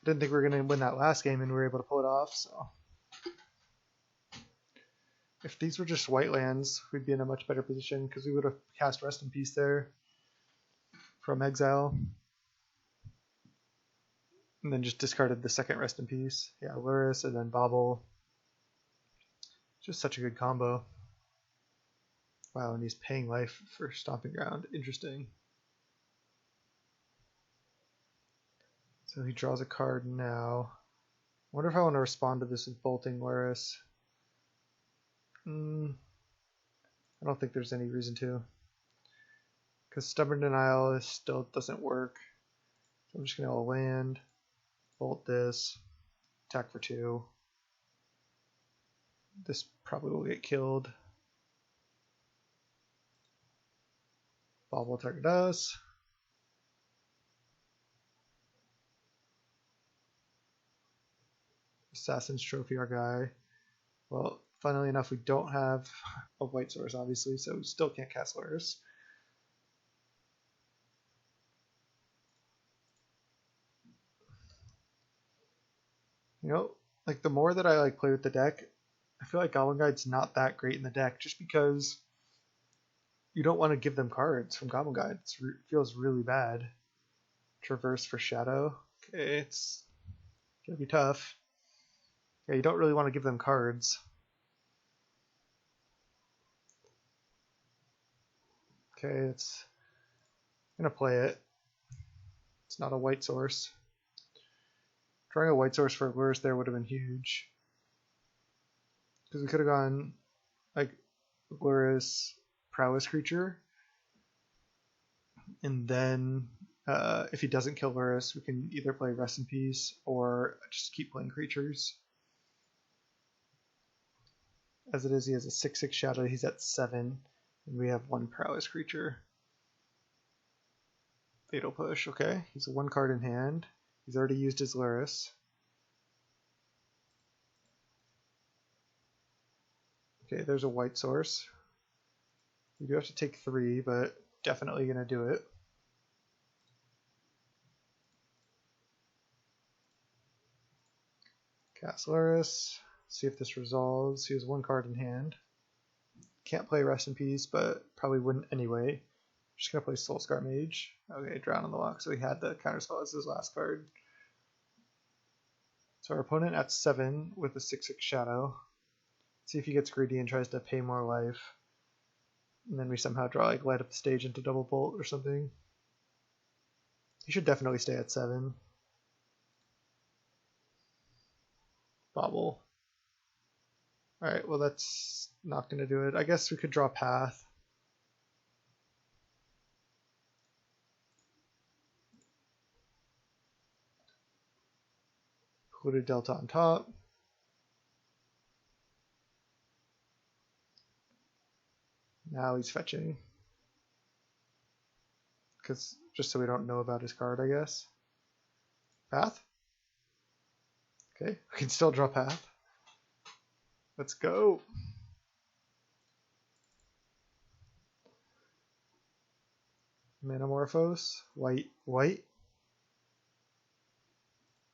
didn't think we were going to win that last game, and we were able to pull it off, so. If these were just white lands, we'd be in a much better position because we would have cast Rest in Peace there from Exile. And then just discarded the second Rest in Peace. Yeah, Lurrus and then Bauble. Just such a good combo. Wow, and he's paying life for Stomping Ground. Interesting. So he draws a card now. I wonder if I want to respond to this with bolting Lurrus. I don't think there's any reason to. Because Stubborn Denial still doesn't work. So I'm just going to land, bolt this, attack for 2. This probably will get killed. Bauble will target us. Assassin's Trophy, our guy. Well, funnily enough, we don't have a white source, obviously, so we still can't cast Lurrus. You know, like the more that I play with the deck, I feel like Goblin Guide's not that great in the deck, just because you don't want to give them cards from Goblin Guide. It feels really bad. Traverse for Shadow. Okay, it's gonna be tough. Yeah, you don't really want to give them cards. Okay, it's gonna play it. It's not a white source. Drawing a white source for Lurrus there would have been huge. Because we could have gone like Lurrus Prowess creature. And then if he doesn't kill Lurrus, we can either play Rest in Peace or just keep playing creatures. As it is, he has a 6/6 shadow, he's at 7, and we have 1 Prowess creature. Fatal Push, okay. He's a 1 card in hand. He's already used his Lurrus. Okay, there's a white source. We do have to take 3, but definitely going to do it. Cast Lurrus. See if this resolves. He has 1 card in hand. Can't play Rest in Peace, but probably wouldn't anyway. Just going to play Soul-Scar Mage. Okay, Drown on the Lock, so he had the counterspell as his last card. So our opponent at 7 with a 6/6 shadow. See if he gets greedy and tries to pay more life. And then we somehow draw like light up the stage into double bolt or something. He should definitely stay at 7. Bauble. Alright, well that's not going to do it. I guess we could draw Path. Polluted Delta on top. Now he's fetching. Because just so we don't know about his card, I guess. Path? Okay, we can still draw Path. Let's go. Manamorphose, white.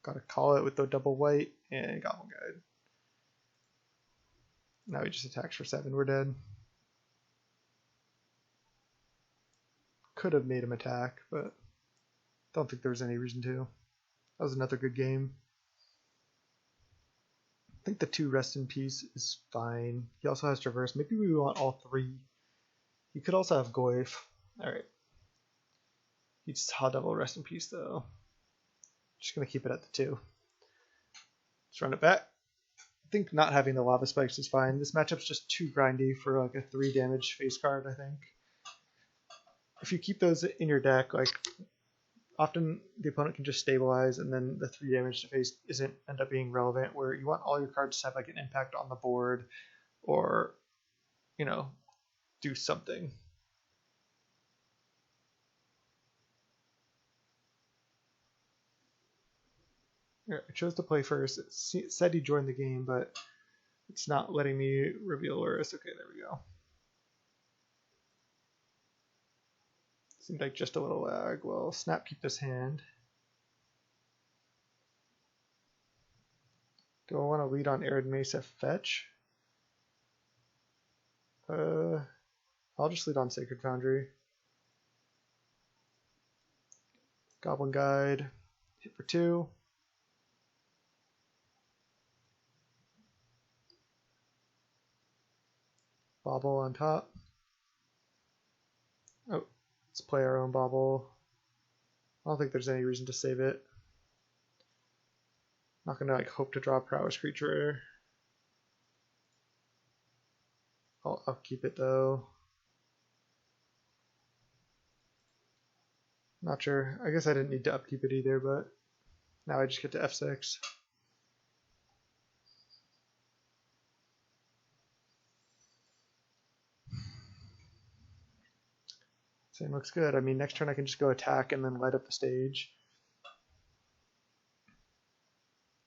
Gotta call it with the double white and Goblin Guide. Now he just attacks for 7, we're dead. Could have made him attack, but don't think there was any reason to. That was another good game. I think the 2 Rest in Peace is fine. He also has Traverse. Maybe we want all 3. He could also have Goyf. Alright. He just hot double Rest in Peace though. Just gonna keep it at the 2. Let's run it back. I think not having the Lava Spikes is fine. This matchup's just too grindy for like a 3 damage face card, I think. If you keep those in your deck, like often the opponent can just stabilize and then the 3 damage to face isn't end up being relevant, where you want all your cards to have like an impact on the board or, you know, do something. Here, I chose to play first. It said he joined the game, but it's not letting me reveal Lurrus. Okay, there we go. Seemed like just a little lag. Well, snap keep this hand. Do I want to lead on Arid Mesa fetch? I'll just lead on Sacred Foundry. Goblin Guide, hit for 2. Bauble on top. Oh, let's play our own Bauble. I don't think there's any reason to save it. Not gonna like hope to draw a Prowess creature. I'll upkeep it though. Not sure. I guess I didn't need to upkeep it either, but now I just get to F6. Same looks good. I mean, next turn I can just go attack and then light up the stage.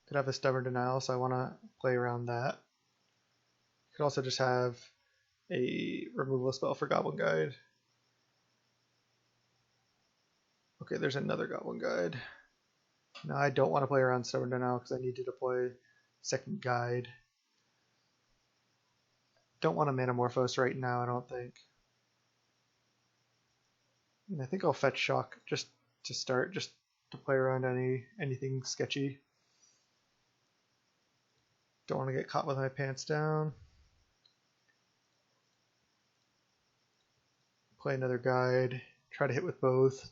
Could have a Stubborn Denial, so I want to play around that. Could also just have a removal spell for Goblin Guide. Okay, there's another Goblin Guide. Now I don't want to play around Stubborn Denial because I need to deploy second Guide. Don't want to Manamorphose right now, I don't think. And I think I'll fetch Shock just to start, just to play around anything sketchy. Don't want to get caught with my pants down. Play another Guide, try to hit with both.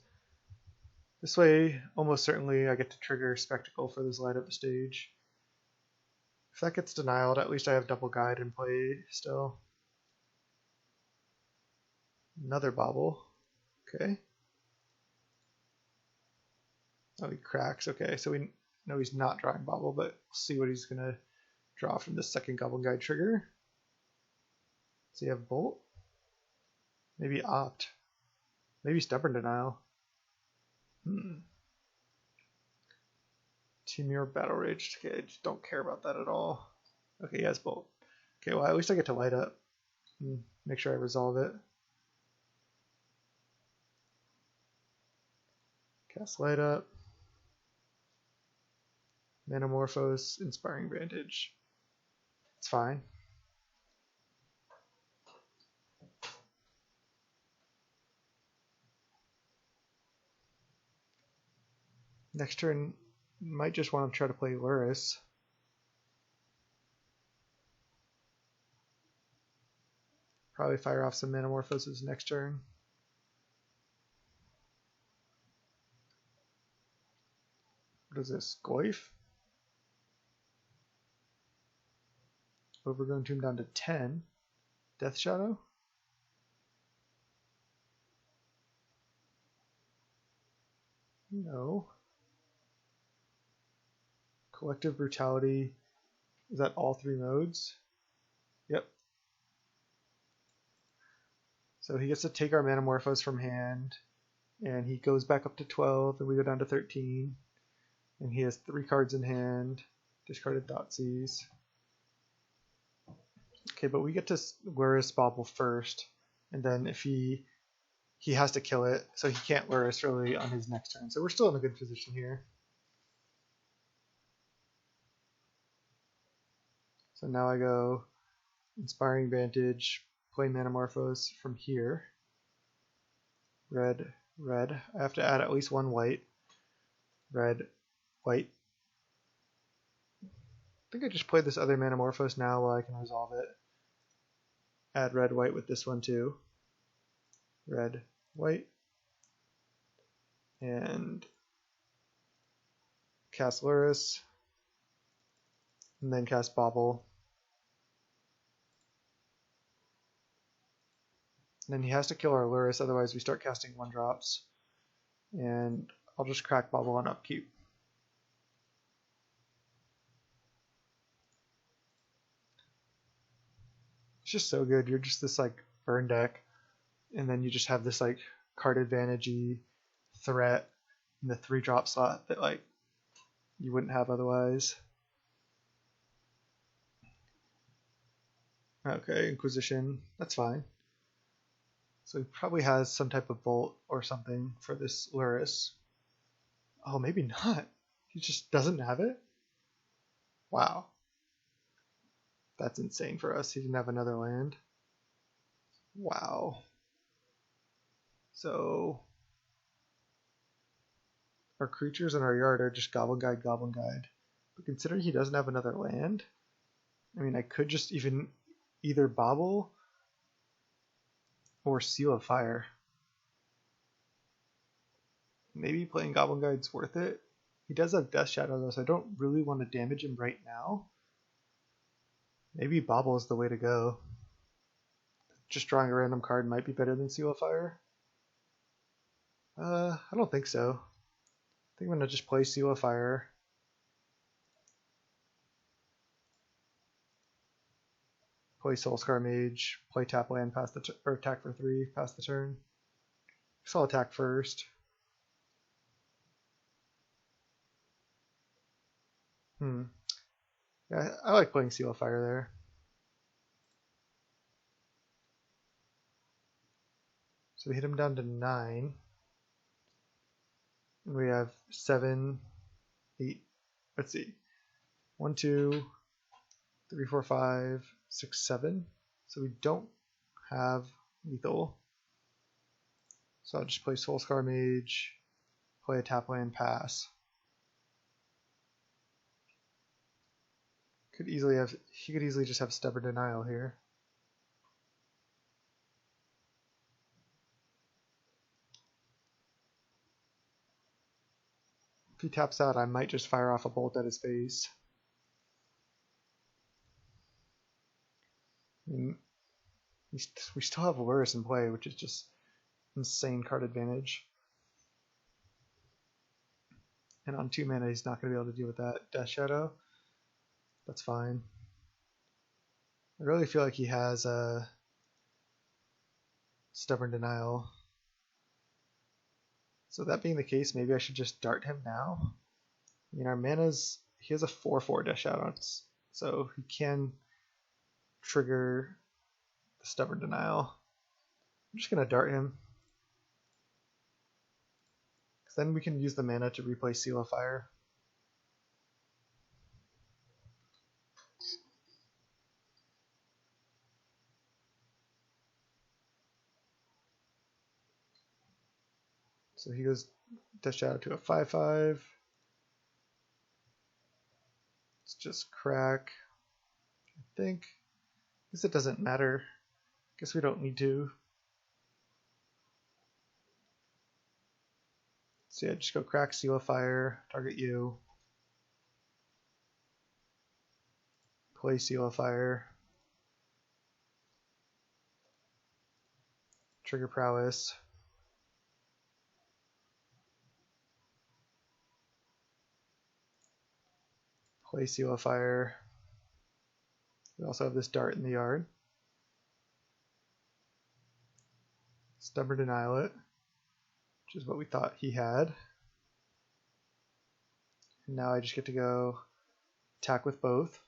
This way, almost certainly I get to trigger Spectacle for this light up the stage. If that gets denied, at least I have double Guide in play still. Another Bauble. Okay. Oh, he cracks. Okay, so we know he's not drawing Bauble, but we'll see what he's going to draw from this second Goblin Guide trigger. Does he have Bolt? Maybe Opt. Maybe Stubborn Denial. Timur Battle Rage. Okay, I just don't care about that at all. Okay, he has Bolt. Okay, well, at least I get to light up. Make sure I resolve it. Cast Light Up. Manamorphose, Inspiring Vantage. It's fine. Next turn, might just want to try to play Lurrus. Probably fire off some Manamorphoses next turn. What is this? Goyf? Overgrown Tomb down to 10. Death Shadow? No. Collective Brutality. Is that all 3 modes? Yep. So he gets to take our Manamorphose from hand, and he goes back up to 12, and we go down to 13. And he has 3 cards in hand. Discarded Thoughtseize. Okay, but we get to Lurrus Bauble first, and then if he has to kill it, so he can't Lurrus really on his next turn. So we're still in a good position here. So now I go Inspiring Vantage, play Manamorphose from here. Red, red. I have to add at least 1 white. Red, white. I think I just played this other Manamorphose now while I can resolve it. Add red, white with this one too. Red, white. And cast Lurrus. And then cast Bauble. And then he has to kill our Lurrus, otherwise we start casting 1-drops. And I'll just crack Bauble on upkeep. It's just so good. You're just this like burn deck, and then you just have this like card advantage-y threat in the 3-drop slot that like you wouldn't have otherwise. Okay, Inquisition, that's fine. So he probably has some type of bolt or something for this Lurrus. Oh, maybe not. He just doesn't have it? Wow. That's insane for us. He didn't have another land. Wow. So our creatures in our yard are just Goblin Guide, Goblin Guide. But considering he doesn't have another land, I mean, I could just either Bauble or Seal of Fire. Maybe playing Goblin Guide's worth it. He does have Death Shadow though, so I don't really want to damage him right now. Maybe Bauble is the way to go. Just drawing a random card might be better than Seal of Fire. I don't think so. I think I'm going to just play Seal of Fire. Play Soul-Scar Mage, play tap land, pass the or attack for 3, pass the turn. So I'll attack first. Yeah, I like playing Seal of Fire there. So we hit him down to 9. And we have 7, 8. Let's see. 1, 2, 3, 4, 5, 6, 7. So we don't have lethal. So I'll just play Soul-Scar Mage, play a tap land, pass. He could easily just have Stubborn Denial here. If he taps out, I might just fire off a bolt at his face. We still have Lurrus in play, which is just insane card advantage. And on 2 mana, he's not going to be able to deal with that Death Shadow. That's fine. I really feel like he has a Stubborn Denial. So that being the case, maybe I should just dart him now. I mean, our mana's, he has a 4/4 Death Shadow, so he can trigger the Stubborn Denial. I'm just going to dart him. Because then we can use the mana to replay Seal of Fire. So he goes Death Shadow to a 5/5. Let's just crack. I guess it doesn't matter. Guess we don't need to. So yeah, just go crack Seal of Fire, target you. Play Seal of Fire. Trigger Prowess. Play Seal of Fire. We also have this dart in the yard. Stubborn Denial it, which is what we thought he had. And now I just get to go attack with both.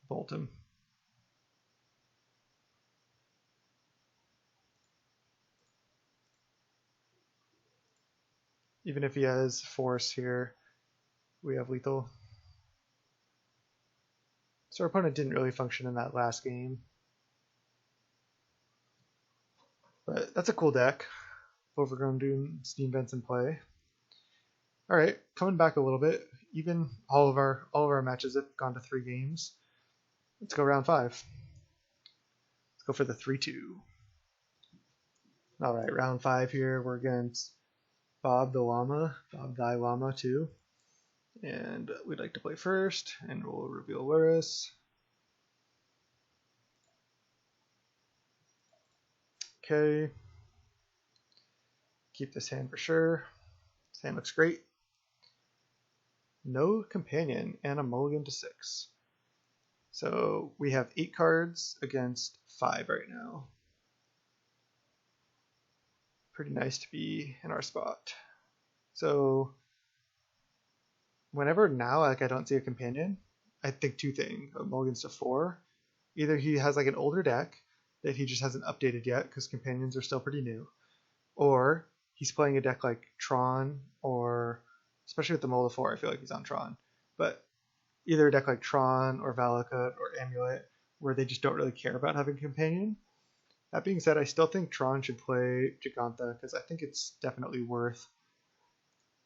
Bolt him. Even if he has force here, we have lethal. So our opponent didn't really function in that last game. But that's a cool deck. Overgrown Doom, Steam Vents in play. Alright, coming back a little bit. Even all of our matches have gone to 3 games. Let's go round 5. Let's go for the 3-2. Alright, round 5 here. We're against Bob the Llama. Bob Thy Llama too. And we'd like to play first, and we'll reveal Lurrus. Okay. Keep this hand for sure. This hand looks great. No companion and a mulligan to 6. So we have 8 cards against 5 right now. Pretty nice to be in our spot. So whenever now I don't see a companion, I think 2 things. Mulligans to 4. Either he has like an older deck, that he just hasn't updated yet because companions are still pretty new. Or he's playing a deck like Tron, or especially with the Mold of 4, I feel like he's on Tron. But either a deck like Tron or Valakut or Amulet, where they just don't really care about having companion. That being said, I still think Tron should play Giganta because I think it's definitely worth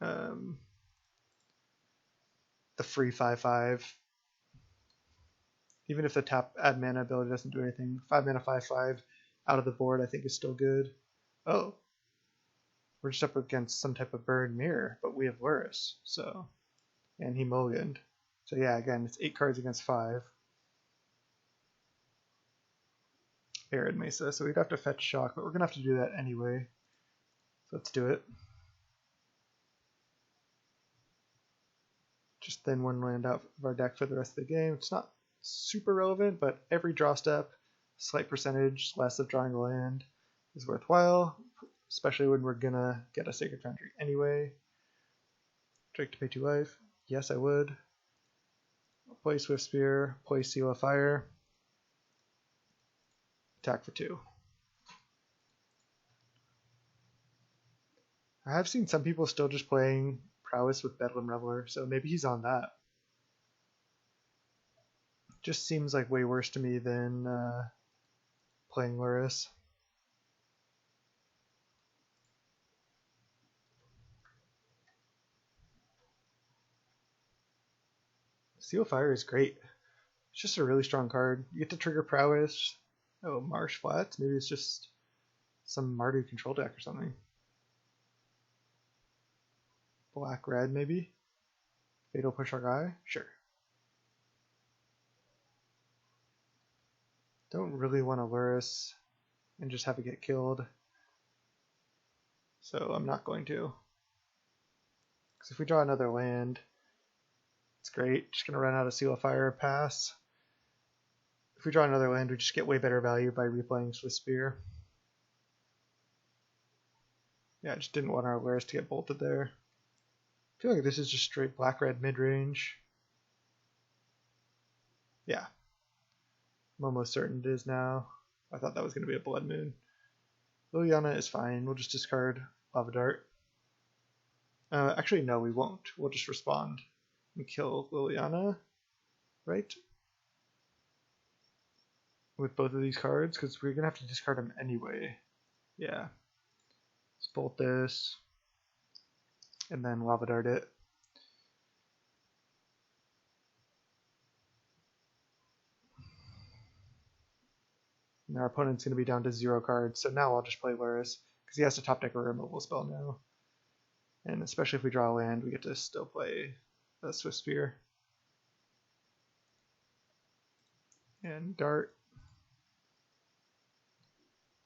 the free 5/5. Even if the tap add mana ability doesn't do anything, 5 mana 5/5 out of the board I think is still good. Oh, we're just up against some type of Burn Mirror, but we have Lurrus, so, and he mulliganed. So yeah, again, it's 8 cards against 5. Arid Mesa, so we'd have to fetch Shock, but we're going to have to do that anyway. So let's do it. Just thin 1 land out of our deck for the rest of the game. It's not super relevant, but every draw step, slight percentage less of drawing a land is worthwhile, especially when we're going to get a Sacred Foundry anyway. Drake to pay 2 life. Yes, I would. Play Swiftspear, play Seal of Fire. Attack for 2. I have seen some people still just playing Prowess with Bedlam Reveler, so maybe he's on that. Just seems like way worse to me than playing Lurrus. Seal of Fire is great. It's just a really strong card. You get to trigger Prowess. Oh, Marsh Flats? Maybe it's just some Mardu control deck or something. Black-red, maybe? Fatal Push our guy? Sure. Don't really want to Lurrus and just have it get killed. So I'm not going to. Because if we draw another land, it's great. Just going to run out of Seal of Fire, pass. If we draw another land, we just get way better value by replaying Swiftspear. Yeah, I just didn't want our Lurrus to get bolted there. I feel like this is just straight black-red mid-range. Yeah. I'm almost certain it is now. I thought that was going to be a Blood Moon. Liliana is fine. We'll just discard Lava Dart. Actually, no, we won't. We'll just respond and kill Liliana, right? With both of these cards, because we're going to have to discard them anyway. Yeah. Let's bolt this, and then Lava Dart it. And our opponent's going to be down to 0 cards, so now I'll just play Lurrus, because he has to top deck a removal spell now. And especially if we draw a land, we get to still play a Swiftspear. And Dart.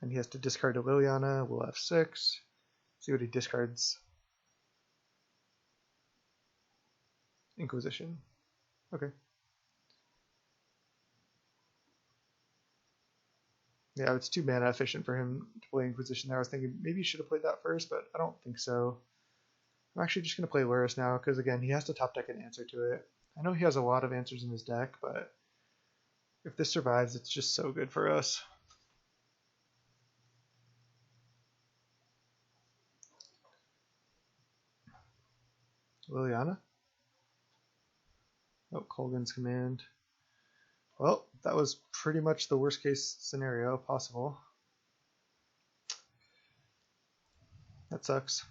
And he has to discard a Liliana. We'll have 6. See what he discards. Inquisition. Okay. Yeah, it's 2 mana efficient for him to play Inquisition there. I was thinking maybe he should have played that first, but I don't think so. I'm actually just going to play Lurrus now, because again, he has to top deck an answer to it. I know he has a lot of answers in his deck, but if this survives, it's just so good for us. Liliana? Oh, Kolgan's Command. Well, that was pretty much the worst case scenario possible. That sucks.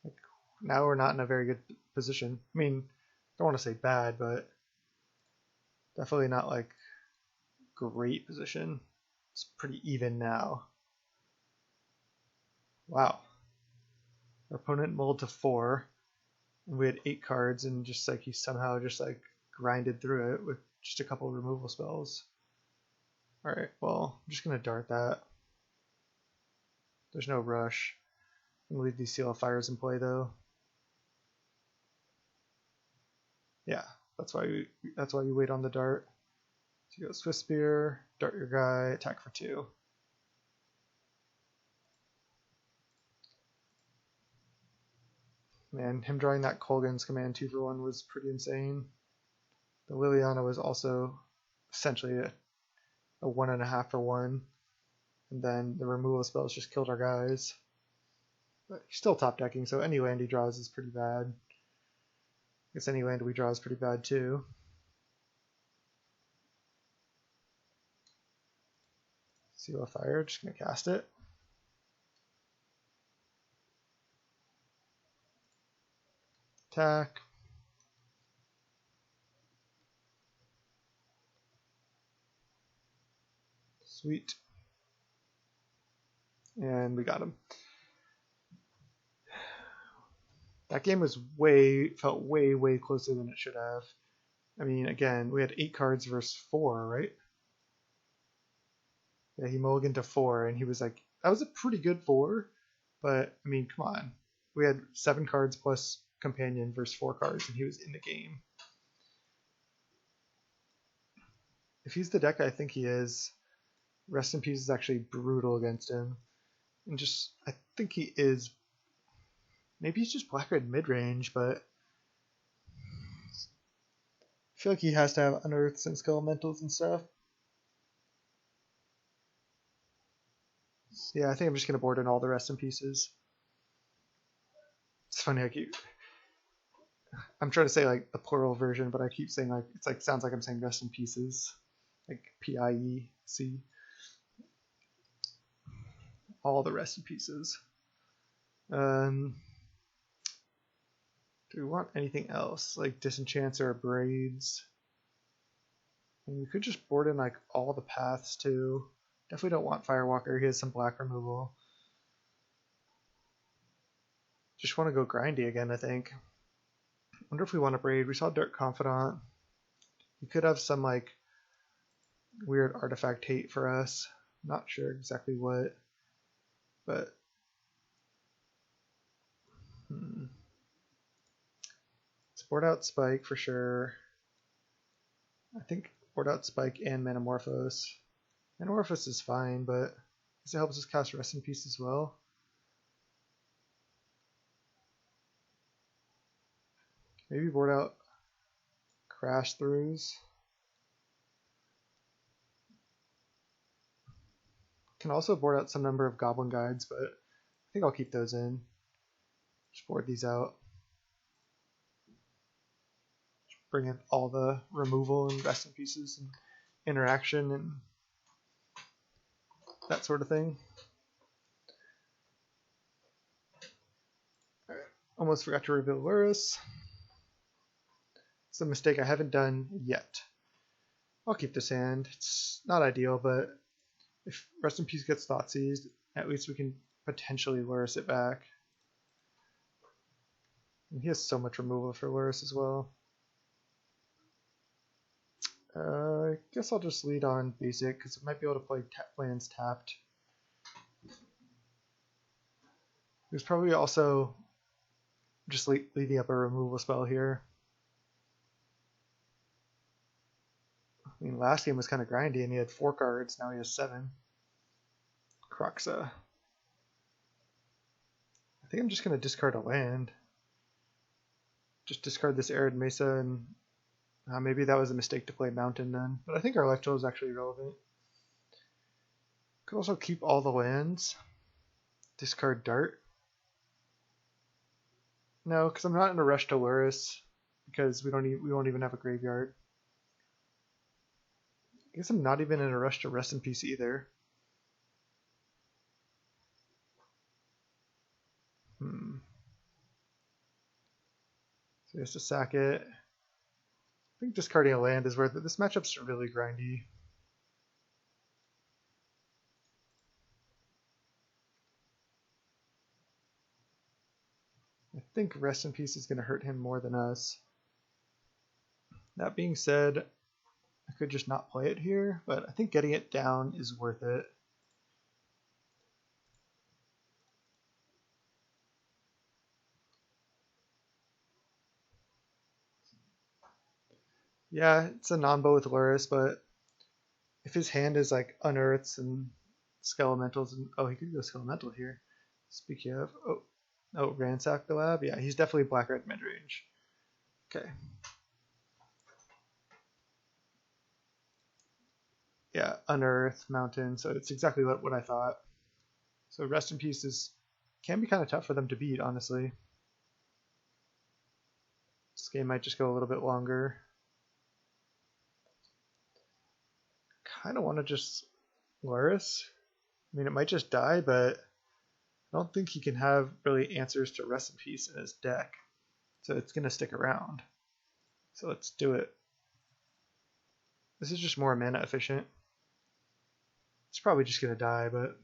Like, now we're not in a very good position. I mean, I don't want to say bad, but definitely not like great position. It's pretty even now. Wow. Our opponent mulled to 4, and we had 8 cards, and just like he somehow just like grinded through it with just a couple of removal spells. Alright, well, I'm just going to dart that. There's no rush. I'm going to leave these Seal of Fires in play, though. Yeah, that's why you wait on the dart. So you go Swiftspear, dart your guy, attack for 2. Man, him drawing that Kolgan's Command 2-for-1 was pretty insane. The Liliana was also essentially a 1.5 for 1. And then the removal spells just killed our guys. But he's still top decking, so any land he draws is pretty bad. I guess any land we draw is pretty bad too. Seal of Fire, just gonna cast it. Attack. Sweet. And we got him. That game was felt way closer than it should have. I mean, again, we had 8 cards versus 4, right? Yeah, he mulliganed to 4, and he was like, that was a pretty good 4, but, I mean, come on. We had 7 cards plus Companion versus 4 cards, and he was in the game. If he's the deck I think he is, Rest in Peace is actually brutal against him. And just, I think he is, maybe he's just black-red mid-range, but I feel like he has to have Unearths and Skelementals and stuff. Yeah, I think I'm just going to board in all the Rest in Pieces. It's funny, I'm trying to say like the plural version, but I keep saying like, it's like, sounds like I'm saying Rest in Pieces. Like P-I-E-C. All the Rest in Pieces. Do we want anything else? Like Disenchants or Abrades? And we could just board in like all the paths too. Definitely don't want Firewalker. He has some black removal. Just want to go grindy again, I think. Wonder if we want Abrade. We saw Dark Confidant. He could have some like weird artifact hate for us. Not sure exactly what, but let's board out Spike for sure. I think board out Spike and Manamorphose. Manamorphose is fine, but I guess it helps us cast Rest in Peace as well. Maybe board out Crash Throughs. Can also board out some number of Goblin Guides, but I think I'll keep those in. Just board these out. Just bring in all the removal and Rest in Pieces and interaction and that sort of thing. Alright, almost forgot to reveal Lurrus. It's a mistake I haven't done yet. I'll keep this hand. It's not ideal, but if Rest in Peace gets Thoughtseized, at least we can potentially Lurrus it back. And he has so much removal for Lurrus as well. I guess I'll just lead on basic because I might be able to play lands tapped. There's probably also just leading up a removal spell here. I mean, last game was kind of grindy and he had 4 cards, now he has 7. Croxa. I think I'm just going to discard a land. Just discard this Arid Mesa and maybe that was a mistake to play Mountain then. But I think our Electro is actually relevant. Could also keep all the lands. Discard Dart. No, because I'm not in a rush to Lurrus because we won't even have a graveyard. I guess I'm not even in a rush to Rest in Peace either. So he has to sack it. I think discarding a land is worth it. This matchup's really grindy. I think Rest in Peace is going to hurt him more than us. That being said, I could just not play it here, but I think getting it down is worth it. Yeah, it's a non-bow with Lurrus, but if his hand is like Unearths and Skelementals, and oh, he could go Skelemental here. Speaking of, oh, Ransack the Lab. Yeah, he's definitely black-red mid-range. Okay. Yeah, Unearth, Mountain, so it's exactly what I thought. So Rest in Peace can be kind of tough for them to beat, honestly. This game might just go a little bit longer. Kind of want to just Lurrus. I mean, it might just die, but I don't think he can have really answers to Rest in Peace in his deck. So it's going to stick around. So let's do it. This is just more mana efficient. It's probably just going to die, but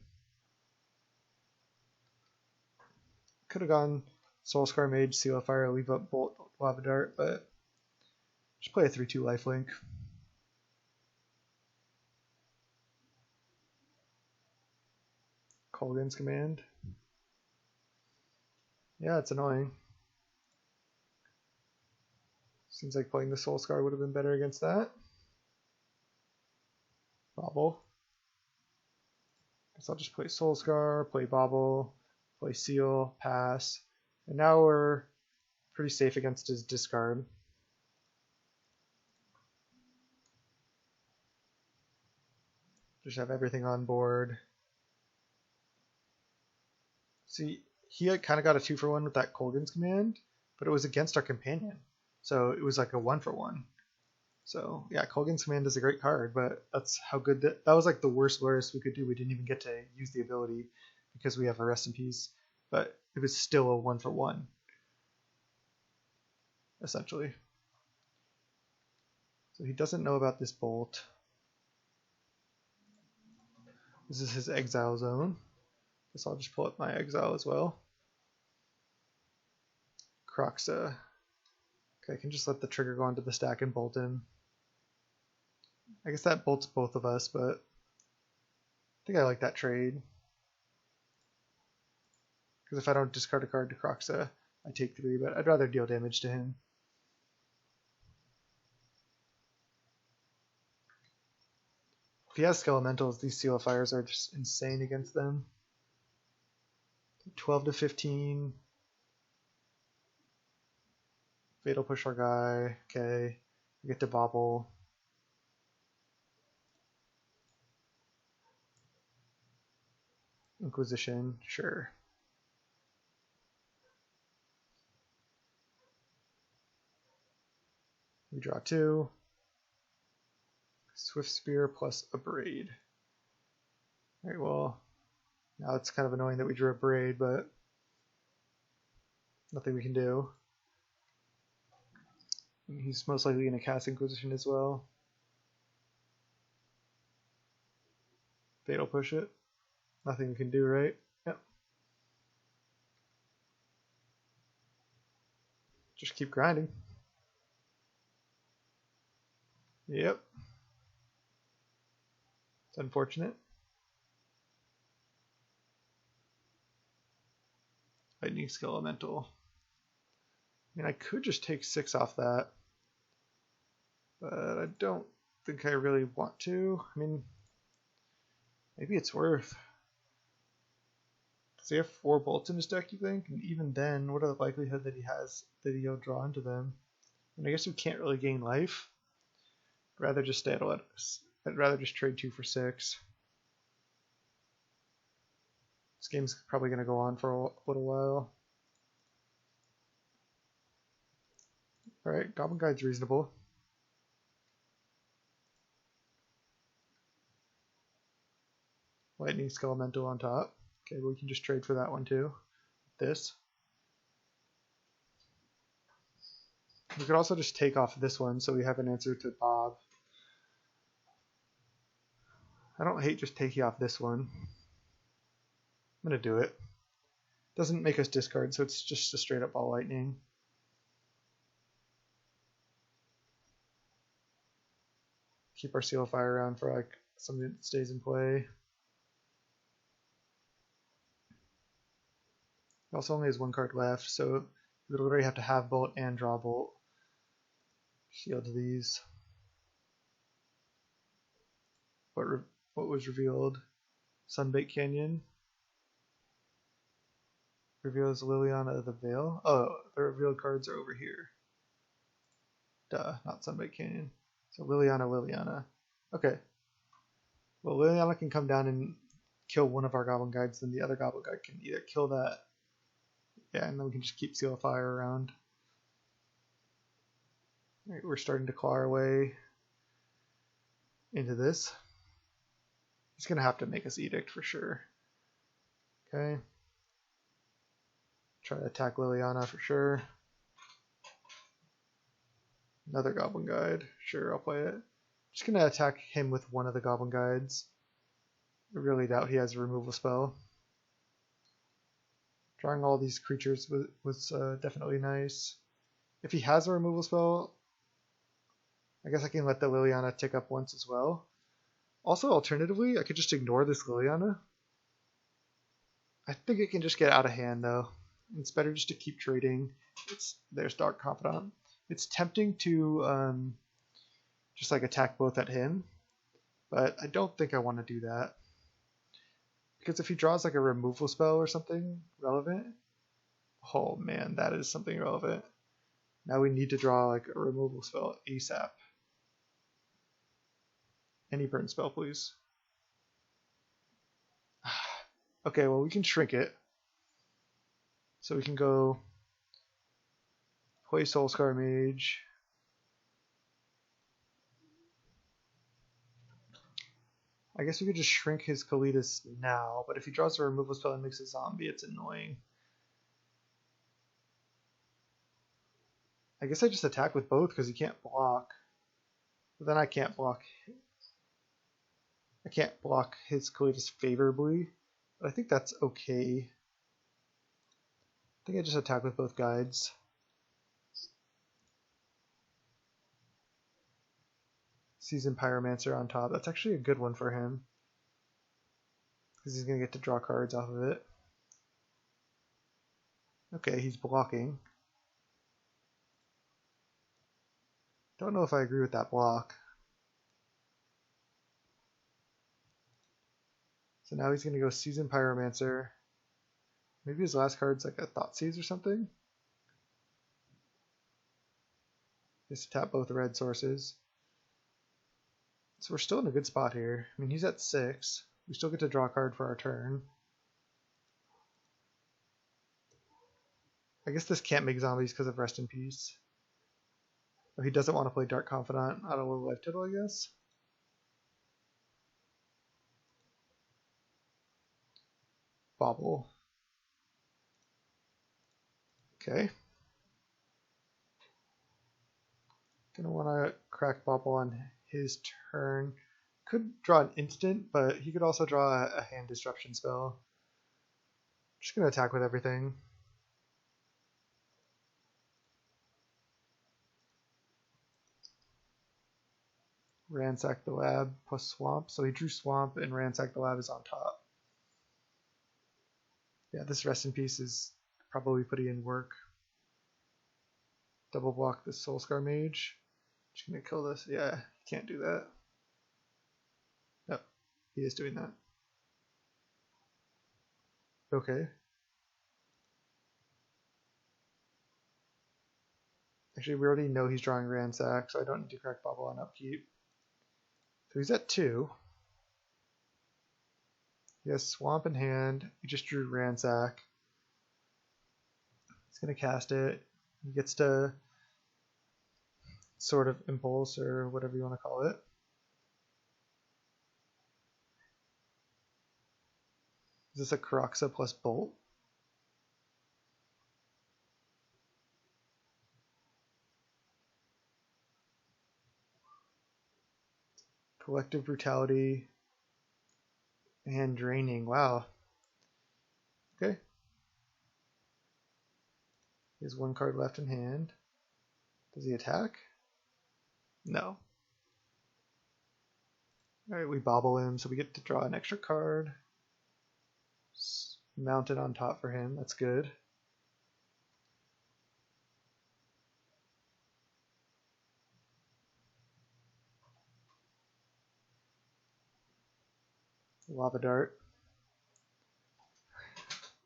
could have gone Soul-Scar Mage, Seal of Fire, leave up Bolt, Lava Dart, but just play a 3/2 lifelink. Kolaghan's Command. Yeah, it's annoying. Seems like playing the Soul-Scar would have been better against that. Bauble. Guess I'll just play Soul-Scar, play Bauble, play Seal, pass. And now we're pretty safe against his discard. Just have everything on board. See, he kind of got a 2-for-1 with that Kolaghan's Command, but it was against our companion. So it was like a 1-for-1. So yeah, Kolaghan's Command is a great card, but that's how good that was like the worst Lurrus we could do. We didn't even get to use the ability because we have a Rest in Peace, but it was still a 1-for-1, essentially. So he doesn't know about this Bolt. This is his Exile zone. Guess I'll just pull up my Exile as well. Croxa. Okay, I can just let the trigger go onto the stack and bolt him. I guess that bolts both of us, but I think I like that trade. Because if I don't discard a card to Croxa, I take 3, but I'd rather deal damage to him. If he has Skelementals, these Seal of Fires are just insane against them. 12 to 15. Fatal Push our guy. Okay. We get to Bauble. Inquisition. Sure. We draw 2. Swiftspear plus Abrade. Alright, well, now it's kind of annoying that we drew Abrade, but nothing we can do. He's most likely going to cast Inquisition as well. Fatal Push it. Nothing we can do, right? Yep. Just keep grinding. Yep. It's unfortunate. Lightning Skill Elemental. I mean, I could just take 6 off that, but I don't think I really want to. I mean, maybe it's worth. Does he have 4 bolts in his deck, you think? And even then, what are the likelihood that he'll draw into them? And I guess we can't really gain life. I'd rather just stay at 11. I'd rather just trade 2 for 6. This game's probably going to go on for a little while. Alright, Goblin Guide's reasonable. Lightning Skelemental on top. Okay, but we can just trade for that one too. This. We could also just take off this one so we have an answer to Bob. I don't hate just taking off this one. I'm going to do it. Doesn't make us discard, so it's just a straight up Ball Lightning. Keep our Seal of Fire around for like something that stays in play. He also only has 1 card left, so we would already have to have Bolt and draw Bolt. Shield these. What was revealed? Sunbaked Canyon. Reveals Liliana of the Veil. Oh, the revealed cards are over here. Duh, not Sunbaked Canyon. So Liliana. Okay. Well, Liliana can come down and kill one of our Goblin Guides, then the other Goblin Guide can either kill that. Yeah, and then we can just keep Seal of Fire around. Alright, we're starting to claw our way into this. He's going to have to make us Edict for sure. Okay. Try to attack Liliana for sure. Another Goblin Guide. Sure, I'll play it. Just going to attack him with one of the Goblin Guides. I really doubt he has a removal spell. Drawing all these creatures was definitely nice. If he has a removal spell, I guess I can let the Liliana tick up once as well. Also, alternatively, I could just ignore this Liliana. I think it can just get out of hand, though. It's better just to keep trading. There's Dark Confidant. It's tempting to just like attack both at him, but I don't think I want to do that. Because if he draws like a removal spell or something relevant, oh man, that is something relevant. Now we need to draw like a removal spell ASAP. Any burn spell, please. Okay, well we can shrink it. So we can go play Soul-Scar Mage. I guess we could just shrink his Kalitas now, but if he draws a removal spell and makes a zombie, it's annoying. I guess I just attack with both because he can't block. But then I can't block. I can't block his Kalitas favorably, but I think that's okay. I think I just attack with both guides. Seasoned Pyromancer on top. That's actually a good one for him, because he's going to get to draw cards off of it. Okay, he's blocking. Don't know if I agree with that block. So now he's going to go Seasoned Pyromancer. Maybe his last card's like a Thoughtseize or something. Just tap both red sources. So we're still in a good spot here. I mean, he's at 6. We still get to draw a card for our turn. I guess this can't make zombies because of Rest in Peace. Oh, he doesn't want to play Dark Confidant out of low life total, I guess. Bauble. Okay. Gonna want to crack Bauble on his turn. Could draw an instant, but he could also draw a hand disruption spell. Just gonna attack with everything. Ransack the Lab plus Swamp. So he drew Swamp and Ransack the Lab is on top. Yeah, this Rest in Peace is probably putting in work. Double block the Soul-Scar Mage. Just gonna kill this. Yeah, can't do that. Yep, he is doing that. Okay. Actually, we already know he's drawing Ransack, so I don't need to crack Bauble on upkeep. So he's at 2. He has Swamp in hand. He just drew Ransack. He's going to cast it. He gets to sort of Impulse or whatever you want to call it. Is this a Karoxa plus Bolt? Collective Brutality and Draining. Wow. Okay. He has 1 card left in hand. Does he attack? No. Alright, we Bauble him, so we get to draw an extra card. Mount it on top for him. That's good. Lava Dart.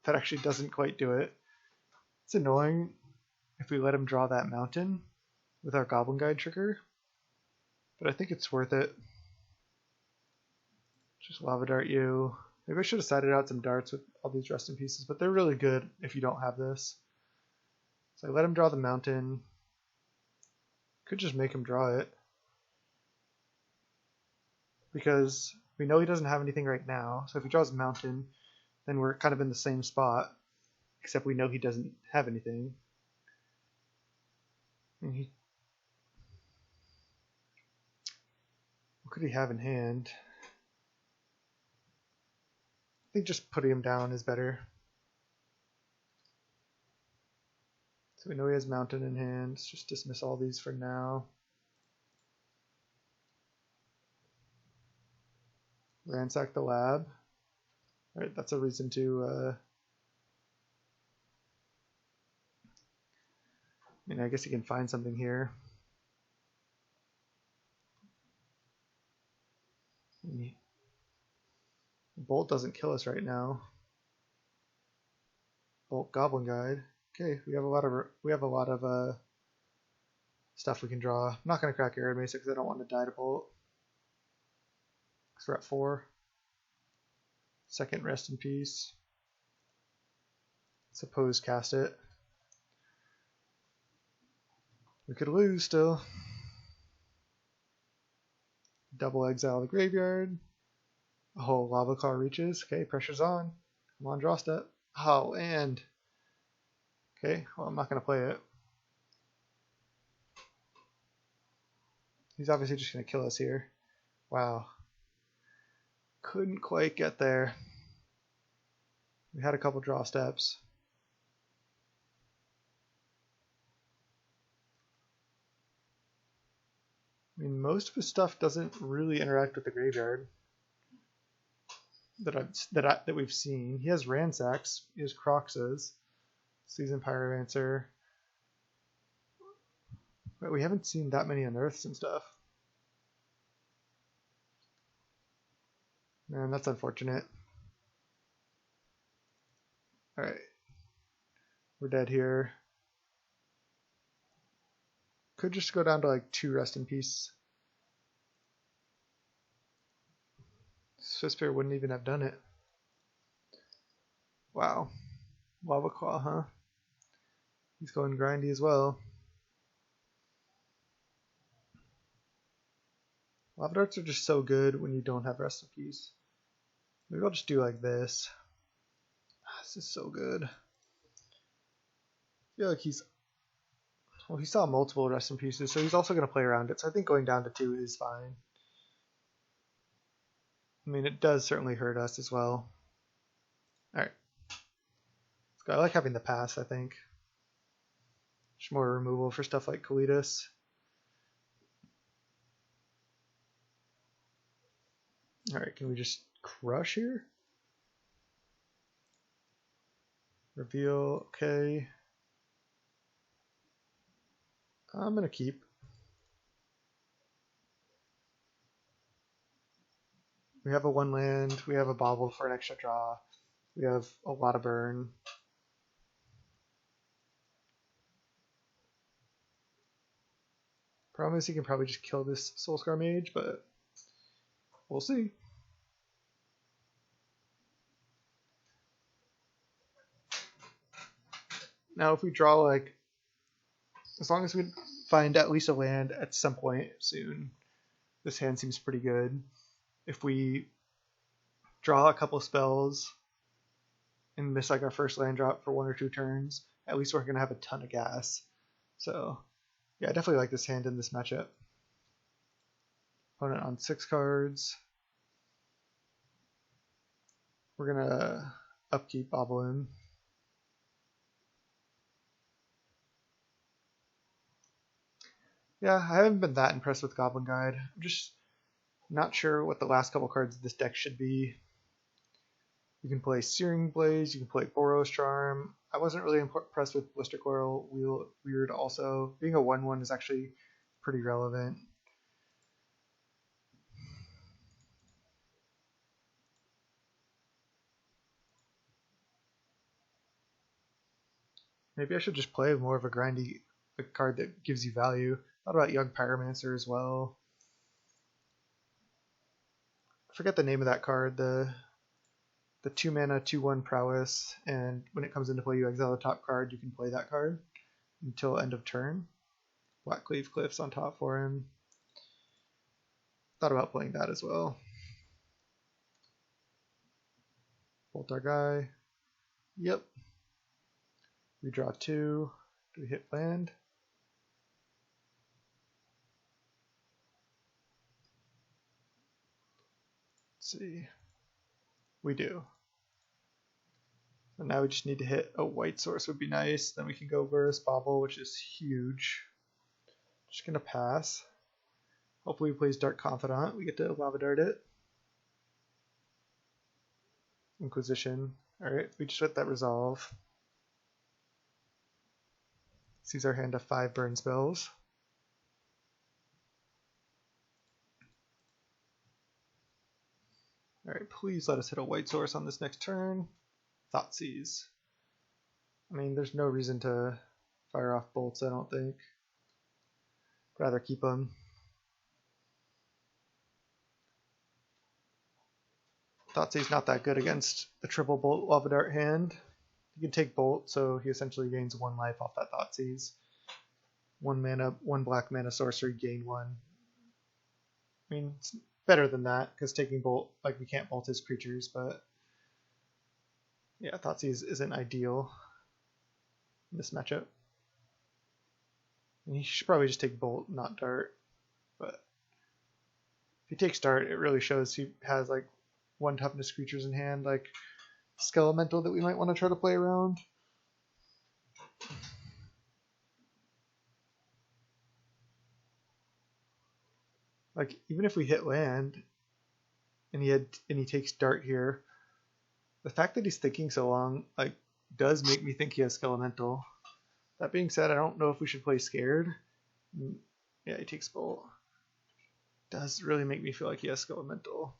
That actually doesn't quite do it. It's annoying if we let him draw that mountain with our Goblin Guide trigger, but I think it's worth it. Just lava dart you. Maybe I should have sided out some darts with all these resting pieces, but they're really good if you don't have this. So I let him draw the mountain. Could just make him draw it. Because we know he doesn't have anything right now, so if he draws a mountain, then we're kind of in the same spot, except we know he doesn't have anything. And what could he have in hand? I think just putting him down is better. So we know he has mountain in hand. Let's just dismiss all these for now. Ransack the lab. Alright, that's a reason to I mean, I guess you can find something here. Bolt doesn't kill us right now. Bolt Goblin Guide. Okay, we have a lot of stuff we can draw. I'm not gonna crack Arid Mesa because I don't want to die to Bolt. Because we're at 4. Second rest in peace. Suppose cast it. We could lose still. Double exile the graveyard. Oh, lava claw reaches. Okay, pressure's on. Come on, draw step. Oh, and okay, well, I'm not gonna play it. He's obviously just gonna kill us here. Wow. Couldn't quite get there. We had a couple draw steps. I mean, most of his stuff doesn't really interact with the graveyard that we've seen. He has Ransacks, he has Croxes, Seasoned Pyromancer, but we haven't seen that many unearths and stuff. Man, that's unfortunate. Alright. We're dead here. Could just go down to like 2 rest in peace. Swiftspear wouldn't even have done it. Wow. Lava Claw, huh? He's going grindy as well. Lava darts are just so good when you don't have rest in peace. Maybe I'll just do like this. This is so good. I feel like he saw multiple rest in pieces, so he's also going to play around it. So I think going down to 2 is fine. I mean, it does certainly hurt us as well. Alright. I like having the pass, I think. Just more removal for stuff like Kalidas. Alright, can we just crush here? Reveal, okay. I'm gonna keep. We have a 1 land, we have a Bauble for an extra draw, we have a lot of burn. Problem is he can probably just kill this Soul-Scar Mage, but we'll see. Now if we draw like, as long as we find at least a land at some point soon, this hand seems pretty good. If we draw a couple spells and miss like our first land drop for 1 or 2 turns, at least we're going to have a ton of gas. So yeah, I definitely like this hand in this matchup. Opponent on 6 cards. We're going to upkeep Bauble. Yeah, I haven't been that impressed with Goblin Guide. I'm just not sure what the last couple cards of this deck should be. You can play Searing Blaze, you can play Boros Charm. I wasn't really impressed with Blister Coil Weird also. Being a 1/1 is actually pretty relevant. Maybe I should just play more of a grindy card that gives you value. Thought about Young Pyromancer as well. I forget the name of that card, the 2 mana 2/1 prowess, and when it comes into play you exile the top card, you can play that card until end of turn. Blackcleave Cliffs on top for him. Thought about playing that as well. Bolt our guy. Yep. We draw 2. Do we hit land? Let's see. We do. And now we just need to hit a white source would be nice. Then we can go Lurrus Bauble, which is huge. Just gonna pass. Hopefully he plays Dark Confidant. We get to Lava Dart it. Inquisition. Alright, we just let that resolve. Sees our hand to 5 burn spells. Alright, please let us hit a white source on this next turn. Thoughtseize. I mean, there's no reason to fire off bolts, I don't think. Rather keep them. Thoughtseize not that good against the triple bolt Lava Dart hand. You can take bolt, so he essentially gains 1 life off that Thoughtseize. 1 mana, 1 black mana sorcery, gain 1. I mean, it's better than that, because taking bolt, like, we can't bolt his creatures, but yeah, Thoughtseize isn't ideal in this matchup. And he should probably just take bolt, not dart. But if he takes dart, it really shows he has like 1 toughness creatures in hand, like Skelemental, that we might want to try to play around. Like, even if we hit land and he takes dart here, the fact that he's thinking so long, like, does make me think he has Skelemental. That being said, I don't know if we should play scared. Yeah, he takes bolt. Does really make me feel like he has Skelemental.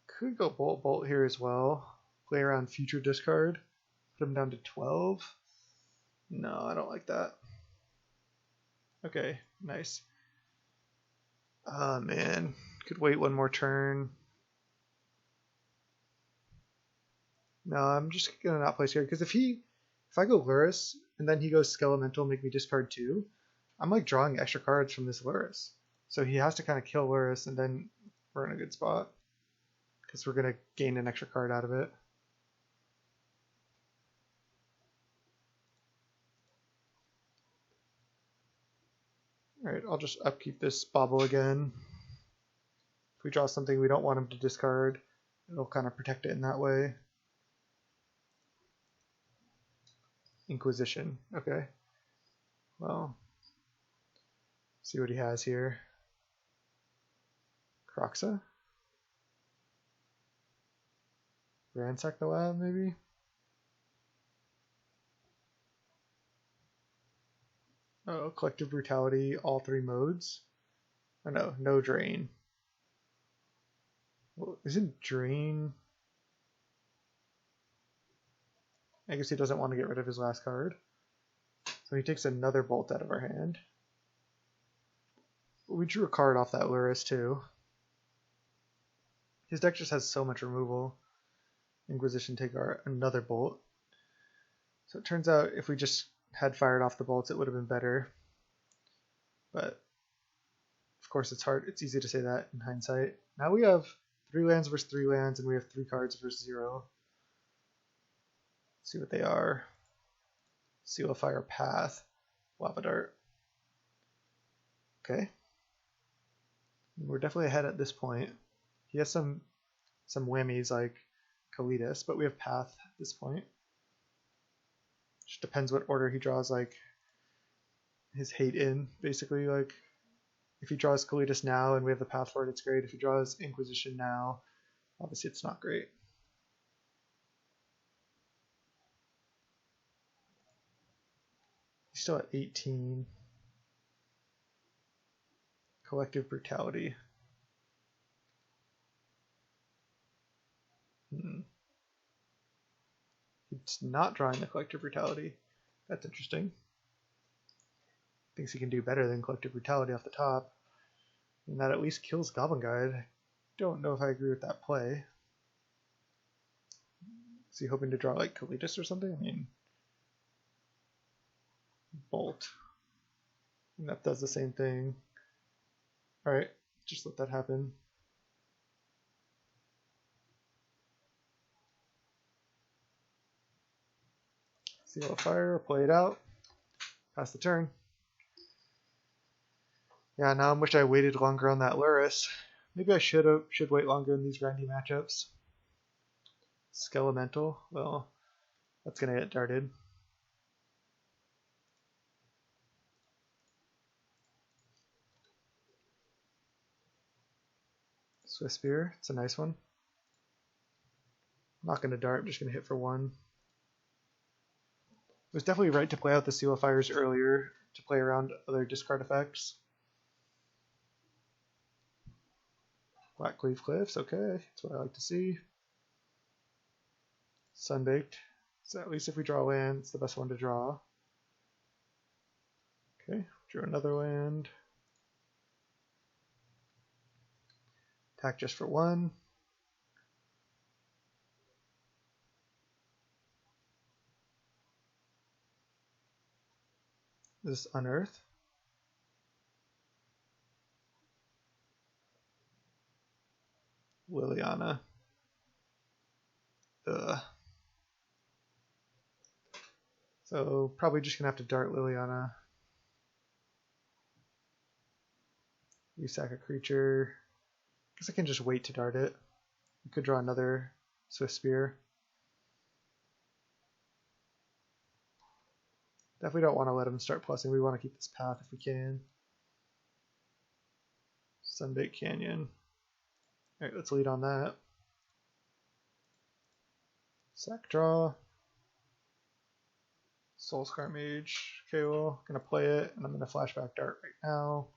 Could go bolt here as well. Play around future discard. Put him down to 12. No, I don't like that. Okay, nice. Ah, man. Could wait 1 more turn. No, I'm just gonna not play scared, because if I go Lurrus and then he goes Skelemental, make me discard 2, I'm like drawing extra cards from this Lurrus. So he has to kind of kill Lurrus, and then we're in a good spot, because we're gonna gain an extra card out of it. Alright, I'll just upkeep this Bauble again. If we draw something we don't want him to discard, it'll kind of protect it in that way. Inquisition. Okay. Well, see what he has here. Kroxa? Ransack the lab, maybe? Oh, Collective Brutality, all 3 modes? Oh no, no Drain. Well, isn't Drain... I guess he doesn't want to get rid of his last card. So he takes another bolt out of our hand. We drew a card off that Lurrus too. His deck just has so much removal. Inquisition take another bolt. So it turns out if we just had fired off the bolts, it would have been better. But of course it's hard. It's easy to say that in hindsight. Now we have 3 lands versus 3 lands, and we have 3 cards versus 0. See what they are. Seal of Fire, Path, Lava Dart. Okay. We're definitely ahead at this point. He has some whammies like Kalidas, but we have Path at this point. Just depends what order he draws like his hate in, basically. Like if he draws Kalidas now and we have the Path for it, it's great. If he draws Inquisition now, obviously it's not great. He's still at 18. Collective Brutality. He's not drawing the Collective Brutality. That's interesting. Thinks he can do better than Collective Brutality off the top. And that at least kills Goblin Guide. don't know if I agree with that play. Is he hoping to draw like Kalitas or something? I mean, Bolt. And that does the same thing. Alright, just let that happen. Seal of Fire, play it out. Pass the turn. Yeah, now I wish I waited longer on that Lurrus. Maybe I should wait longer in these grindy matchups. Skelemental, well, that's gonna get darted. Swiftspear, it's a nice one. I'm not gonna dart, I'm just gonna hit for 1. It was definitely right to play out the Seal of Fires earlier to play around other discard effects. Blackcleave Cliffs, okay, that's what I like to see. Sunbaked, so at least if we draw a land, it's the best one to draw. Okay, drew another land. Attack just for 1. This Unearth. Liliana. Ugh. So probably just gonna have to dart Liliana. You sack a creature. Guess I can just wait to dart it. You could draw another Swiftspear. Definitely don't want to let him start plussing. We want to keep this path if we can. Sunbaked Canyon. Alright, let's lead on that. Sack draw. Soul-Scar Mage. Okay, well, I'm going to play it, and I'm going to flashback dart right now.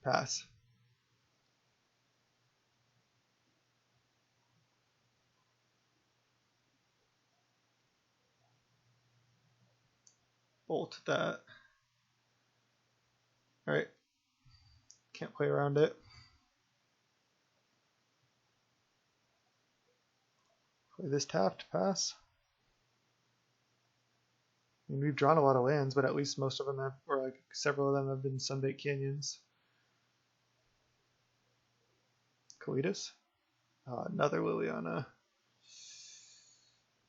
Pass. Bolt that. Alright. Can't play around it. Play this tapped, pass. I mean, we've drawn a lot of lands, but at least most of them have, or like several of them have been Sunbaked Canyons. Kalitas. Another Liliana.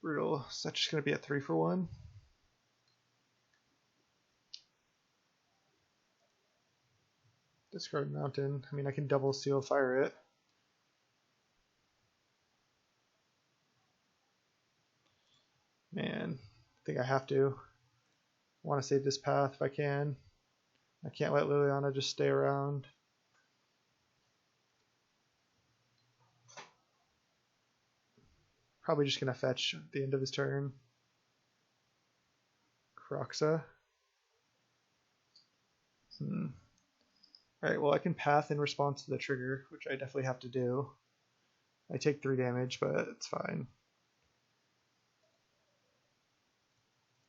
Brutal. Is that just going to be a 3 for 1? Discard Mountain. I mean, I can double Seal Fire it. Man, I think I have to. I want to save this path if I can. I can't let Liliana just stay around. Probably just going to fetch at the end of his turn. Kroxa. Alright, well I can path in response to the trigger, which I definitely have to do. I take 3 damage, but it's fine.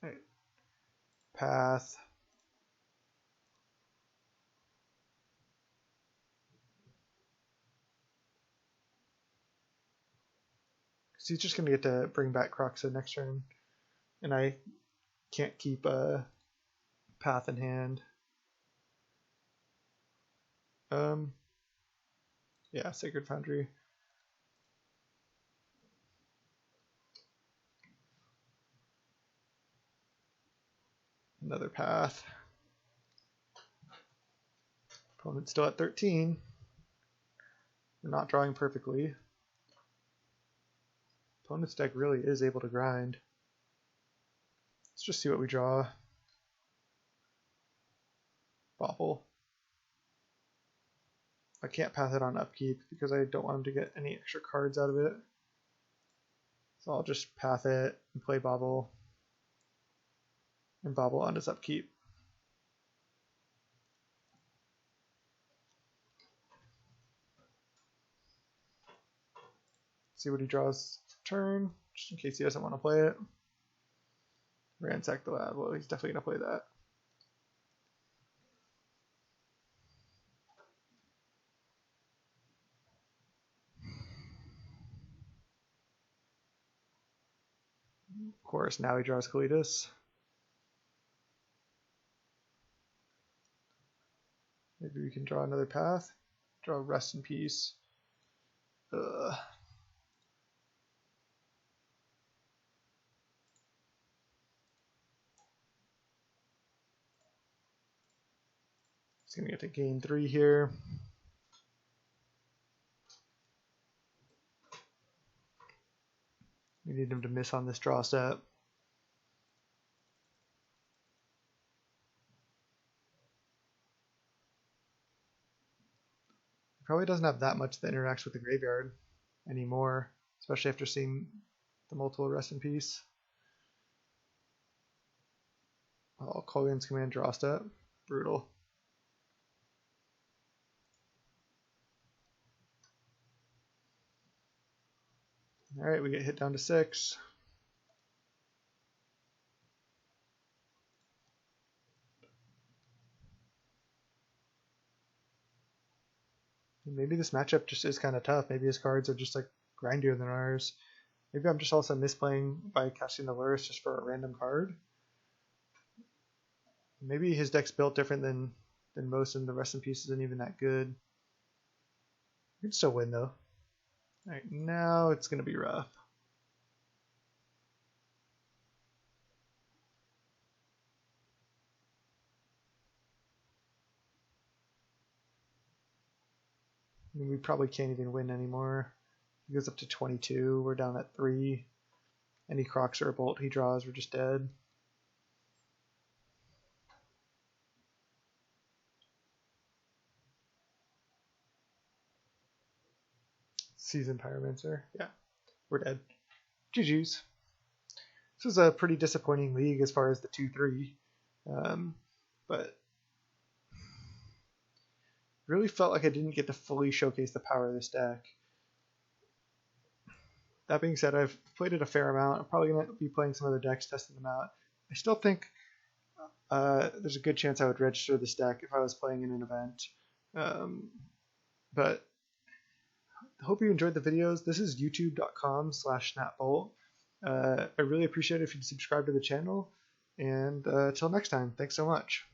Alright. Path. Because he's just going to get to bring back Kroxa next turn. And I can't keep a path in hand. Yeah, Sacred Foundry. Another path. Opponent's still at 13. We're not drawing perfectly. Opponent's deck really is able to grind. Let's just see what we draw. Bauble. I can't path it on upkeep because I don't want him to get any extra cards out of it. So I'll just path it and play Bauble. And Bauble on his upkeep. See what he draws turn, just in case he doesn't want to play it. Ransack the lab. Well, he's definitely going to play that. Of course, now he draws Kalitas. Maybe we can draw another path. Draw Rest in Peace. Ugh. He's going to get to gain 3 here. We need him to miss on this draw step. He probably doesn't have that much that interacts with the graveyard anymore, especially after seeing the multiple Rest in Peace. Oh, Kolaghan's Command draw step. Brutal. Alright, we get hit down to 6. Maybe this matchup just is kind of tough. Maybe his cards are just like grindier than ours. Maybe I'm just also misplaying by casting the Lurrus just for a random card. Maybe his deck's built different than most, and the Rest in Peace isn't even that good. We can still win though. Alright, now it's going to be rough. I mean, we probably can't even win anymore. He goes up to 22. We're down at 3. Any Crocs or a Bolt he draws, we're just dead. Seasoned Pyromancer. Yeah, we're dead. GG's. This was a pretty disappointing league as far as the 2-3. But really felt like I didn't get to fully showcase the power of this deck. That being said, I've played it a fair amount. I'm probably going to be playing some other decks, testing them out. I still think there's a good chance I would register this deck if I was playing in an event. But I hope you enjoyed the videos. This is youtube.com/snapbolt. I really appreciate it if you'd subscribe to the channel. And until next time, thanks so much.